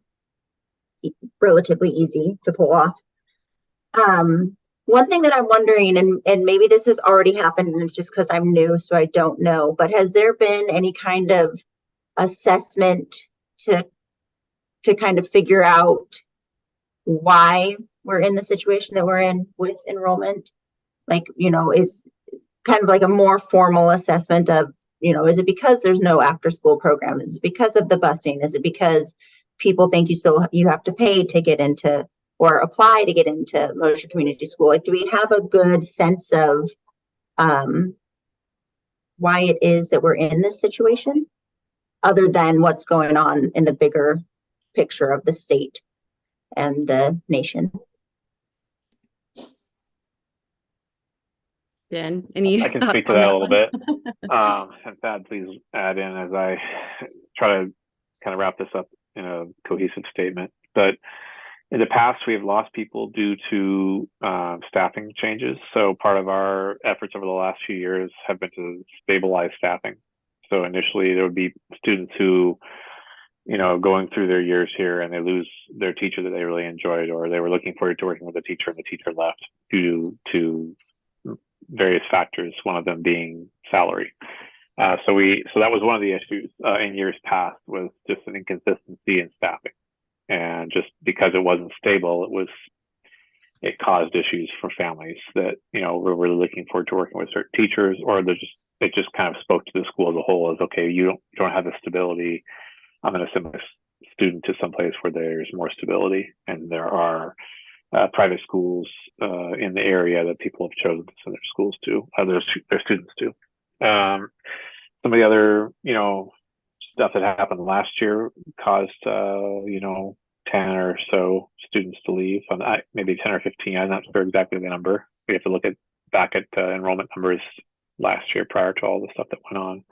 relatively easy to pull off. One thing that I'm wondering, and maybe this has already happened and it's just because I'm new, so I don't know, but has there been any kind of assessment to kind of figure out why we're in the situation that we're in with enrollment? Like, is kind of like a more formal assessment of, is it because there's no after school program? Is it because of the busing? Is it because people think you have to pay to get into or apply to get into Mosier Community School? Like, do we have a good sense of why it is that we're in this situation, other than what's going on in the bigger picture of the state and the nation? Jen, any I can thoughts speak to on that a one? little bit. And Thad, please add in as I try to kind of wrap this up in a cohesive statement. But in the past, we have lost people due to staffing changes. So part of our efforts over the last few years have been to stabilize staffing. So initially, there would be students who, going through their years here, and they lose their teacher that they really enjoyed, or they were looking forward to working with a teacher, and the teacher left due to various factors, one of them being salary. So that was one of the issues in years past, was just an inconsistency in staffing. And just because it wasn't stable, it caused issues for families that, were really looking forward to working with certain teachers, or it just kind of spoke to the school as a whole as, okay, you don't have the stability. I'm going to send my student to someplace where there's more stability. And there are private schools in the area that people have chosen to send their schools to, their students to. Some of the other, stuff that happened last year caused, 10 or so students to leave. Maybe 10 or 15. I'm not sure exactly the number. We have to look back at enrollment numbers last year prior to all the stuff that went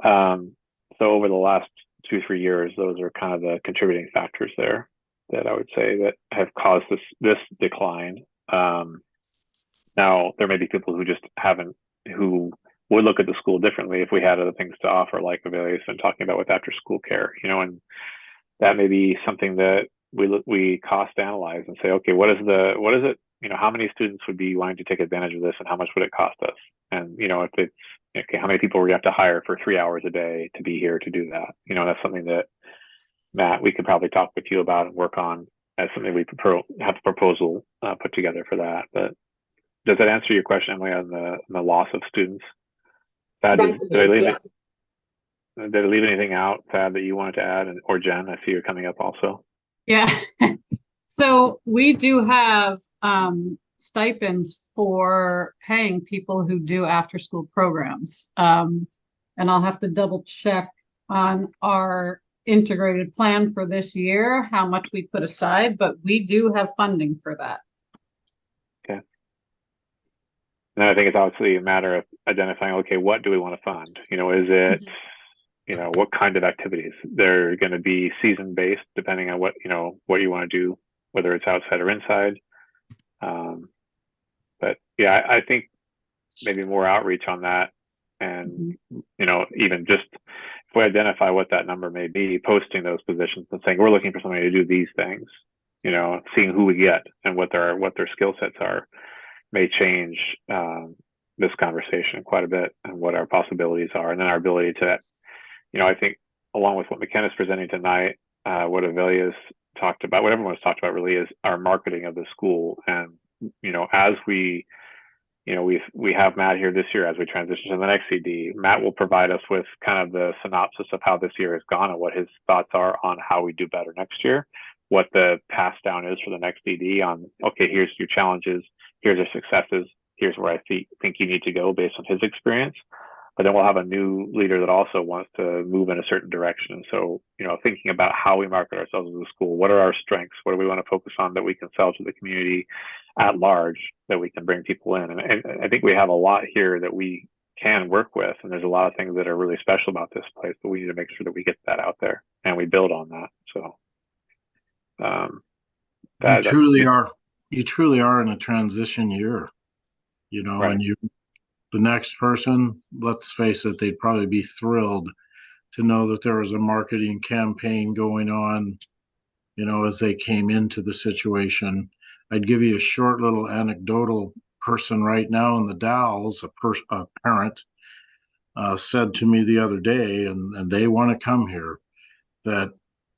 on. So over the last 2-3 years, those are kind of the contributing factors there that I would say that have caused this decline. Now, there may be people who would look at the school differently if we had other things to offer, like Avelia's been talking about with after school care, and that may be something that we cost analyze and say, okay, what is it, how many students would be wanting to take advantage of this, and how much would it cost us? And, if it's, okay, how many people we have to hire for 3 hours a day to be here to do that? That's something that, Matt, we could probably talk with you about and work on as something we have a proposal put together for that. But does that answer your question, Emily, on the loss of students? Thad, did I leave anything out, Thad, that you wanted to add, or Jen? I see you're coming up also. Yeah. So we do have stipends for paying people who do after school programs. And I'll have to double check on our integrated plan for this year, how much we put aside, but we do have funding for that. Okay. And I think it's obviously a matter of identifying, okay, what do we want to fund? You know, is it, you know, what kind of activities? They're going to be season based, depending on what, you know, what you want to do, whether it's outside or inside. But yeah, I think maybe more outreach on that. And, you know, even just if we identify what that number may be, posting those positions and saying, we're looking for somebody to do these things, you know, seeing who we get and what their skill sets are may change this conversation quite a bit, and what our possibilities are. And then our ability to, you know, I think along with what McKenna's presenting tonight, what Avelia's talked about, what everyone's talked about really is our marketing of the school. And, you know, as we, you know, we have Matt here this year as we transition to the next CD. Matt will provide us with kind of the synopsis of how this year has gone and what his thoughts are on how we do better next year, what the pass down is for the next CD on, okay, here's your challenges, here's your successes, here's where I think you need to go based on his experience. But then we'll have a new leader that also wants to move in a certain direction. So, you know, thinking about how we market ourselves as a school, what are our strengths? What do we want to focus on that we can sell to the community at large, that we can bring people in? And I think we have a lot here that we can work with. And there's a lot of things that are really special about this place, but we need to make sure that we get that out there and we build on that. So you truly are in a transition year, you know, right. And the next person, let's face it, they'd probably be thrilled to know that there was a marketing campaign going on, you know, as they came into the situation. I'd give you a short little anecdotal person right now in the Dalles, a parent, said to me the other day, and they want to come here, that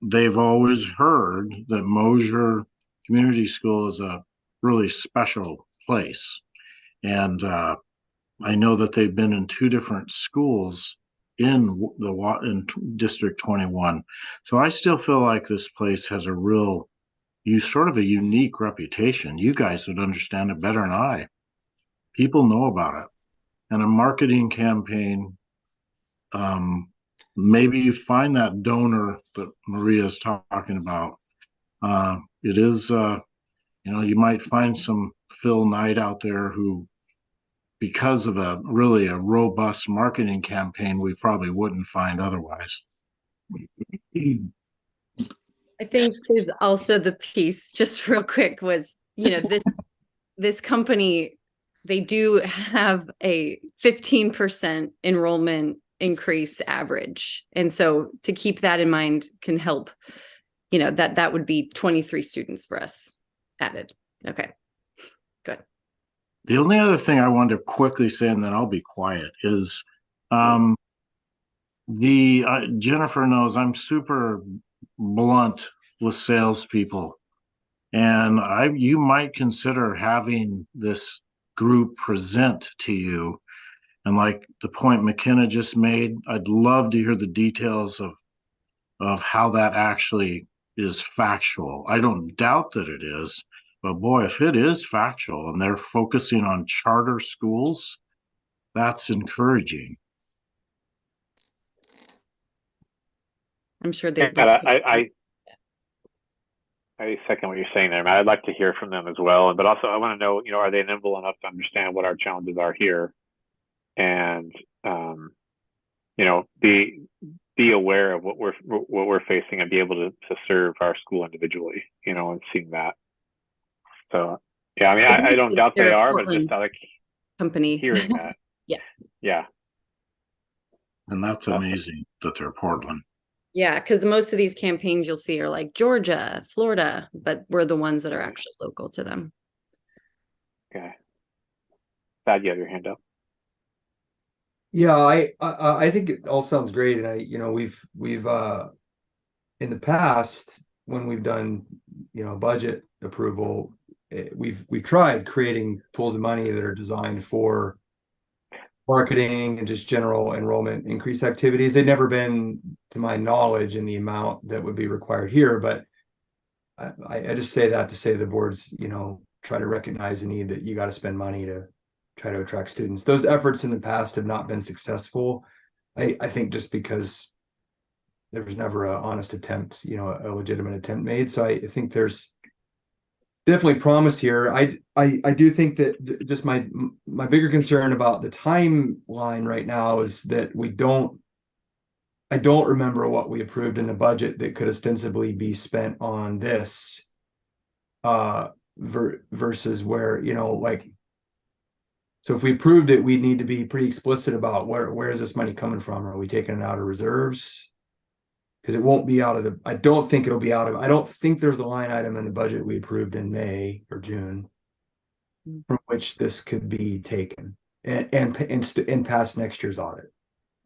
they've always heard that Mosier Community School is a really special place. And I know that they've been in 2 different schools in District 21. So I still feel like this place has a sort of a unique reputation. You guys would understand it better than I. People know about it. And a marketing campaign, maybe you find that donor that Maria's talking about. It is, you know, you might find some Phil Knight out there who, because of a robust marketing campaign, we probably wouldn't find otherwise. I think there's also the piece, just real quick, was, you know, this company, they do have a 15% enrollment increase average. And so to keep that in mind can help, you know, that would be 23 students for us added. Okay, good. The only other thing I wanted to quickly say, and then I'll be quiet, is Jennifer knows I'm super blunt with salespeople, and you might consider having this group present to you. And like the point McKenna just made, I'd love to hear the details of how that actually is factual. I don't doubt that it is. But boy, if it is factual and they're focusing on charter schools, that's encouraging. I'm sure they'd love to. I second what you're saying there, Matt. I'd like to hear from them as well. But also I want to know, you know, are they nimble enough to understand what our challenges are here? And you know, be aware of what we're facing and be able to serve our school individually, you know, and seeing that. So yeah, I mean, I don't doubt they are, but just like company hearing that. Yeah. And that's amazing that they're Portland. Yeah, because most of these campaigns you'll see are like Georgia, Florida, but we're the ones that are actually local to them. Okay. Thad, you have your hand up. Yeah, I think it all sounds great, and you know, we've in the past when we've done, budget approval, we've tried creating pools of money that are designed for marketing and just general enrollment increase activities. They've never been, to my knowledge, in the amount that would be required here, but I just say that to say the boards, try to recognize the need that you got to spend money to try to attract students. Those efforts in the past have not been successful. I think just because there was never an honest attempt, a legitimate attempt made. So I think there's definitely promise here. I do think that just my bigger concern about the timeline right now is that I don't remember what we approved in the budget that could ostensibly be spent on this versus where, so if we approved it, we'd need to be pretty explicit about where is this money coming from? Are we taking it out of reserves? Because it won't be out of I don't think there's a line item in the budget we approved in May or June from which this could be taken and pass next year's audit.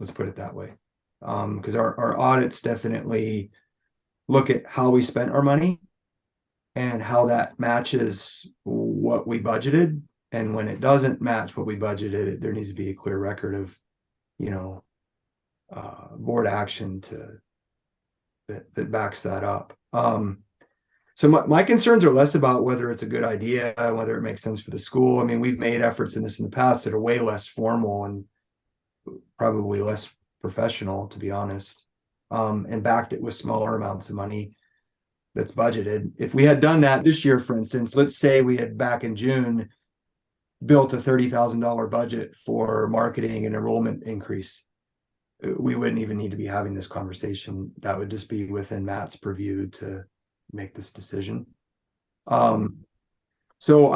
Let's put it that way. Because our audits definitely look at how we spent our money and how that matches what we budgeted. And when it doesn't match what we budgeted, there needs to be a clear record of, board action that backs that up. So my concerns are less about whether it's a good idea, whether it makes sense for the school. I mean, we've made efforts in this in the past that are way less formal and probably less professional, to be honest, and backed it with smaller amounts of money that's budgeted. If we had done that this year, for instance, let's say we had back in June built a $30,000 budget for marketing and enrollment increase, we wouldn't even need to be having this conversation. That would just be within Matt's purview to make this decision. So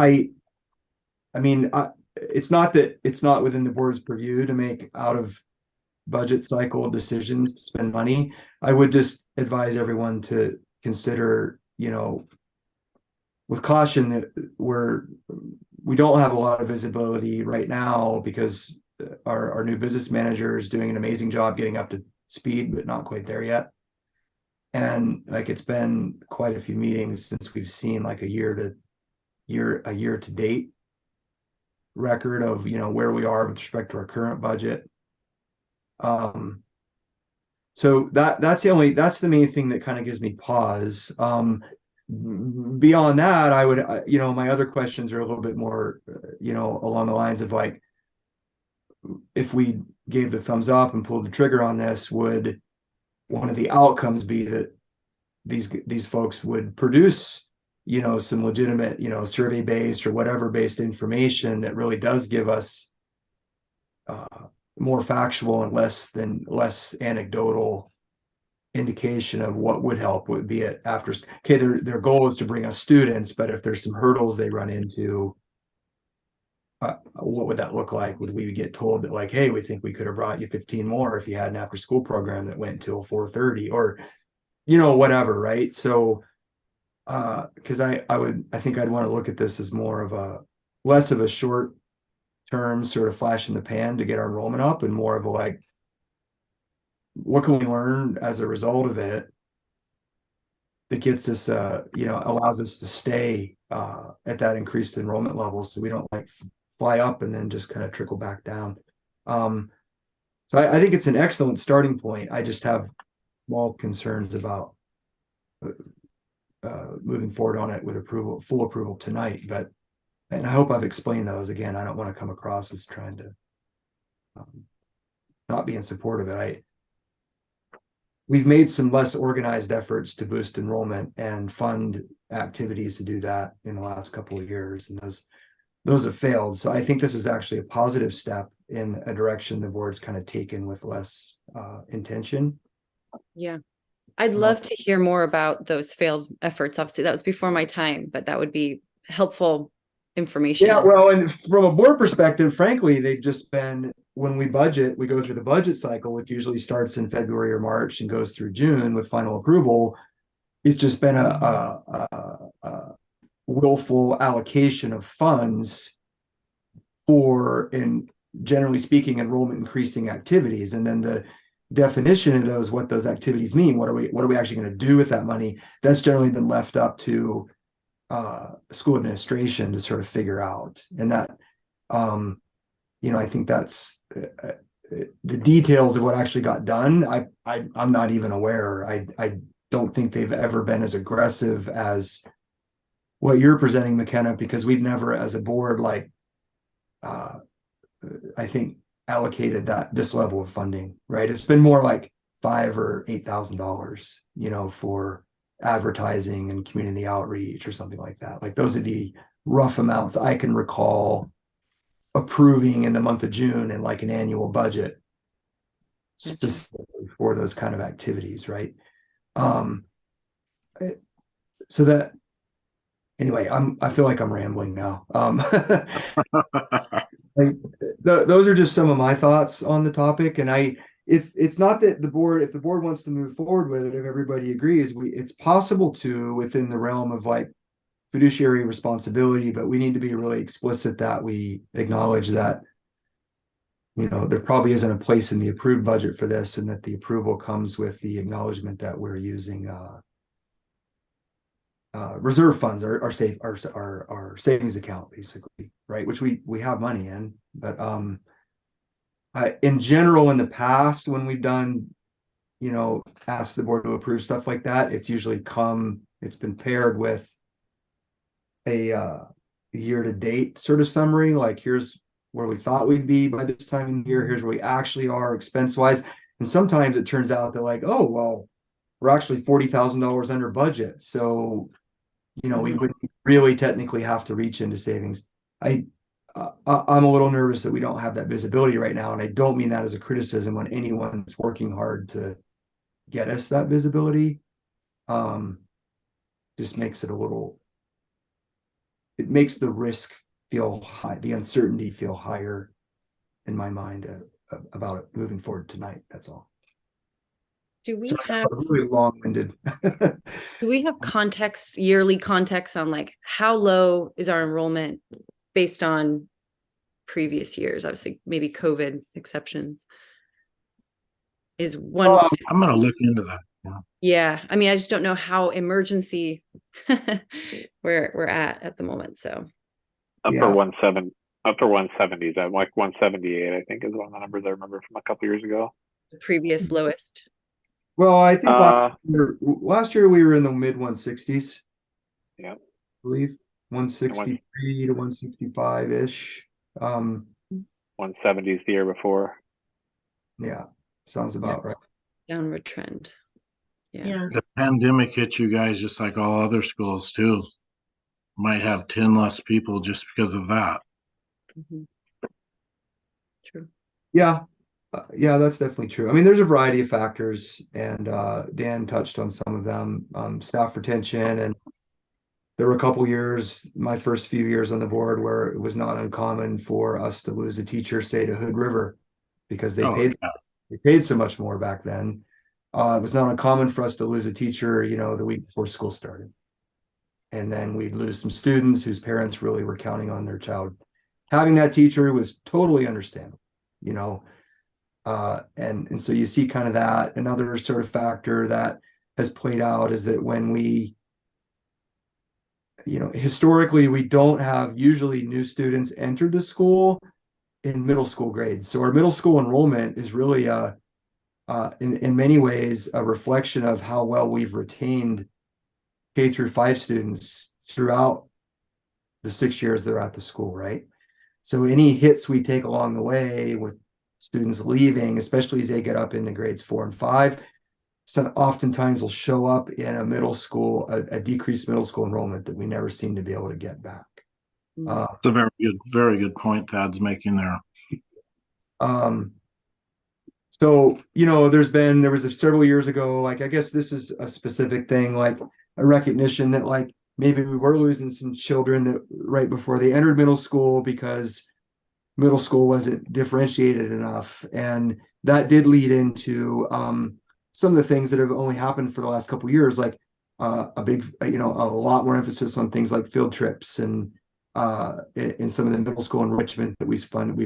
it's not that it's not within the board's purview to make out of budget cycle decisions to spend money. I would just advise everyone to consider, with caution, that we don't have a lot of visibility right now because our new business manager is doing an amazing job getting up to speed, but not quite there yet. And it's been quite a few meetings since we've seen a year to date record of, where we are with respect to our current budget. So that's the main thing that kind of gives me pause. Beyond that, I would, my other questions are a little bit more, along the lines of if we gave the thumbs up and pulled the trigger on this, would one of the outcomes be that these folks would produce, some legitimate, survey based or whatever based information that really does give us more factual and less anecdotal indication of what would help, would be it after. Okay, their goal is to bring us students, but if there's some hurdles they run into, what would that look like? Would we get told that hey, we think we could have brought you 15 more if you had an after school program that went until 4:30 or whatever, right? So because I think I'd want to look at this as more of less of a short term sort of flash in the pan to get our enrollment up, and more of a what can we learn as a result of it that gets us allows us to stay at that increased enrollment level, so we don't fly up and then just kind of trickle back down. So I think it's an excellent starting point. I just have small concerns about moving forward on it with full approval tonight, and I hope I've explained those. Again, I don't want to come across as trying to not be in support of it. We've made some less organized efforts to boost enrollment and fund activities to do that in the last couple of years, and those have failed. So I think this is actually a positive step in a direction the board's kind of taken with less intention. Yeah. I'd love to hear more about those failed efforts. Obviously, that was before my time, but that would be helpful information. Yeah, well, and from a board perspective, frankly, they've just been, when we budget, we go through the budget cycle, which usually starts in February or March and goes through June with final approval. It's just been a willful allocation of funds for, in generally speaking, enrollment increasing activities. And then definition of those, what those activities mean, what are we actually going to do with that money, that's generally been left up to school administration to sort of figure out. And that I think that's the details of what actually got done. I'm not even aware. I don't think they've ever been as aggressive as what you're presenting, McKenna, because we've never, as a board, I think allocated this level of funding, right? It's been more like $5,000 or $8,000, for advertising and community outreach or something like that. Like those are the rough amounts I can recall approving in the month of June and like an annual budget specifically for those kind of activities, right? So that anyway, I feel like I'm rambling now. Those are just some of my thoughts on the topic, and if it's not that if the board wants to move forward with it, if everybody agrees, it's possible to within the realm of like fiduciary responsibility, but we need to be really explicit that we acknowledge that there probably isn't a place in the approved budget for this, and that the approval comes with the acknowledgement that we're using reserve funds, our savings account, basically, right? Which we have money in, but in general, in the past, when we've done, asked the board to approve stuff like that, it's usually it's been paired with a year-to-date sort of summary, like here's where we thought we'd be by this time in the year, here's where we actually are expense-wise, and sometimes it turns out that like, oh well, we're actually $40,000 under budget, so we wouldn't really technically have to reach into savings. I'm a little nervous that we don't have that visibility right now, and I don't mean that as a criticism when anyone's working hard to get us that visibility. Just makes it it makes the risk feel high, the uncertainty feel higher in my mind about it moving forward tonight. That's all. Do we So have really long-winded? Do we have yearly context on like how low is our enrollment based on previous years? Obviously, maybe COVID exceptions. Is one. I'm going to look into that. Yeah, I mean, I just don't know how emergency we're at the moment. So upper 170s. I'm like 178. I think is one of the numbers I remember from a couple years ago. The previous lowest. Well, I think last year we were in the mid 160s. Yeah, I believe 163 to 165 ish. 170s the year before. Yeah, sounds about right. Downward trend. Yeah. The pandemic hit you guys just like all other schools too. Might have 10 less people just because of that. True. Yeah. Yeah, that's definitely true. I mean, there's a variety of factors, and Dan touched on some of them. Staff retention, and there were a couple years, my first few years on the board, where it was not uncommon for us to lose a teacher, say to Hood River, because they paid so much more back then. It was not uncommon for us to lose a teacher, the week before school started, and then we'd lose some students whose parents really were counting on their child having that teacher. Was totally understandable, and so you see kind of that. Another sort of factor that has played out is that when we, historically, we don't have usually new students enter the school in middle school grades. So our middle school enrollment is really in many ways a reflection of how well we've retained K through 5 students throughout the 6 years they're at the school, right? So any hits we take along the way with students leaving, especially as they get up into grades 4 and 5, oftentimes will show up in a middle school, a decreased middle school enrollment that we never seem to be able to get back. It's a very good point Thad's making there. So, there was several years ago, like, I guess this is a specific thing, like a recognition that like maybe we were losing some children that right before they entered middle school because middle school wasn't differentiated enough. And that did lead into some of the things that have only happened for the last couple of years, like a lot more emphasis on things like field trips and in some of the middle school enrichment that we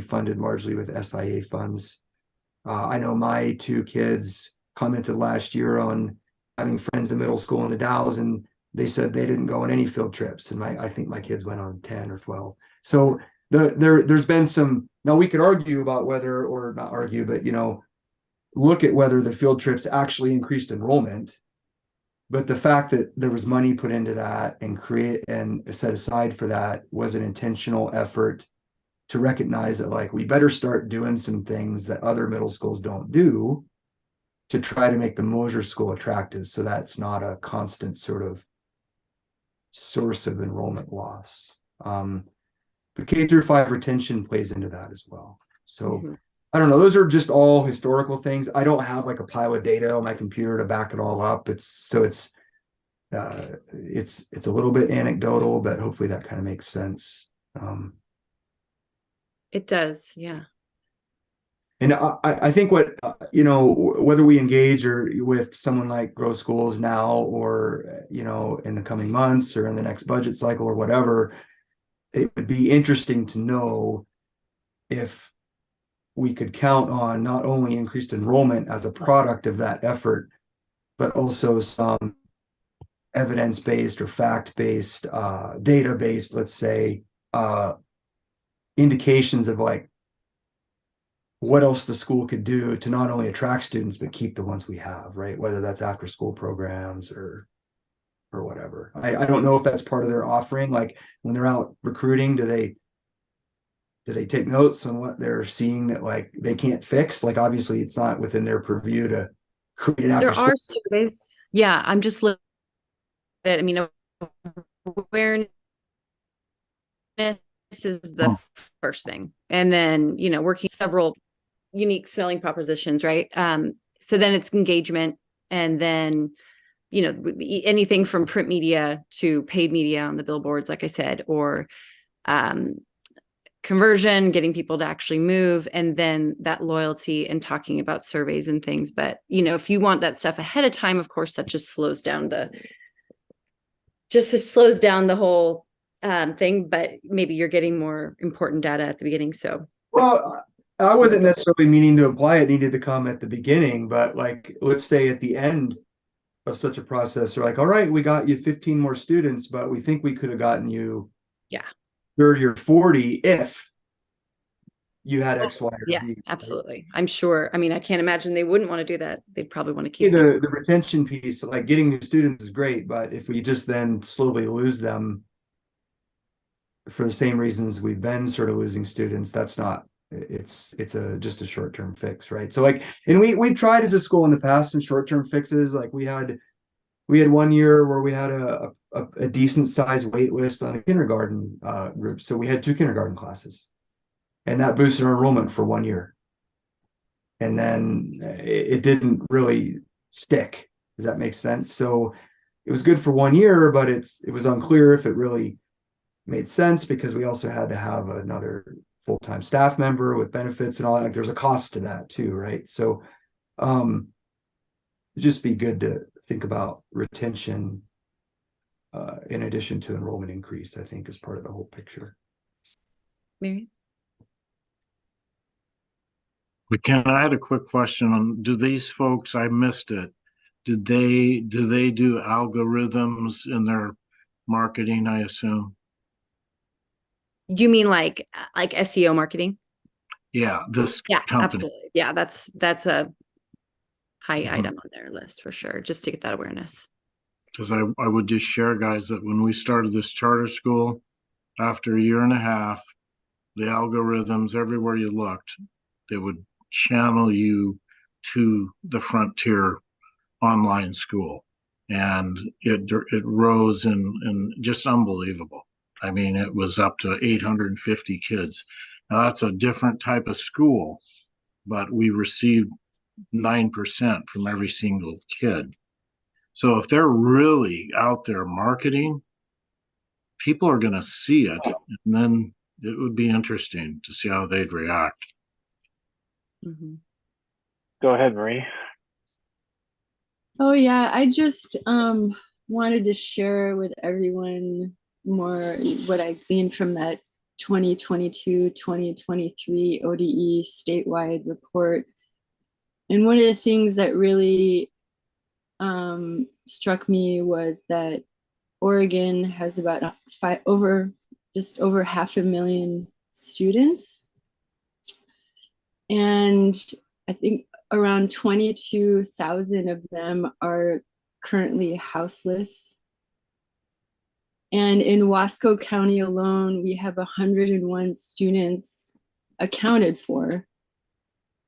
funded largely with SIA funds. I know my two kids commented last year on having friends in middle school in the Dalles, and they said they didn't go on any field trips. And I think my kids went on 10 or 12. So there's been some, now we could argue about whether, or not argue, but, look at whether the field trips actually increased enrollment. But the fact that there was money put into that and set aside for that was an intentional effort to recognize that, like, we better start doing some things that other middle schools don't do to try to make the Mosier school attractive. So that's not a constant sort of source of enrollment loss. But K-5 retention plays into that as well. So I don't know, those are just all historical things. I don't have like a pile of data on my computer to back it all up. It's a little bit anecdotal, but hopefully that kind of makes sense. It does, yeah. And I think what, whether we engage with someone like Grow Schools now, or, in the coming months or in the next budget cycle or whatever, it would be interesting to know if we could count on not only increased enrollment as a product of that effort, but also some evidence-based or fact-based, data-based, let's say, indications of like what else the school could do to not only attract students, but keep the ones we have, right? Whether that's after school programs or whatever. I don't know if that's part of their offering. Like when they're out recruiting, do they take notes on what they're seeing that like they can't fix? Like obviously it's not within their purview to create an after There school. are surveys. Yeah, I'm just looking at, awareness is the first thing. And then, working several unique selling propositions, right? So then it's engagement, and then, anything from print media to paid media on the billboards, like I said, or conversion, getting people to actually move, and then that loyalty and talking about surveys and things. But, if you want that stuff ahead of time, of course, that just slows down the whole thing, but maybe you're getting more important data at the beginning. So, well, I wasn't necessarily meaning to imply it needed to come at the beginning, but like, let's say at the end of such a process, they're like, all right, we got you 15 more students, but we think we could have gotten you 30 or 40 if you had X, Y, or Z. Absolutely. I'm sure. I can't imagine they wouldn't want to do that. They'd probably want to keep the retention piece, like getting new students is great, but if we just then slowly lose them for the same reasons we've been sort of losing students, that's not, it's just a short-term fix, right? So like, and we've tried as a school in the past some short-term fixes. Like we had 1 year where we had a decent sized wait list on the kindergarten group. So we had 2 kindergarten classes, and that boosted our enrollment for 1 year. And then it didn't really stick. Does that make sense? So it was good for 1 year, but it was unclear if it really made sense, because we also had to have another full-time staff member with benefits and all that. Like there's a cost to that too, right? So it'd just be good to think about retention in addition to enrollment increase, I think, is part of the whole picture. Mary? McKenna, I had a quick question on, do these folks, I missed it, do they do algorithms in their marketing, I assume? You mean like SEO marketing? Yeah, this company. Absolutely. Yeah, that's a high item on their list for sure, just to get that awareness. Because I would just share, guys, that when we started this charter school, after a year and a half, the algorithms, everywhere you looked, they would channel you to the Frontier online school. And it rose in just unbelievable. I mean, it was up to 850 kids. Now that's a different type of school, but we received 9% from every single kid. So if they're really out there marketing, people are going to see it, and then it would be interesting to see how they'd react. Go ahead, Marie. Oh yeah, I just wanted to share with everyone more what I gleaned from that 2022-2023 ODE statewide report. And one of the things that really struck me was that Oregon has about just over 500,000 students. And I think around 22,000 of them are currently houseless. And in Wasco County alone, we have 101 students accounted for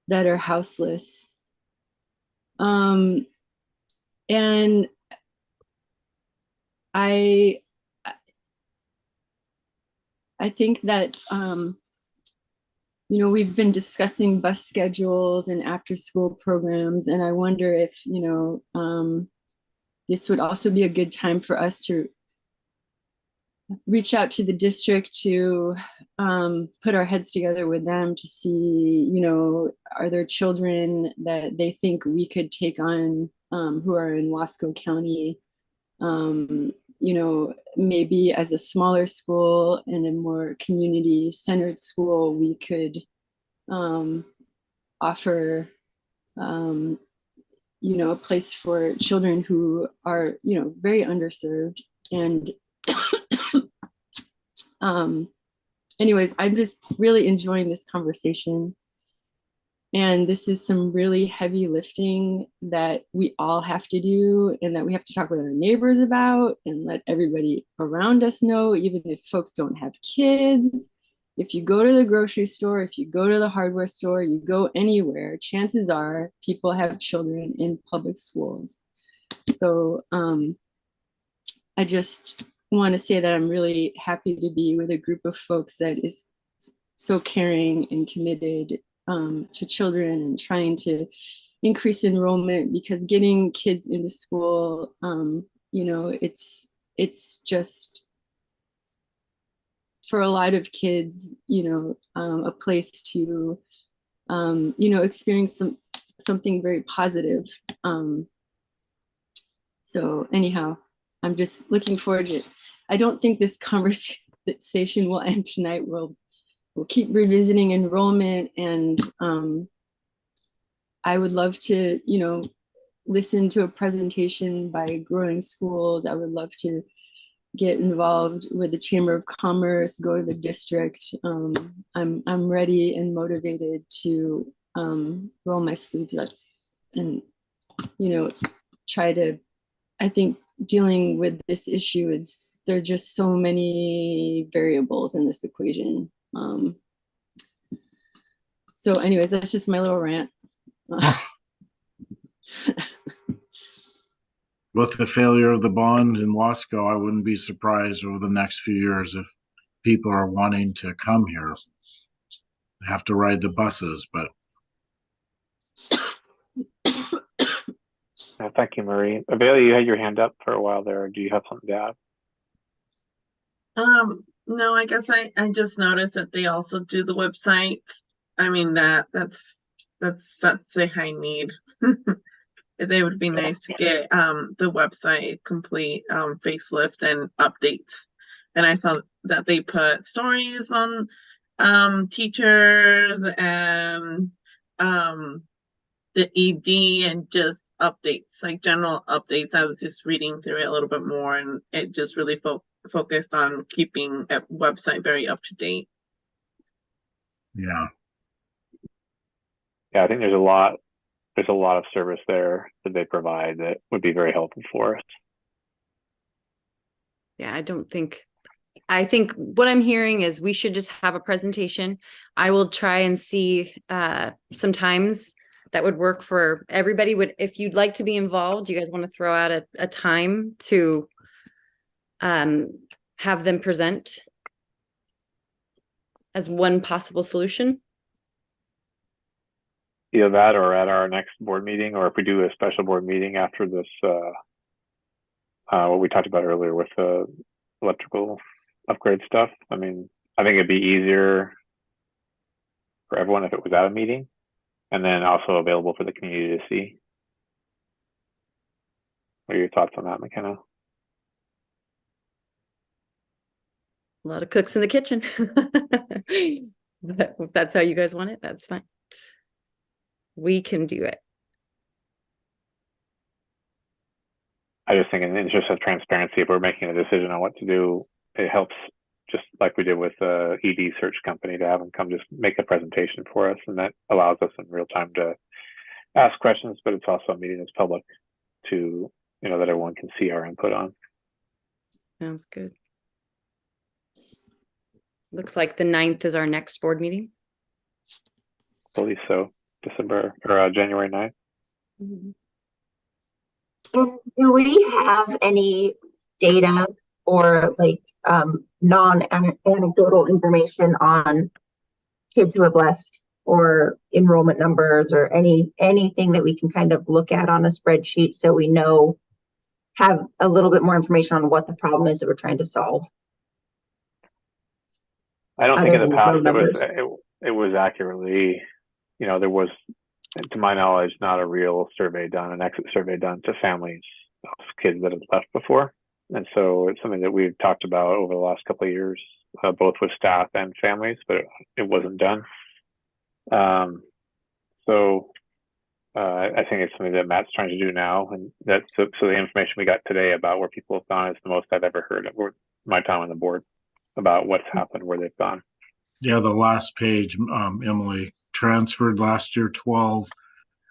that are houseless. And I think that, we've been discussing bus schedules and after school programs, and I wonder if, this would also be a good time for us to reach out to the district to put our heads together with them to see, are there children that they think we could take on who are in Wasco County, maybe as a smaller school and a more community-centered school, we could offer, a place for children who are, very underserved. And anyways, I'm just really enjoying this conversation. And this is some really heavy lifting that we all have to do, and that we have to talk with our neighbors about and let everybody around us know, even if folks don't have kids. If you go to the grocery store, if you go to the hardware store, you go anywhere, chances are people have children in public schools. So I just want to say that I'm really happy to be with a group of folks that is so caring and committed to children and trying to increase enrollment, because getting kids into school, it's just, for a lot of kids, a place to, experience something very positive. So anyhow, I'm just looking forward to it. I don't think this conversation will end tonight. We'll keep revisiting enrollment, and I would love to, listen to a presentation by Growing Schools. I would love to get involved with the Chamber of Commerce, go to the district. I'm ready and motivated to roll my sleeves up and, try to, I think dealing with this issue is, there are just so many variables in this equation. So anyways, that's just my little rant. With the failure of the bond in Wasco, I wouldn't be surprised over the next few years if people are wanting to come here. They have to ride the buses, but. Thank you, Marie. Abelia, you had your hand up for a while there. Do you have something to add? No, I guess I just noticed that they also do the websites. I mean, that's a high need. They would be nice to get the website complete facelift and updates. And I saw that they put stories on teachers and the ED and just updates, like general updates. I was just reading through it a little bit more, and it just really focused on keeping a website very up to date. Yeah. Yeah, I think there's a lot of service there that they provide that would be very helpful for us. Yeah, I think what I'm hearing is we should just have a presentation. I will try and see sometimes that would work for everybody. If you'd like to be involved, you guys want to throw out a time to have them present as one possible solution? Either that or at our next board meeting, or if we do a special board meeting after this, what we talked about earlier with the electrical upgrade stuff. I mean, I think it'd be easier for everyone if it was at a meeting, and then also available for the community to see. What are your thoughts on that, McKenna? A lot of cooks in the kitchen. But if that's how you guys want it, that's fine. We can do it. I just think in the interest of transparency, if we're making a decision on what to do, it helps, just like we did with the ED search company, to have them come just make a presentation for us, and that allows us in real time to ask questions, but it's also a meeting that's public to, you know, that everyone can see our input on. Sounds good. Looks like the 9th is our next board meeting. I believe so, December or January 9th. Mhm. And do we have any data or like non-anecdotal information on kids who have left, or enrollment numbers, or anything that we can kind of look at on a spreadsheet so we know, have a little bit more information on what the problem is that we're trying to solve? I don't think in Other the than past low numbers. it was accurately, you know, there was, to my knowledge, not a real survey done, an exit survey done to families of kids that have left before. And so it's something that we've talked about over the last couple of years, both with staff and families, but it wasn't done. I think it's something that Matt's trying to do now, and that's so the information we got today about where people have gone is the most I've ever heard over my time on the board about what's happened, where they've gone. Yeah, the last page, Emily, transferred last year 12,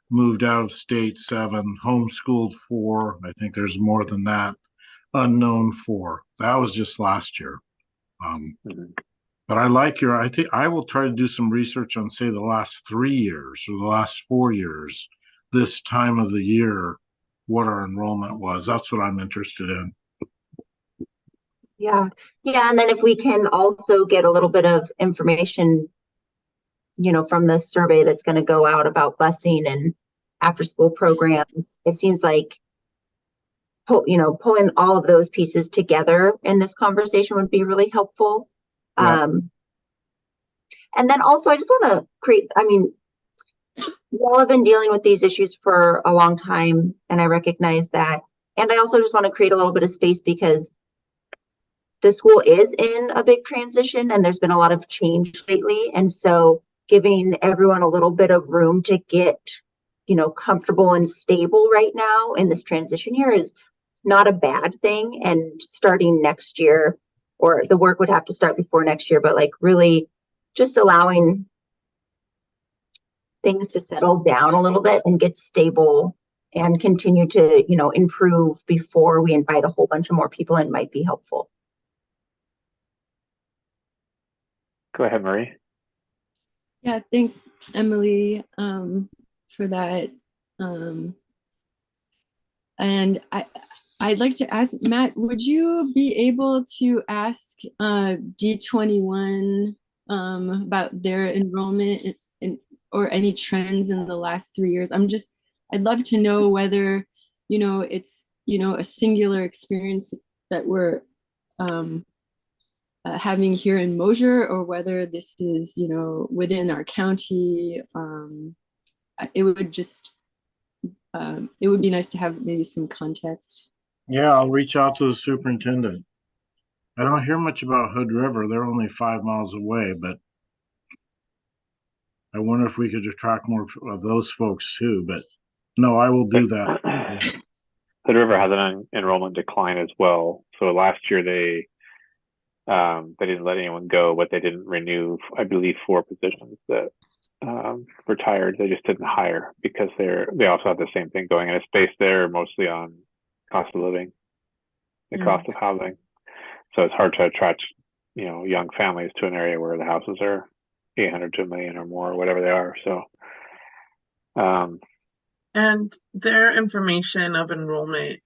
moved out of state 7, homeschooled 4. I think there's more than that. Unknown 4. That was just last year. But I like I think I will try to do some research on, say, the last 3 years or the last 4 years, this time of the year, what our enrollment was. That's what I'm interested in. Yeah. And then if we can also get a little bit of information, you know, from the survey that's going to go out about busing and after school programs, it seems like, you know, pulling all of those pieces together in this conversation would be really helpful. Yeah. And then also, I just want to create, I mean, you all have been dealing with these issues for a long time, and I recognize that. And I also just want to create a little bit of space because the school is in a big transition and there's been a lot of change lately. And so giving everyone a little bit of room to get, you know, comfortable and stable right now in this transition year is not a bad thing. And starting next year, or the work would have to start before next year, but like really just allowing things to settle down a little bit and get stable and continue to, you know, improve before we invite a whole bunch of more people in might be helpful. Go ahead, Marie. Yeah, thanks, Emily, for that. And I'd like to ask Matt, would you be able to ask D21 about their enrollment or any trends in the last 3 years? I'd love to know whether, you know, it's, you know, a singular experience that we're having here in Mosier, or whether this is, you know, within our county. It would just, it would be nice to have maybe some context. Yeah, I'll reach out to the superintendent. I don't hear much about Hood River. They're only 5 miles away, but I wonder if we could attract more of those folks too. But no, I will do that. Hood River has an enrollment decline as well. So last year they didn't let anyone go, but they didn't renew, I believe, 4 positions that retired. They just didn't hire because they also have the same thing going, and it's based there mostly on cost of living, the cost of housing. So it's hard to attract, you know, young families to an area where the houses are 800 to $1 million or more, or whatever they are. So, and their information of enrollment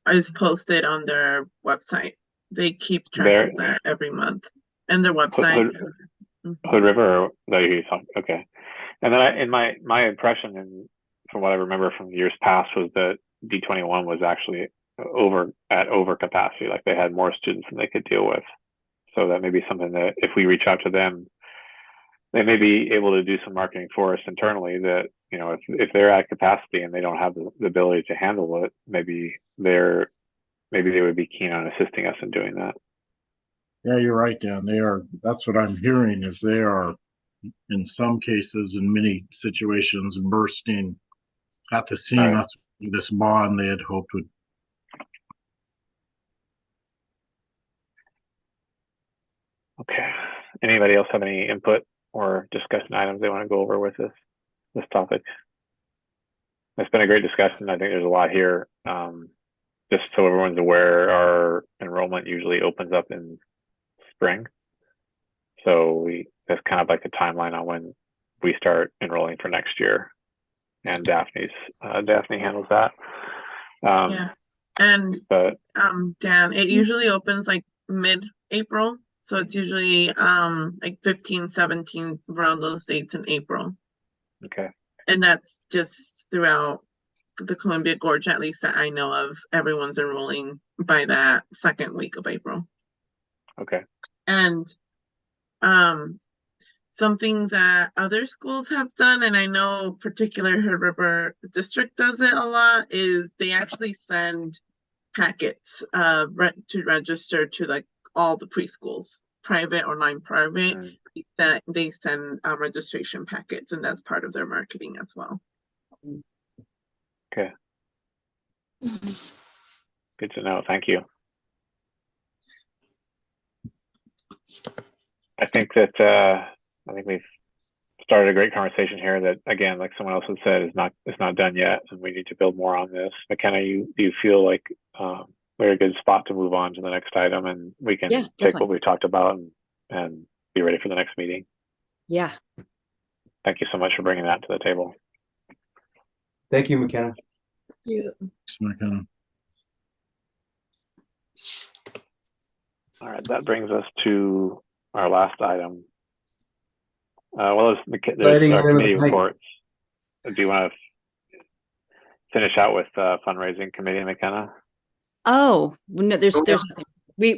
is posted on their website. They keep track of that every month, and their website. Hood River, okay. And then in my impression, and from what I remember from years past, was that D21 was actually over capacity, like they had more students than they could deal with. So that may be something that if we reach out to them, they may be able to do some marketing for us internally, that, you know, if they're at capacity and they don't have the ability to handle it, maybe they would be keen on assisting us in doing that. Yeah, you're right, Dan. They are. That's what I'm hearing, is they are, in some cases, in many situations, bursting at the seam. Right. That's this bond they had hoped would. Okay. Anybody else have any input or discussion items they want to go over with this topic? It's been a great discussion. I think there's a lot here. Just so everyone's aware, our enrollment usually opens up in spring. So that's kind of like the timeline on when we start enrolling for next year. And Daphne handles that. Yeah. And Dan, it usually opens like mid-April. So it's usually like 15, 17 around those dates in April. Okay. And that's just throughout the Columbia Gorge, at least that I know of. Everyone's enrolling by that second week of April. Okay. And something that other schools have done, and I know particular Hood River District does it a lot, is they actually send packets to register to like all the preschools, private or non-private. They send registration packets, and that's part of their marketing as well. Okay. Good to know. Thank you. I think we've started a great conversation here that, again, like someone else has said, it's not done yet, and we need to build more on this. McKenna, do you feel like we're a good spot to move on to the next item, and we can take what we talked about and be ready for the next meeting? Yeah. Thank you so much for bringing that to the table. Thank you, McKenna. Thank you. Thanks, McKenna. All right, that brings us to our last item. There's our committee reports. Do you want to finish out with fundraising committee, McKenna? Oh, no, there's nothing. We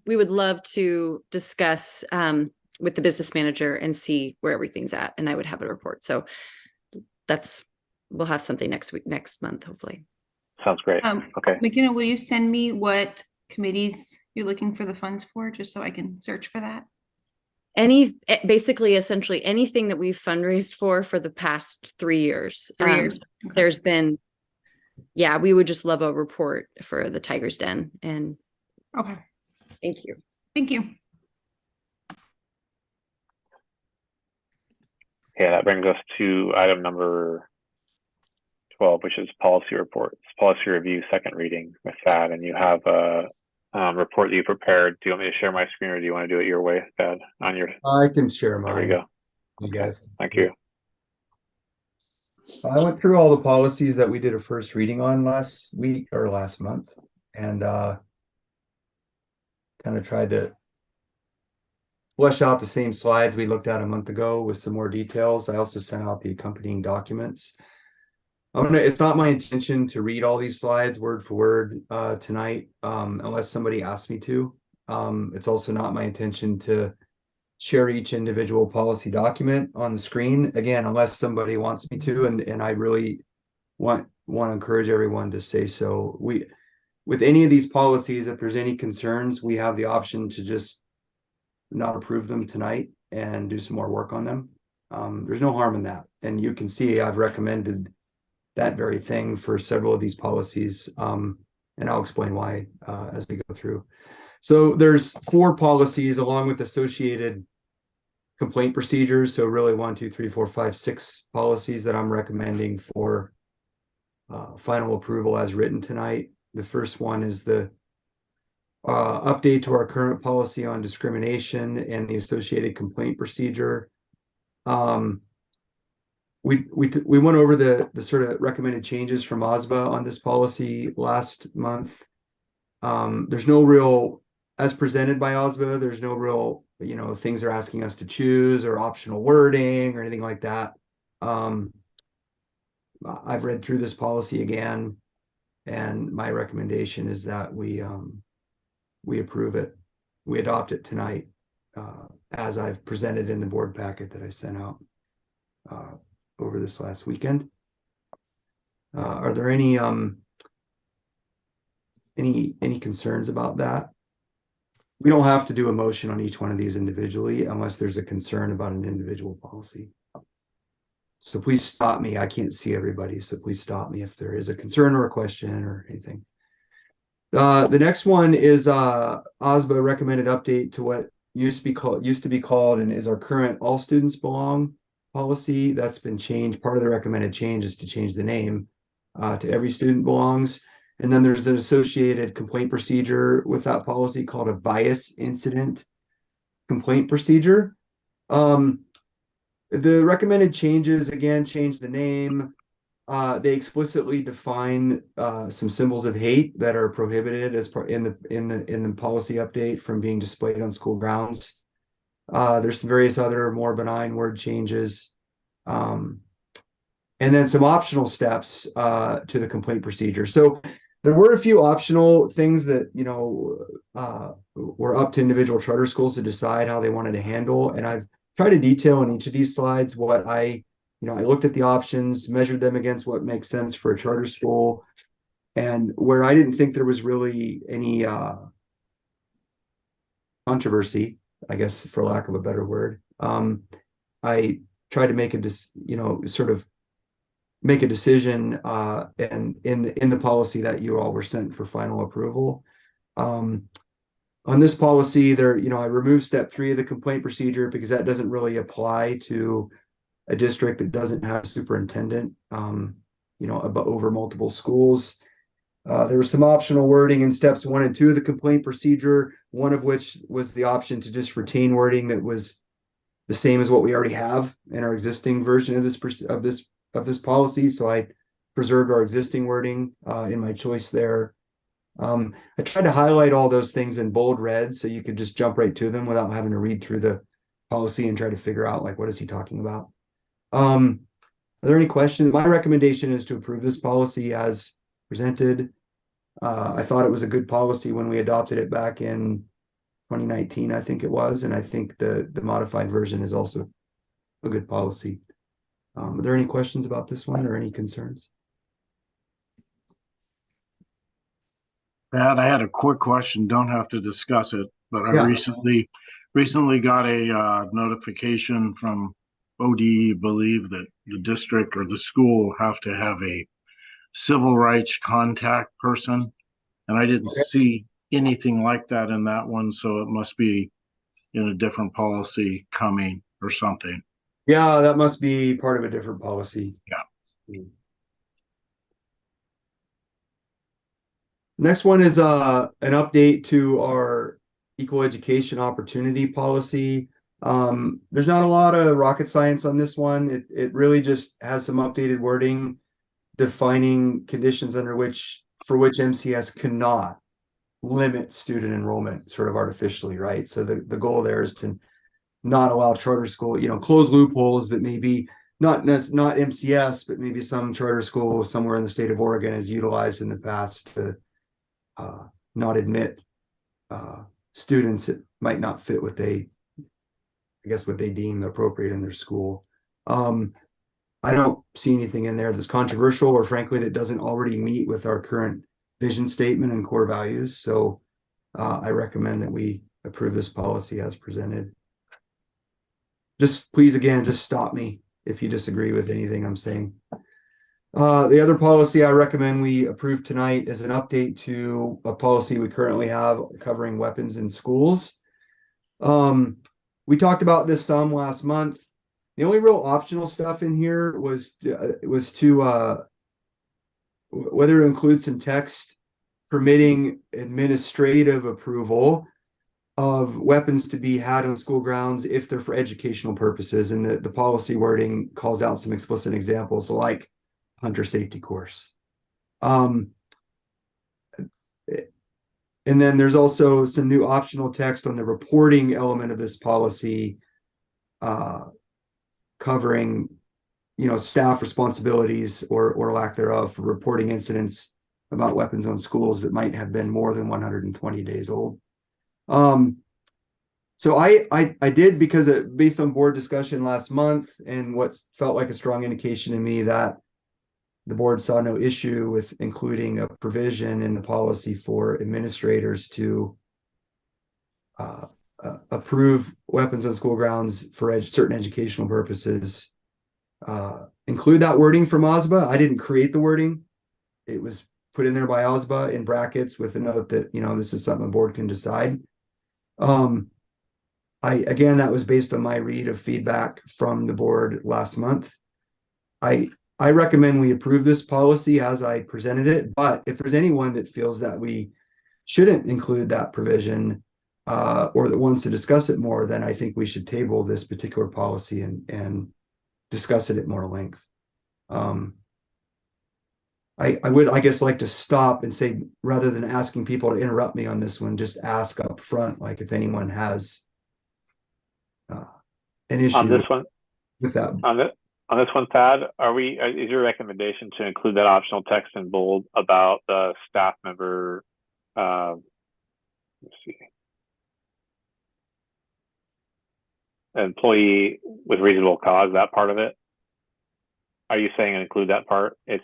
would love to discuss with the business manager and see where everything's at, and I would have a report. So we'll have something next month, hopefully. Sounds great. Okay. McKenna, will you send me what committees you're looking for the funds for, just so I can search for that? Essentially anything that we've fundraised for the past 3 years. 3 years. Okay. There's been, we would just love a report for the Tiger's Den. And okay. Thank you. Thank you. Okay, that brings us to item number 12, which is policy reports, policy review, second reading with that. And you have a report that you prepared. Do you want me to share my screen, or do you want to do it your way, Thad? I can share mine. There you go. You guys. Thank you. I went through all the policies that we did a first reading on last week or last month, and kind of tried to flesh out the same slides we looked at a month ago with some more details. I also sent out the accompanying documents. It's not my intention to read all these slides word for word tonight, unless somebody asks me to. It's also not my intention to share each individual policy document on the screen, again, unless somebody wants me to, and I really want to encourage everyone to say so. With any of these policies, if there's any concerns, we have the option to just not approve them tonight and do some more work on them. There's no harm in that. And you can see I've recommended that very thing for several of these policies, and I'll explain why as we go through. So there's 4 policies along with associated complaint procedures. So really 1, 2, 3, 4, 5, 6 policies that I'm recommending for final approval as written tonight. The first one is the update to our current policy on discrimination and the associated complaint procedure. We went over the sort of recommended changes from OSBA on this policy last month. There's no real, as presented by OSBA, there's no real, things they're asking us to choose or optional wording or anything like that. I've read through this policy again, and my recommendation is that we approve it. We adopt it tonight, as I've presented in the board packet that I sent out over this last weekend. Are there any concerns about that? We don't have to do a motion on each one of these individually unless there's a concern about an individual policy. So please stop me. I can't see everybody, so please stop me if there is a concern or a question or anything. The next one is OSBA recommended update to what used to be called and is our current all students belong policy. That's been changed. Part of the recommended change is to change the name to every student belongs. And then there's an associated complaint procedure with that policy called a bias incident complaint procedure. The recommended changes, again, change the name. They explicitly define some symbols of hate that are prohibited as part in the policy update from being displayed on school grounds. There's some various other more benign word changes. And then some optional steps to the complaint procedure. So there were a few optional things that, you know, were up to individual charter schools to decide how they wanted to handle. And I've tried to detail in each of these slides what I looked at the options, measured them against what makes sense for a charter school, and where I didn't think there was really any controversy, I guess, for lack of a better word. I tried to make a decision and in the policy that you all were sent for final approval. On this policy, I removed step 3 of the complaint procedure because that doesn't really apply to a district that doesn't have a superintendent, over multiple schools. There was some optional wording in steps 1 and 2 of the complaint procedure, one of which was the option to just retain wording that was the same as what we already have in our existing version of this policy. So I preserved our existing wording in my choice there. I tried to highlight all those things in bold red so you could just jump right to them without having to read through the policy and try to figure out, like, what is he talking about? Are there any questions? My recommendation is to approve this policy as presented. I thought it was a good policy when we adopted it back in 2019, I think it was, and I think the modified version is also a good policy. Are there any questions about this one or any concerns? Pat, I had a quick question. Don't have to discuss it, but I recently got a notification from ODE, believe that the district or the school have to have a civil rights contact person, and I didn't see anything like that in that one, so it must be in a different policy coming or something. Yeah, that must be part of a different policy. Yeah. Next one is an update to our equal education opportunity policy. There's not a lot of rocket science on this one. It really just has some updated wording defining conditions for which MCS cannot limit student enrollment sort of artificially, right? So the goal there is to not allow charter school, close loopholes that maybe not MCS, but maybe some charter school somewhere in the state of Oregon has utilized in the past to not admit students that might not fit what they deem appropriate in their school. I don't see anything in there that's controversial or frankly that doesn't already meet with our current vision statement and core values. So I recommend that we approve this policy as presented. Just please, again, just stop me if you disagree with anything I'm saying. The other policy I recommend we approve tonight is an update to a policy we currently have covering weapons in schools. We talked about this some last month. The only real optional stuff in here was to whether to include some text permitting administrative approval of weapons to be had on school grounds if they're for educational purposes. And the policy wording calls out some explicit examples like hunter safety course. And then there's also some new optional text on the reporting element of this policy, covering, staff responsibilities or lack thereof for reporting incidents about weapons on schools that might have been more than 120 days old. So I did, because based on board discussion last month and what felt like a strong indication to me that the board saw no issue with including a provision in the policy for administrators to approve weapons on school grounds for certain educational purposes. include that wording from OSBA. I didn't create the wording. It was put in there by OSBA in brackets with a note that, this is something the board can decide. Again, that was based on my read of feedback from the board last month. I recommend we approve this policy as I presented it, but if there's anyone that feels that we shouldn't include that provision, or that wants to discuss it more, then I think we should table this particular policy and discuss it at more length. I would, I guess, like to stop and say, rather than asking people to interrupt me on this one, just ask up front, like if anyone has an issue on this one with that. On this one, Thad, is your recommendation to include that optional text in bold about the staff member? Let's see. Employee with reasonable cause, that part of it? Are you saying include that part? It's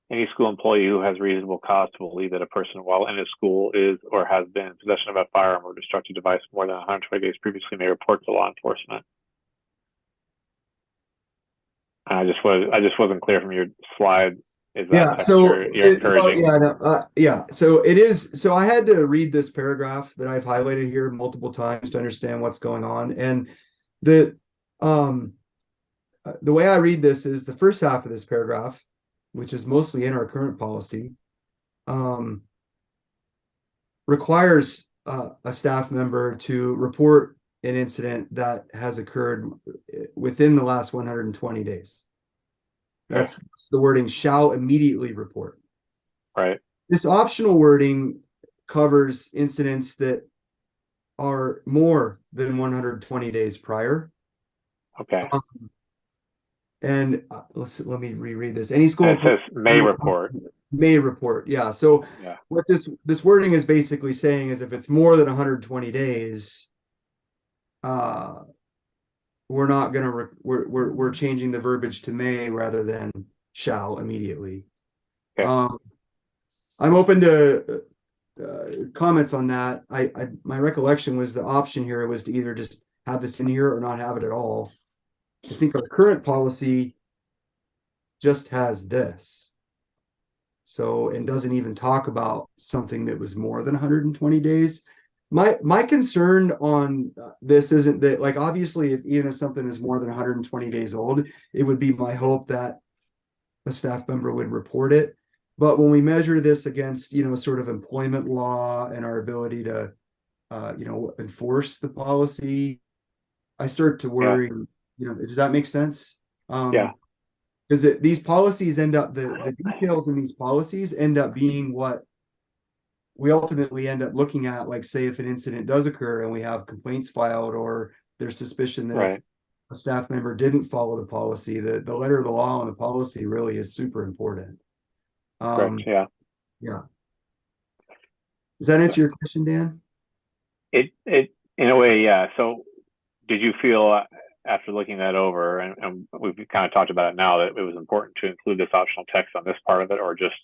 any school employee who has reasonable cause to believe that a person while in a school is or has been in possession of a firearm or destructive device more than 120 days previously may report to law enforcement. I just wasn't clear from your slide. Is that text you're encouraging? So it is. So I had to read this paragraph that I've highlighted here multiple times to understand what's going on. And the way I read this is the first half of this paragraph, which is mostly in our current policy, requires a staff member to report an incident that has occurred within the last 120 days. That's the wording, shall immediately report. Right. This optional wording covers incidents that are more than 120 days prior. Okay. And let me reread this. Any school it says may report. May report. Yeah. So what this wording is basically saying is if it's more than 120 days, we're not going to we're changing the verbiage to may rather than shall immediately. Okay. I'm open to comments on that. My recollection was the option here was to either just have this in here or not have it at all. I think our current policy just has this. So, and doesn't even talk about something that was more than 120 days. My concern on this isn't that, like, obviously, even if something is more than 120 days old, it would be my hope that a staff member would report it. But when we measure this against, sort of employment law and our ability to, enforce the policy, I start to worry. Does that make sense? Because these policies end up, the details in these policies end up being what we ultimately end up looking at, like, say, if an incident does occur and we have complaints filed or there's suspicion that a staff member didn't follow the policy, the letter of the law and the policy really is super important. Yeah. Does that answer your question, Dan? It in a way, yeah. So did you feel after looking that over, and we've kind of talked about it now, that it was important to include this optional text on this part of it, or just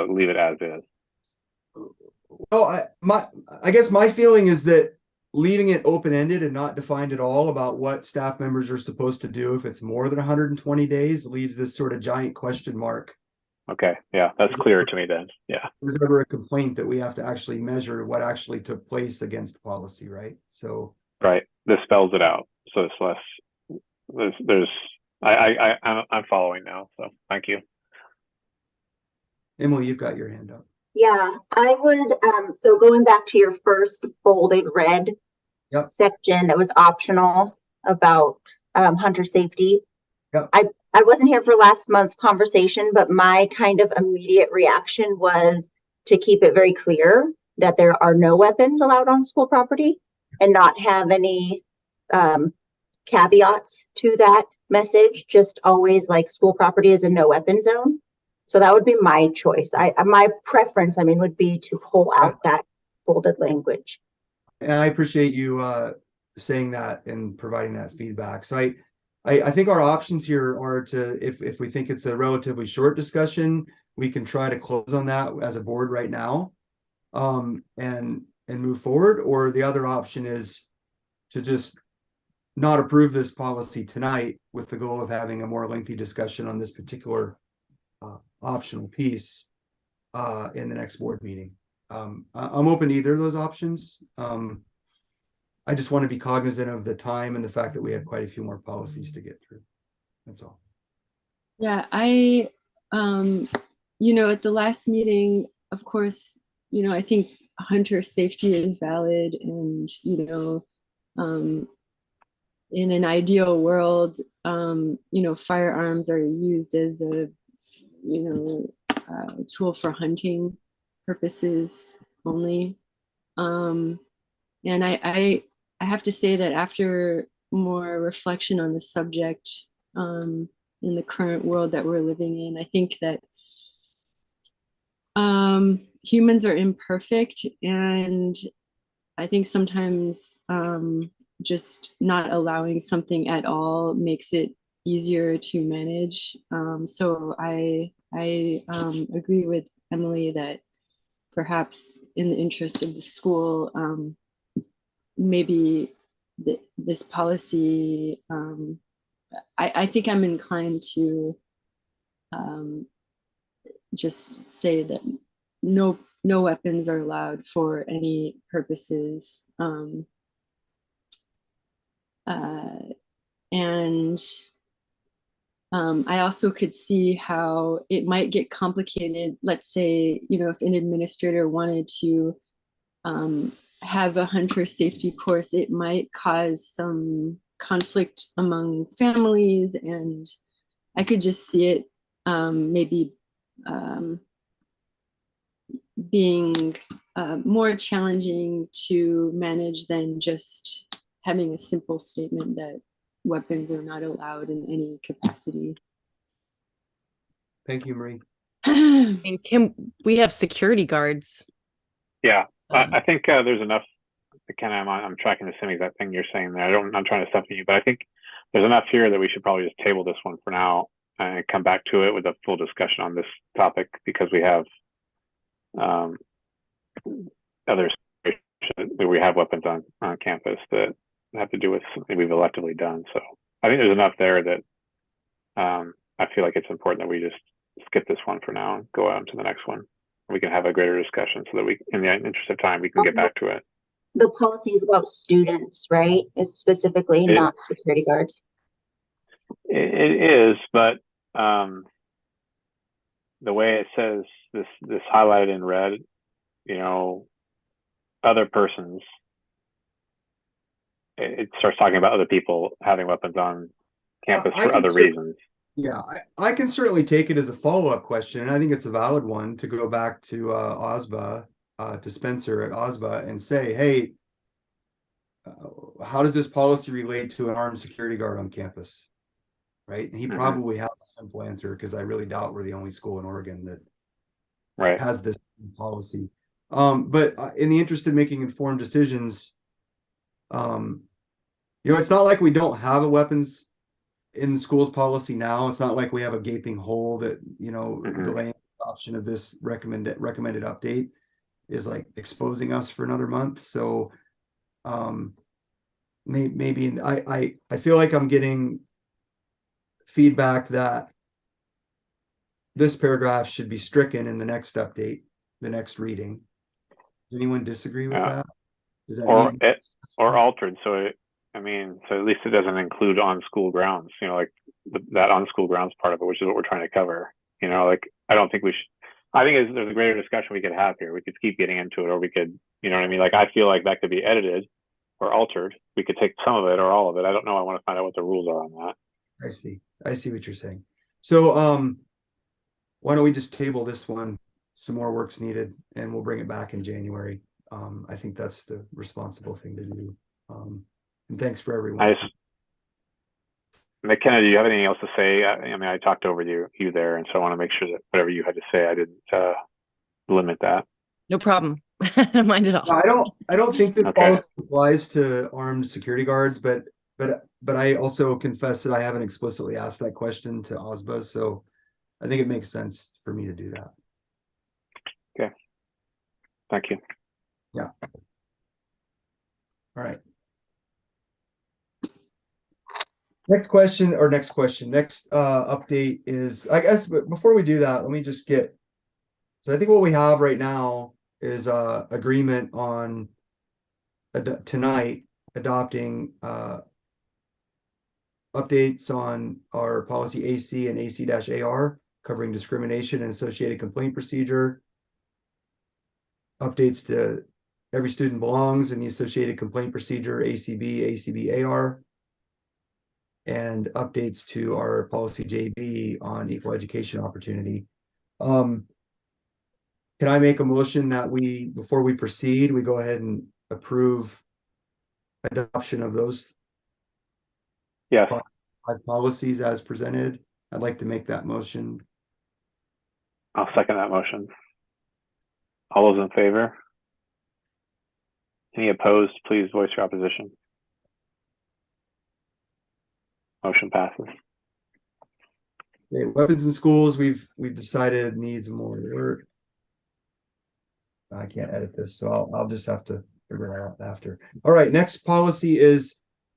leave it as is? Well, I guess my feeling is that leaving it open-ended and not defined at all about what staff members are supposed to do if it's more than 120 days leaves this sort of giant question mark. Okay, yeah, that's clearer to me then. Yeah. There's never a complaint that we have to actually measure what actually took place against policy, right? So right, this spells it out, so it's less. I'm following now, so thank you. Emily, you've got your hand up. Yeah, I would, so going back to your first bolded red section that was optional about hunter safety. I wasn't here for last month's conversation, but my kind of immediate reaction was to keep it very clear that there are no weapons allowed on school property and not have any caveats to that message. Just always, like, school property is a no weapon zone. So that would be my choice. My preference, would be to pull out that bolded language. And I appreciate you saying that and providing that feedback. So I think our options here are to, if we think it's a relatively short discussion, we can try to close on that as a board right now, and move forward. Or the other option is to just not approve this policy tonight with the goal of having a more lengthy discussion on this particular optional piece in the next board meeting. I'm open to either of those options. I just want to be cognizant of the time and the fact that we have quite a few more policies to get through. That's all. Yeah, I, at the last meeting, of course, I think hunter safety is valid, and, in an ideal world, firearms are used as a, tool for hunting purposes only. And I have to say that after more reflection on the subject, in the current world that we're living in, I think that humans are imperfect, and I think sometimes just not allowing something at all makes it easier to manage. So I agree with Emily that perhaps in the interest of the school, maybe this policy, I think I'm inclined to just say that no weapons are allowed for any purposes. I also could see how it might get complicated. Let's say, if an administrator wanted to have a hunter safety course, it might cause some conflict among families, and I could just see it maybe being more challenging to manage than just having a simple statement that weapons are not allowed in any capacity. Thank you, Marie. And Kim, we have security guards. Yeah, I think there's enough. McKenna, I'm tracking the same exact thing you're saying there. I'm trying to step on you, but I think there's enough here that we should probably just table this one for now and come back to it with a full discussion on this topic, because we have others that we have weapons on campus that have to do with something we've electively done. So I think there's enough there that I feel like it's important that we just skip this one for now and go on to the next one. We can have a greater discussion so that we, in the interest of time, we can get back to it. The policy is about students, right? It's specifically not security guards. It is, but the way it says this highlighted in red, other persons, it starts talking about other people having weapons on campus for other reasons. Yeah, I can certainly take it as a follow-up question, and I think it's a valid one to go back to OSBA, to Spencer at OSBA, and say, hey, how does this policy relate to an armed security guard on campus? Right? And he probably has a simple answer, because I really doubt we're the only school in Oregon that has this policy. But in the interest of making informed decisions, it's not like we don't have a weapons in the school's policy now. It's not like we have a gaping hole that, delaying adoption of this recommended update is like exposing us for another month. So maybe I feel like I'm getting feedback that this paragraph should be stricken in the next update, the next reading. Does anyone disagree with that? Does that or altered? So so at least it doesn't include on school grounds, like that on school grounds part of it, which is what we're trying to cover. I don't think we should. I think there's a greater discussion we could have here. We could keep getting into it, or we could, Like, I feel like that could be edited or altered. We could take some of it or all of it. I don't know. I want to find out what the rules are on that. I see what you're saying. So why don't we just table this one? Some more work's needed, and we'll bring it back in January. I think that's the responsible thing to do. And thanks for everyone. McKenna, do you have anything else to say? I talked over you there, and so I want to make sure that whatever you had to say, I didn't limit that. No problem. I don't mind at all. I don't think this policy applies to armed security guards, but I also confess that I haven't explicitly asked that question to OSBA, so I think it makes sense for me to do that. Okay. Thank you. Yeah. All right. Next update is, I guess, but before we do that, let me just get, so I think what we have right now is agreement on tonight adopting updates on our policy AC and AC-AR covering discrimination and associated complaint procedure. Updates to Every Student Belongs and the associated complaint procedure, ACB, ACB-AR. And updates to our policy JB on equal education opportunity. Can I make a motion that before we proceed, we go ahead and approve adoption of those Yes. five policies as presented? I'd like to make that motion. I'll second that motion. All those in favor? Any opposed, please voice your opposition. Motion passes. Okay, weapons in schools, we've decided needs more work. I can't edit this, so I'll just have to figure it out after. All right, next policy is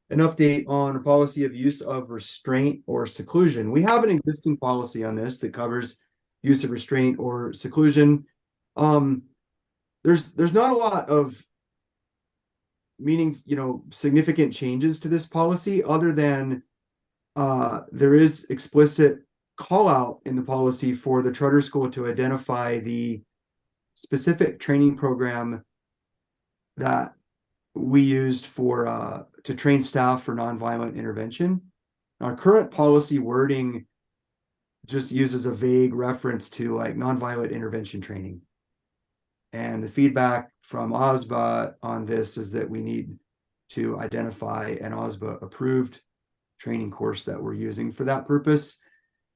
an update on a policy of use of restraint or seclusion. We have an existing policy on this that covers use of restraint or seclusion. There's not a lot of significant changes to this policy other than there is explicit call out in the policy for the charter school to identify the specific training program that we used for to train staff for nonviolent intervention. Our current policy wording just uses a vague reference to like nonviolent intervention training. And the feedback from OSBA on this is that we need to identify an OSBA approved training course that we're using for that purpose.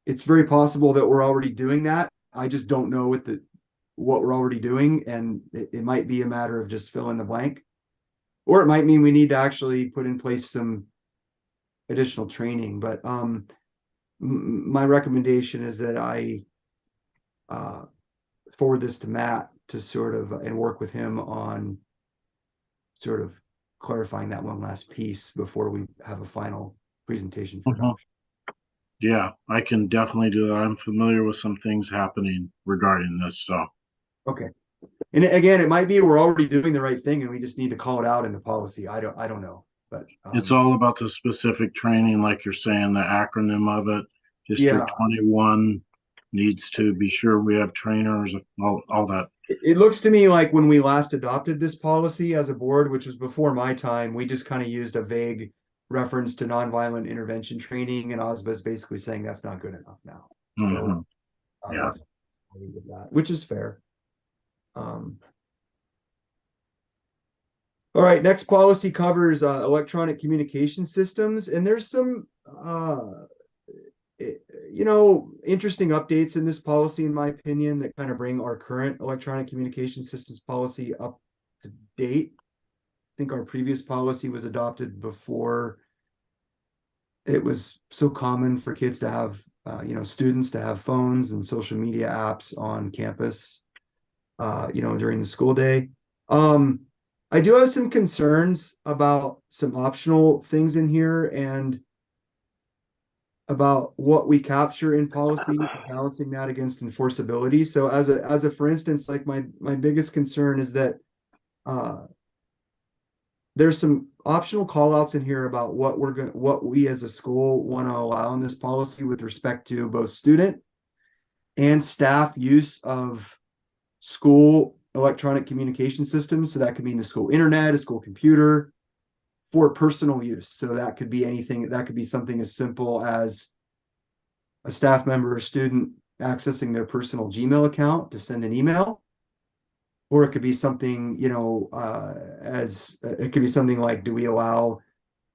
It's very possible that we're already doing that. I just don't know what we're already doing, and it might be a matter of just fill in the blank, or it might mean we need to actually put in place some additional training. But my recommendation is that I forward this to Matt to sort of and work with him on sort of clarifying that one last piece before we have a final presentation for adoption. Yeah, I can definitely do that. I'm familiar with some things happening regarding this stuff. Okay. And again, it might be we're already doing the right thing and we just need to call it out in the policy. I don't know, but it's all about the specific training, like you're saying, the acronym of it. District 21 needs to be sure we have trainers, all that. It looks to me like when we last adopted this policy as a board, which was before my time, we just kind of used a vague reference to nonviolent intervention training, and OSBA is basically saying that's not good enough now. So, that's which is fair. All right, next policy covers electronic communication systems, and there's some interesting updates in this policy, in my opinion, that kind of bring our current electronic communication systems policy up to date. I think our previous policy was adopted before it was so common for kids to have, students to have phones and social media apps on campus, during the school day. I do have some concerns about some optional things in here and about what we capture in policy, balancing that against enforceability. So as a for instance, like my biggest concern is that there's some optional call outs in here about what we as a school want to allow in this policy with respect to both student and staff use of school electronic communication systems. So that could mean the school internet, a school computer, for personal use. So that could be anything. That could be something as simple as a staff member or student accessing their personal Gmail account to send an email, or it could be something, it could be something like, do we allow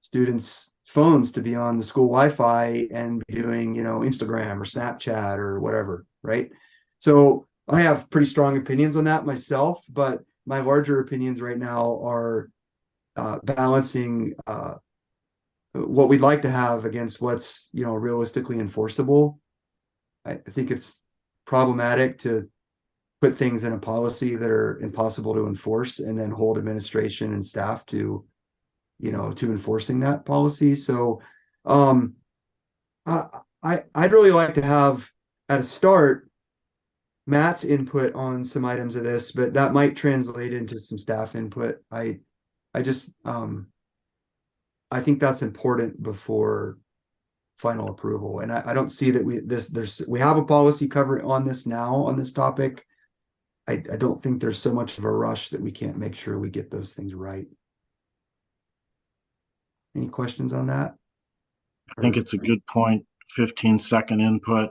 students' phones to be on the school Wi-Fi and be doing, Instagram or Snapchat or whatever, right? So I have pretty strong opinions on that myself, but my larger opinions right now are balancing what we'd like to have against what's realistically enforceable. I think it's problematic to put things in a policy that are impossible to enforce and then hold administration and staff to enforcing that policy. So I'd really like to have at a start Matt's input on some items of this, but that might translate into some staff input. I just I think that's important before final approval. And I don't see that we have a policy covered on this now on this topic. I don't think there's so much of a rush that we can't make sure we get those things right. Any questions on that? I think it's a good point. 15-second input.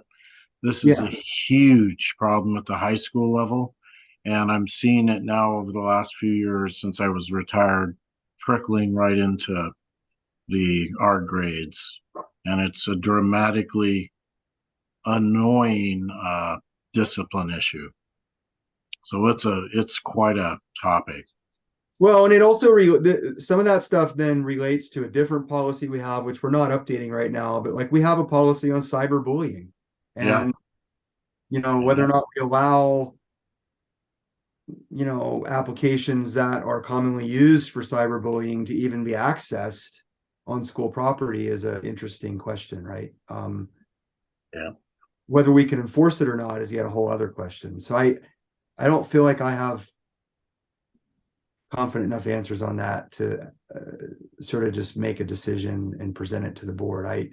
This is a huge problem at the high school level. And I'm seeing it now over the last few years since I was retired, trickling right into our grades. And it's a dramatically annoying discipline issue. So it's quite a topic. Well, and it also some of that stuff then relates to a different policy we have, which we're not updating right now, but like we have a policy on cyberbullying, and you know, whether or not we allow, you know, applications that are commonly used for cyberbullying to even be accessed on school property is an interesting question, right? Whether we can enforce it or not is yet a whole other question. So I don't feel like I have confident enough answers on that to sort of just make a decision and present it to the board.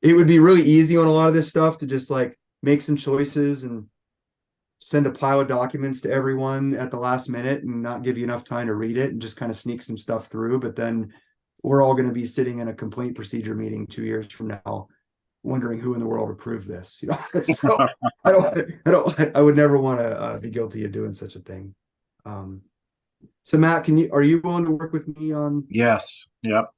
It would be really easy on a lot of this stuff to just like make some choices and send a pile of documents to everyone at the last minute and not give you enough time to read it and just kind of sneak some stuff through. But then we're all going to be sitting in a complaint procedure meeting 2 years from now, wondering who in the world approved this. You know, so I would never want to be guilty of doing such a thing. So Matt, are you willing to work with me on? Yes. Yep.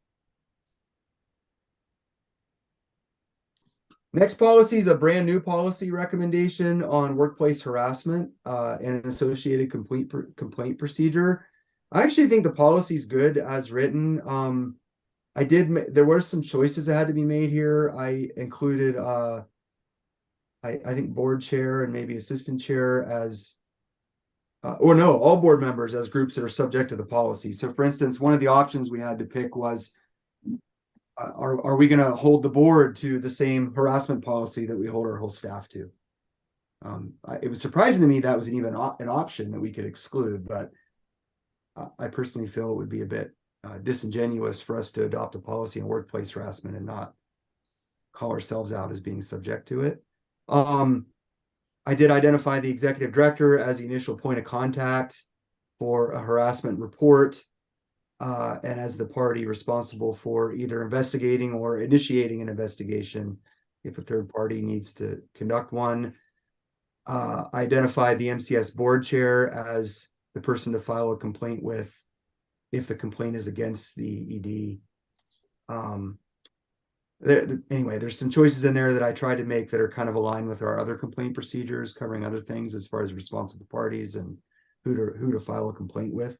Next policy is a brand new policy recommendation on workplace harassment and an associated complaint procedure. I actually think the policy is good as written. There were some choices that had to be made here. I included I think board chair and maybe assistant chair as or no, all board members as groups that are subject to the policy. So for instance, one of the options we had to pick was are we going to hold the board to the same harassment policy that we hold our whole staff to? It was surprising to me that was even an option that we could exclude, but I personally feel it would be a bit disingenuous for us to adopt a policy on workplace harassment and not call ourselves out as being subject to it. I did identify the executive director as the initial point of contact for a harassment report. And as the party responsible for either investigating or initiating an investigation if a third party needs to conduct one. I identified the MCS board chair as the person to file a complaint with if the complaint is against the ED. Anyway, there's some choices in there that I tried to make that are kind of aligned with our other complaint procedures, covering other things as far as responsible parties and who to file a complaint with.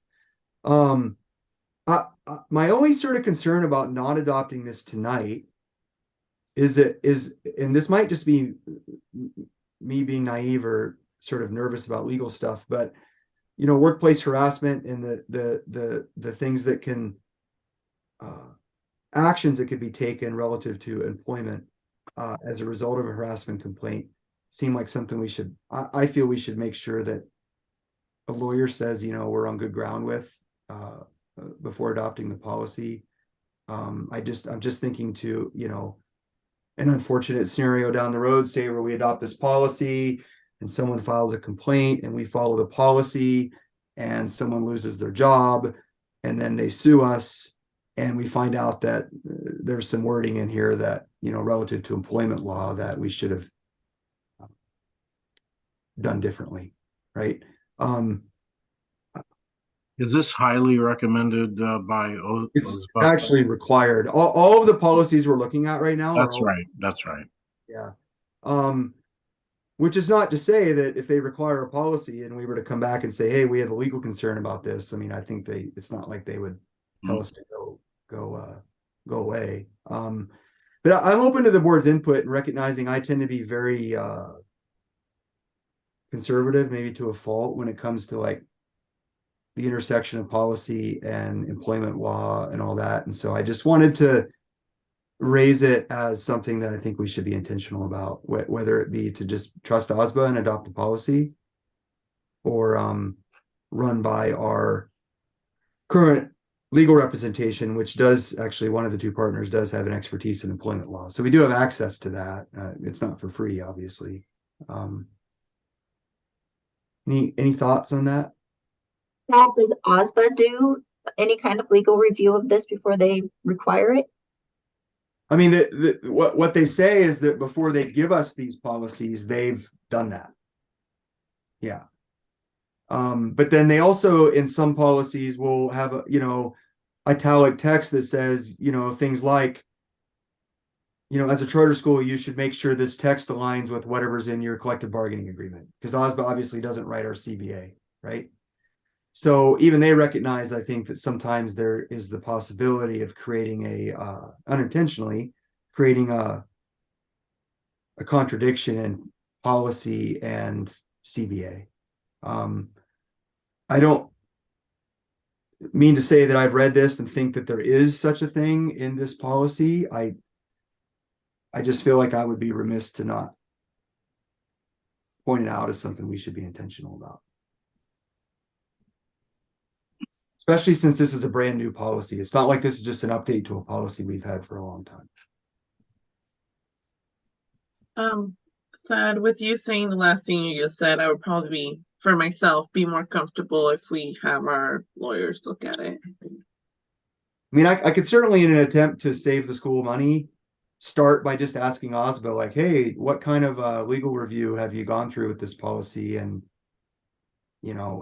My only sort of concern about not adopting this tonight is and this might just be me being naive or sort of nervous about legal stuff, but you know, workplace harassment and the things that can actions that could be taken relative to employment as a result of a harassment complaint seem like something I feel we should make sure that a lawyer says, you know, we're on good ground with before adopting the policy. I'm just thinking to, you know, an unfortunate scenario down the road, say where we adopt this policy and someone files a complaint and we follow the policy and someone loses their job and then they sue us and we find out that there's some wording in here that, you know, relative to employment law that we should have done differently, right? Is this highly recommended by? It's actually required. All of the policies we're looking at right now. That's right. That's right. Yeah. Which is not to say that if they require a policy and we were to come back and say, hey, we have a legal concern about this. I mean, I think it's not like they would tell us to go away. But I'm open to the board's input and recognizing I tend to be very conservative, maybe to a fault when it comes to like the intersection of policy and employment law and all that. And so I just wanted to raise it as something that I think we should be intentional about, whether it be to just trust OSBA and adopt a policy, or run by our current legal representation, which does actually, one of the two partners does have an expertise in employment law. So we do have access to that. It's not for free, obviously. Any thoughts on that? Pat, does OSBA do any kind of legal review of this before they require it? I mean, what they say is that before they give us these policies, they've done that. Yeah. But then they also, in some policies, will have a, italic text that says, things like, as a charter school, you should make sure this text aligns with whatever's in your collective bargaining agreement, because OSBA obviously doesn't write our CBA, right? So even they recognize, I think, that sometimes there is the possibility of creating unintentionally creating a contradiction in policy and CBA. I don't mean to say that I've read this and think that there is such a thing in this policy. I just feel like I would be remiss to not point it out as something we should be intentional about. Especially since this is a brand new policy. It's not like this is just an update to a policy we've had for a long time. Thad, with you saying the last thing you just said, I would probably be, for myself, be more comfortable if we have our lawyers look at it. I mean, I could certainly, in an attempt to save the school money, start by just asking OSBA, like, hey, what kind of legal review have you gone through with this policy? And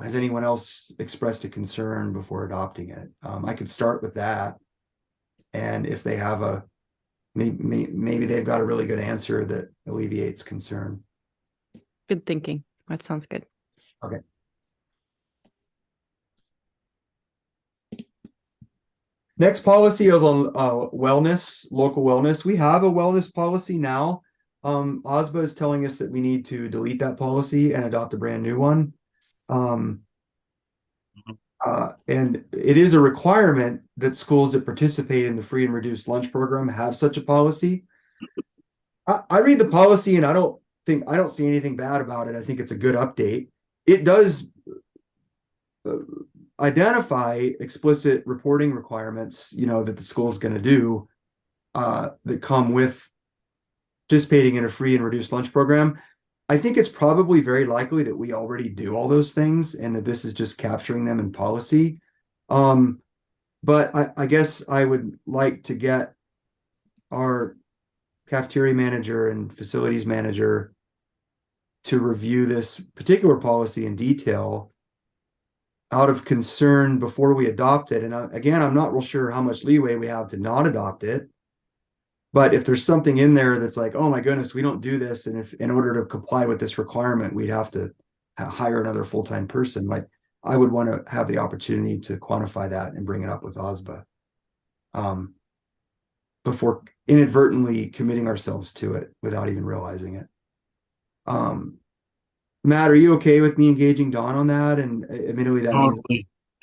has anyone else expressed a concern before adopting it? I could start with that. And if they have maybe they've got a really good answer that alleviates concern. Good thinking. That sounds good. Okay. Next policy is on wellness, local wellness. We have a wellness policy now. OSBA is telling us that we need to delete that policy and adopt a brand new one. And it is a requirement that schools that participate in the free and reduced lunch program have such a policy. I read the policy and I don't see anything bad about it. I think it's a good update. It does identify explicit reporting requirements, that the school is going to do that come with participating in a free and reduced lunch program. I think it's probably very likely that we already do all those things and that this is just capturing them in policy. But I guess I would like to get our cafeteria manager and facilities manager to review this particular policy in detail out of concern before we adopt it. And again, I'm not real sure how much leeway we have to not adopt it. But if there's something in there that's like, oh my goodness, we don't do this, and if in order to comply with this requirement, we'd have to hire another full-time person, like I would want to have the opportunity to quantify that and bring it up with OSBA before inadvertently committing ourselves to it without even realizing it. Matt, are you okay with me engaging Dawn on that? And admittedly, that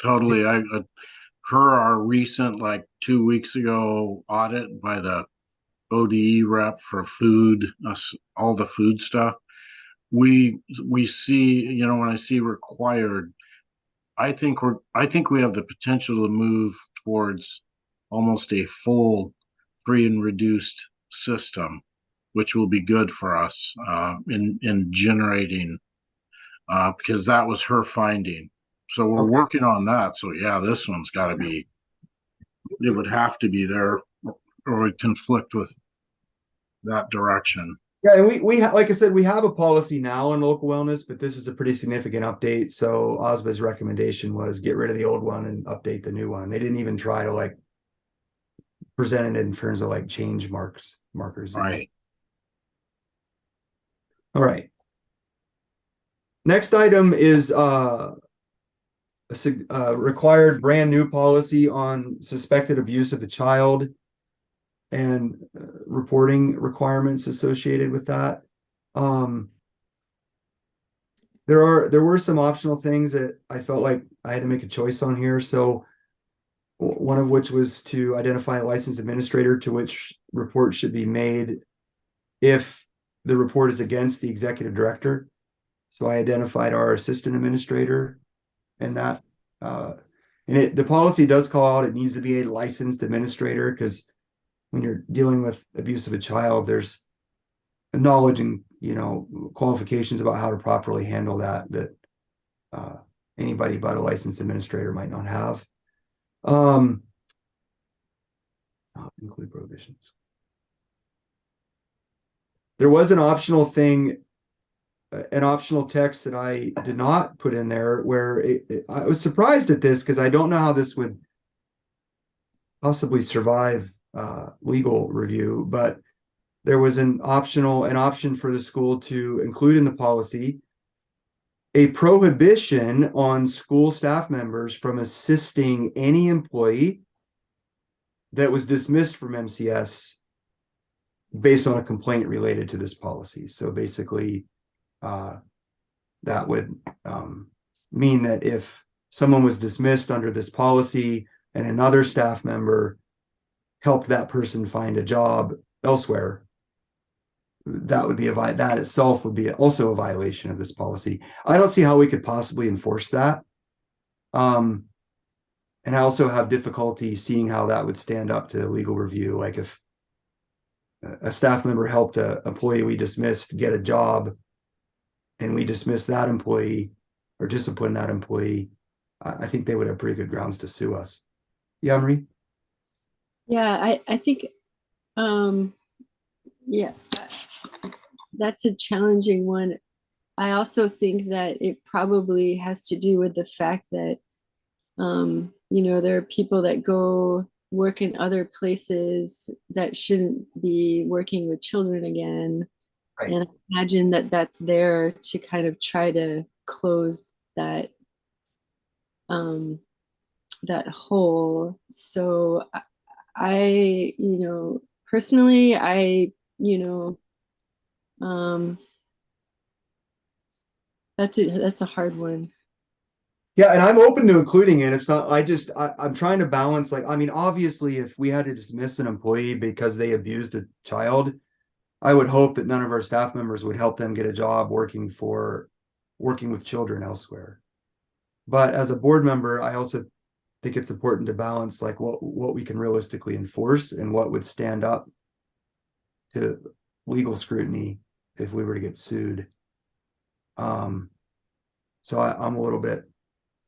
totally. I per our recent, like 2 weeks ago, audit by the ODE rep for food, all the food stuff, we see, when I see required, I think we have the potential to move towards almost a full free and reduced system, which will be good for us in generating, because that was her finding. So we're working on that. So yeah, this one's got to be, it would have to be there, or would conflict with that direction. Yeah, and we like I said, we have a policy now on local wellness, but this is a pretty significant update. So OSBA's recommendation was get rid of the old one and update the new one. They didn't even try to like present it in terms of like change markers. Right. All right. Next item is required brand new policy on suspected abuse of a child and reporting requirements associated with that. There were some optional things that I felt like I had to make a choice on here. So one of which was to identify a licensed administrator to which report should be made if the report is against the executive director. So I identified our assistant administrator, and that the policy does call out it needs to be a licensed administrator, because when you're dealing with abuse of a child, there's knowledge and qualifications about how to properly handle that anybody but a licensed administrator might not have. Include prohibitions. There was an optional thing, an optional text that I did not put in there, where I was surprised at this, because I don't know how this would possibly survive legal review, but there was an option for the school to include in the policy a prohibition on school staff members from assisting any employee that was dismissed from MCS based on a complaint related to this policy. So basically, that would mean that if someone was dismissed under this policy and another staff member helped that person find a job elsewhere, that would be that itself would be also a violation of this policy. I don't see how we could possibly enforce that. And I also have difficulty seeing how that would stand up to legal review. Like if a staff member helped an employee we dismissed get a job, and we dismiss that employee or discipline that employee, I think they would have pretty good grounds to sue us. Yeah, Marie? Yeah, I think, yeah, that's a challenging one. I also think that it probably has to do with the fact that, there are people that go work in other places that shouldn't be working with children again. Right. And I imagine that that's there to kind of try to close that that hole. So I personally, that's a hard one. Yeah, and I'm open to including it. It's not, I'm trying to balance, like, I mean, obviously, if we had to dismiss an employee because they abused a child, I would hope that none of our staff members would help them get a job working with children elsewhere. But as a board member, I also think it's important to balance like what we can realistically enforce and what would stand up to legal scrutiny if we were to get sued. So I'm a little bit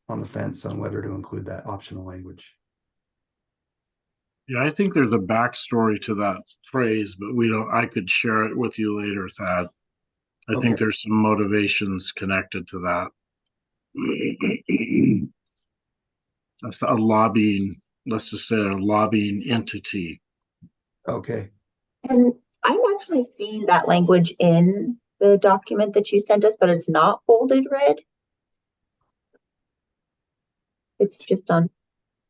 on the fence on whether to include that optional language. Yeah, I think there's a backstory to that phrase, but I could share it with you later, Thad. I think there's some motivations connected to that. That's a lobbying, let's just say a lobbying entity. Okay. And I'm actually seeing that language in the document that you sent us, but it's not bolded red. It's just on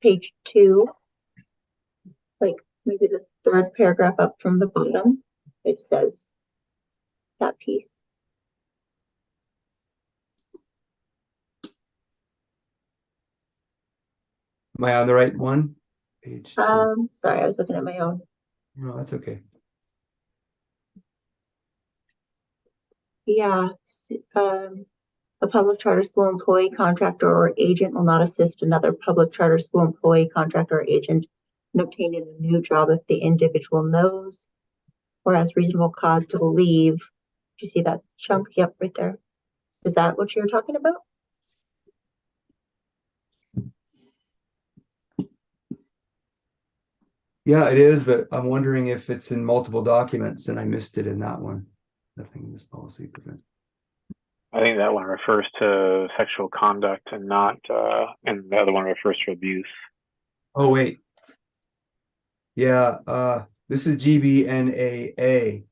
page 2, like maybe the 3rd paragraph up from the bottom. It says that piece. Am I on the right one? Page 2. Sorry, I was looking at my own. No, that's okay. Yeah. A public charter school employee, contractor, or agent will not assist another public charter school employee, contractor, or agent in obtaining a new job if the individual knows or has reasonable cause to believe. Do you see that chunk? Yep, right there. Is that what you're talking about? Yeah, it is, but I'm wondering if it's in multiple documents and I missed it in that one. Nothing in this policy prevents. I think that one refers to sexual conduct and not, and the other one refers to abuse. Oh, wait. Yeah, this is GBNAA.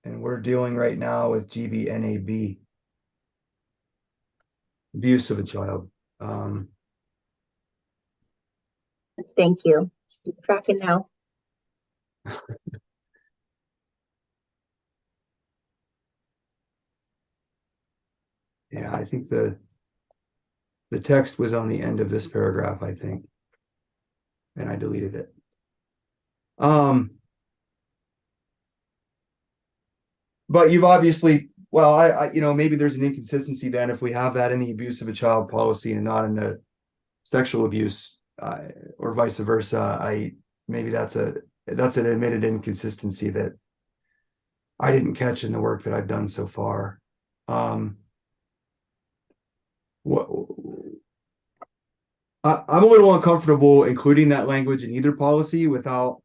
And we're dealing right now with GBNAB. Abuse of a child. Thank you. I'm tracking now. Yeah, I think the text was on the end of this paragraph, I think, and I deleted it. But you've obviously, well, I you know, maybe there's an inconsistency then if we have that in the abuse of a child policy and not in the sexual abuse, or vice versa. Maybe that's an admitted inconsistency that I didn't catch in the work that I've done so far. I'm a little uncomfortable including that language in either policy without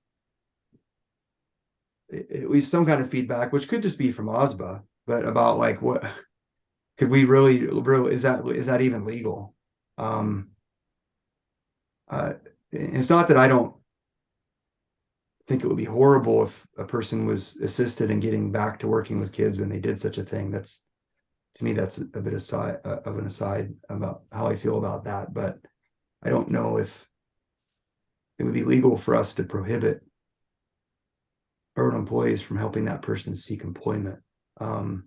at least some kind of feedback, which could just be from OSBA, but about like, what could we really, is that even legal? It's not that I don't think it would be horrible if a person was assisted in getting back to working with kids when they did such a thing. That's, to me, that's a bit of an aside about how I feel about that. But I don't know if it would be legal for us to prohibit our own employees from helping that person seek employment. So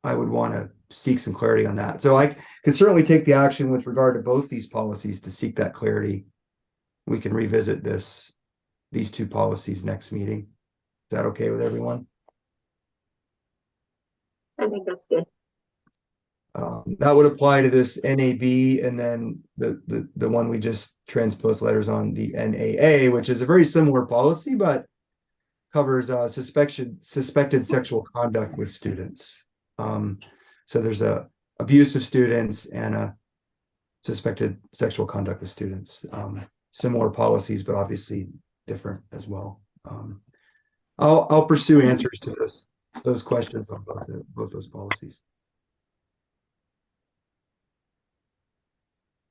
I would want to seek some clarity on that. So I can certainly take the action with regard to both these policies to seek that clarity. We can revisit these two policies next meeting. Is that okay with everyone? I think that's good. That would apply to this NAB, and then the one we just transposed letters on, the NAA, which is a very similar policy, but covers suspected sexual conduct with students. So there's a abuse of students and a suspected sexual conduct with students. Similar policies, but obviously different as well. I'll pursue answers to those questions on both those policies.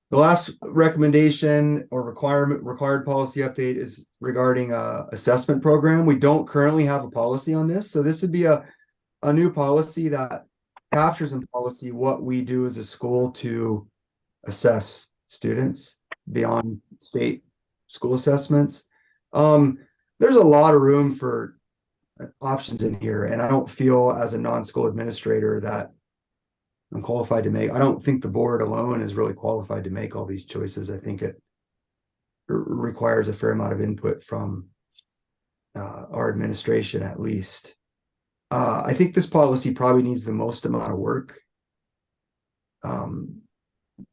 The last recommendation or required policy update is regarding assessment program. We don't currently have a policy on this, so this would be a new policy that captures in policy what we do as a school to assess students beyond state school assessments. There's a lot of room for options in here, and I don't feel as a non-school administrator that I'm qualified to make. I don't think the board alone is really qualified to make all these choices. I think it requires a fair amount of input from our administration, at least. I think this policy probably needs the most amount of work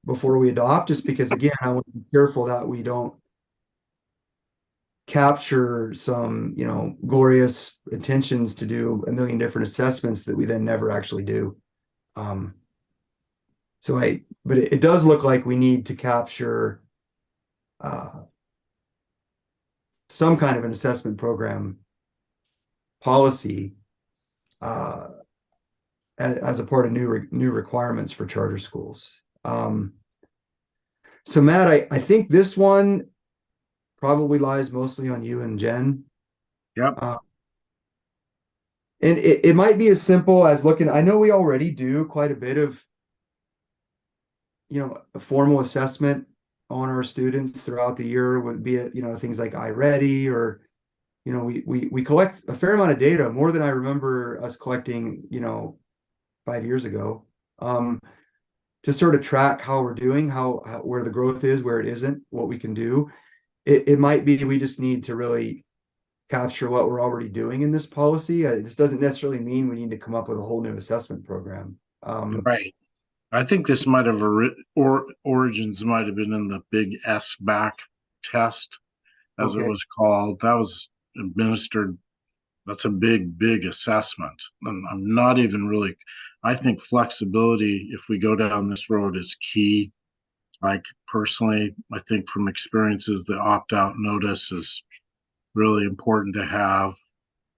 before we adopt, just because, again, I want to be careful that we don't capture some, glorious intentions to do a million different assessments that we then never actually do. But it does look like we need to capture some kind of an assessment program policy as a part of new requirements for charter schools. So Matt, I think this one probably lies mostly on you and Jen. Yep. And it might be as simple as looking, I know we already do quite a bit of, a formal assessment on our students throughout the year, would be it, things like iReady, or, we collect a fair amount of data, more than I remember us collecting, 5 years ago, to sort of track how we're doing, where the growth is, where it isn't, what we can do. It might be we just need to really capture what we're already doing in this policy. This doesn't necessarily mean we need to come up with a whole new assessment program. Right. I think this might have origins might have been in the big SBAC test, as it was called. That was administered. That's a big assessment. And I'm not even really, I think flexibility, if we go down this road, is key. Like personally, I think from experiences, the opt-out notice is really important to have,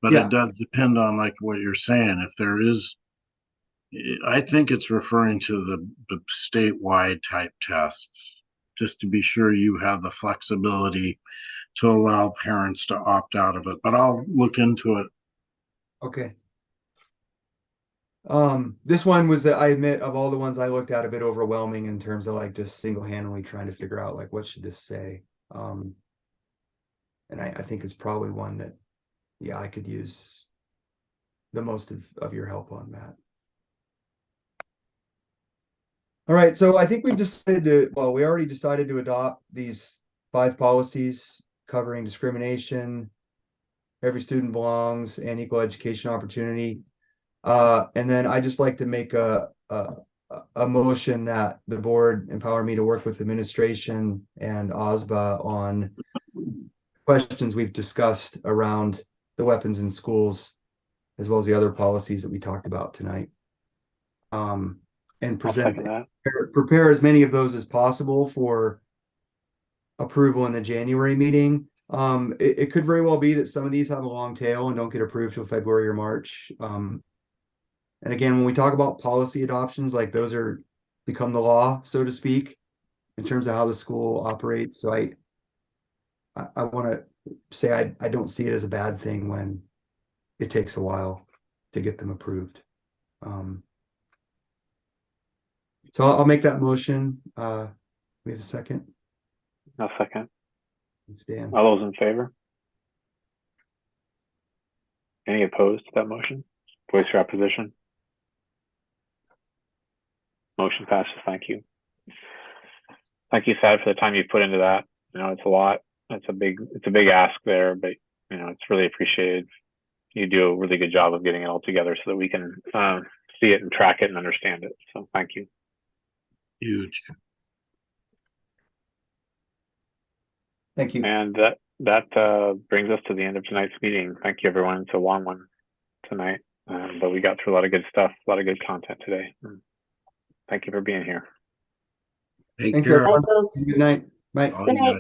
but it does depend on, like what you're saying. If there is, I think it's referring to the statewide type tests, just to be sure you have the flexibility to allow parents to opt out of it, but I'll look into it. Okay. This one was, that I admit, of all the ones I looked at, a bit overwhelming in terms of like just single-handedly trying to figure out like, what should this say? And I think it's probably one that, I could use the most of your help on, Matt. All right, so I think we've decided to, well, we already decided to adopt these 5 policies covering discrimination, every student belongs, and equal education opportunity. And then I just like to make a motion that the board empower me to work with administration and OSBA on questions we've discussed around the weapons in schools, as well as the other policies that we talked about tonight. And prepare as many of those as possible for approval in the January meeting. It could very well be that some of these have a long tail and don't get approved till February or March. And again, when we talk about policy adoptions, like those are become the law, so to speak, in terms of how the school operates. So I want to say I don't see it as a bad thing when it takes a while to get them approved. So I'll make that motion. We have a second. No second. It's Dan. All those in favor? Any opposed to that motion? Voice your opposition. Motion passes. Thank you. Thank you, Sad, for the time you put into that. You know, it's a lot. It's a big ask there, but you know, it's really appreciated. You do a really good job of getting it all together so that we can see it and track it and understand it. So thank you. Huge. Thank you. And that brings us to the end of tonight's meeting. Thank you, everyone. It's a long one tonight, but we got through a lot of good stuff, a lot of good content today. Thank you for being here. Take Thanks, care. everyone. Bye, folks. Good night. Bye. Good night.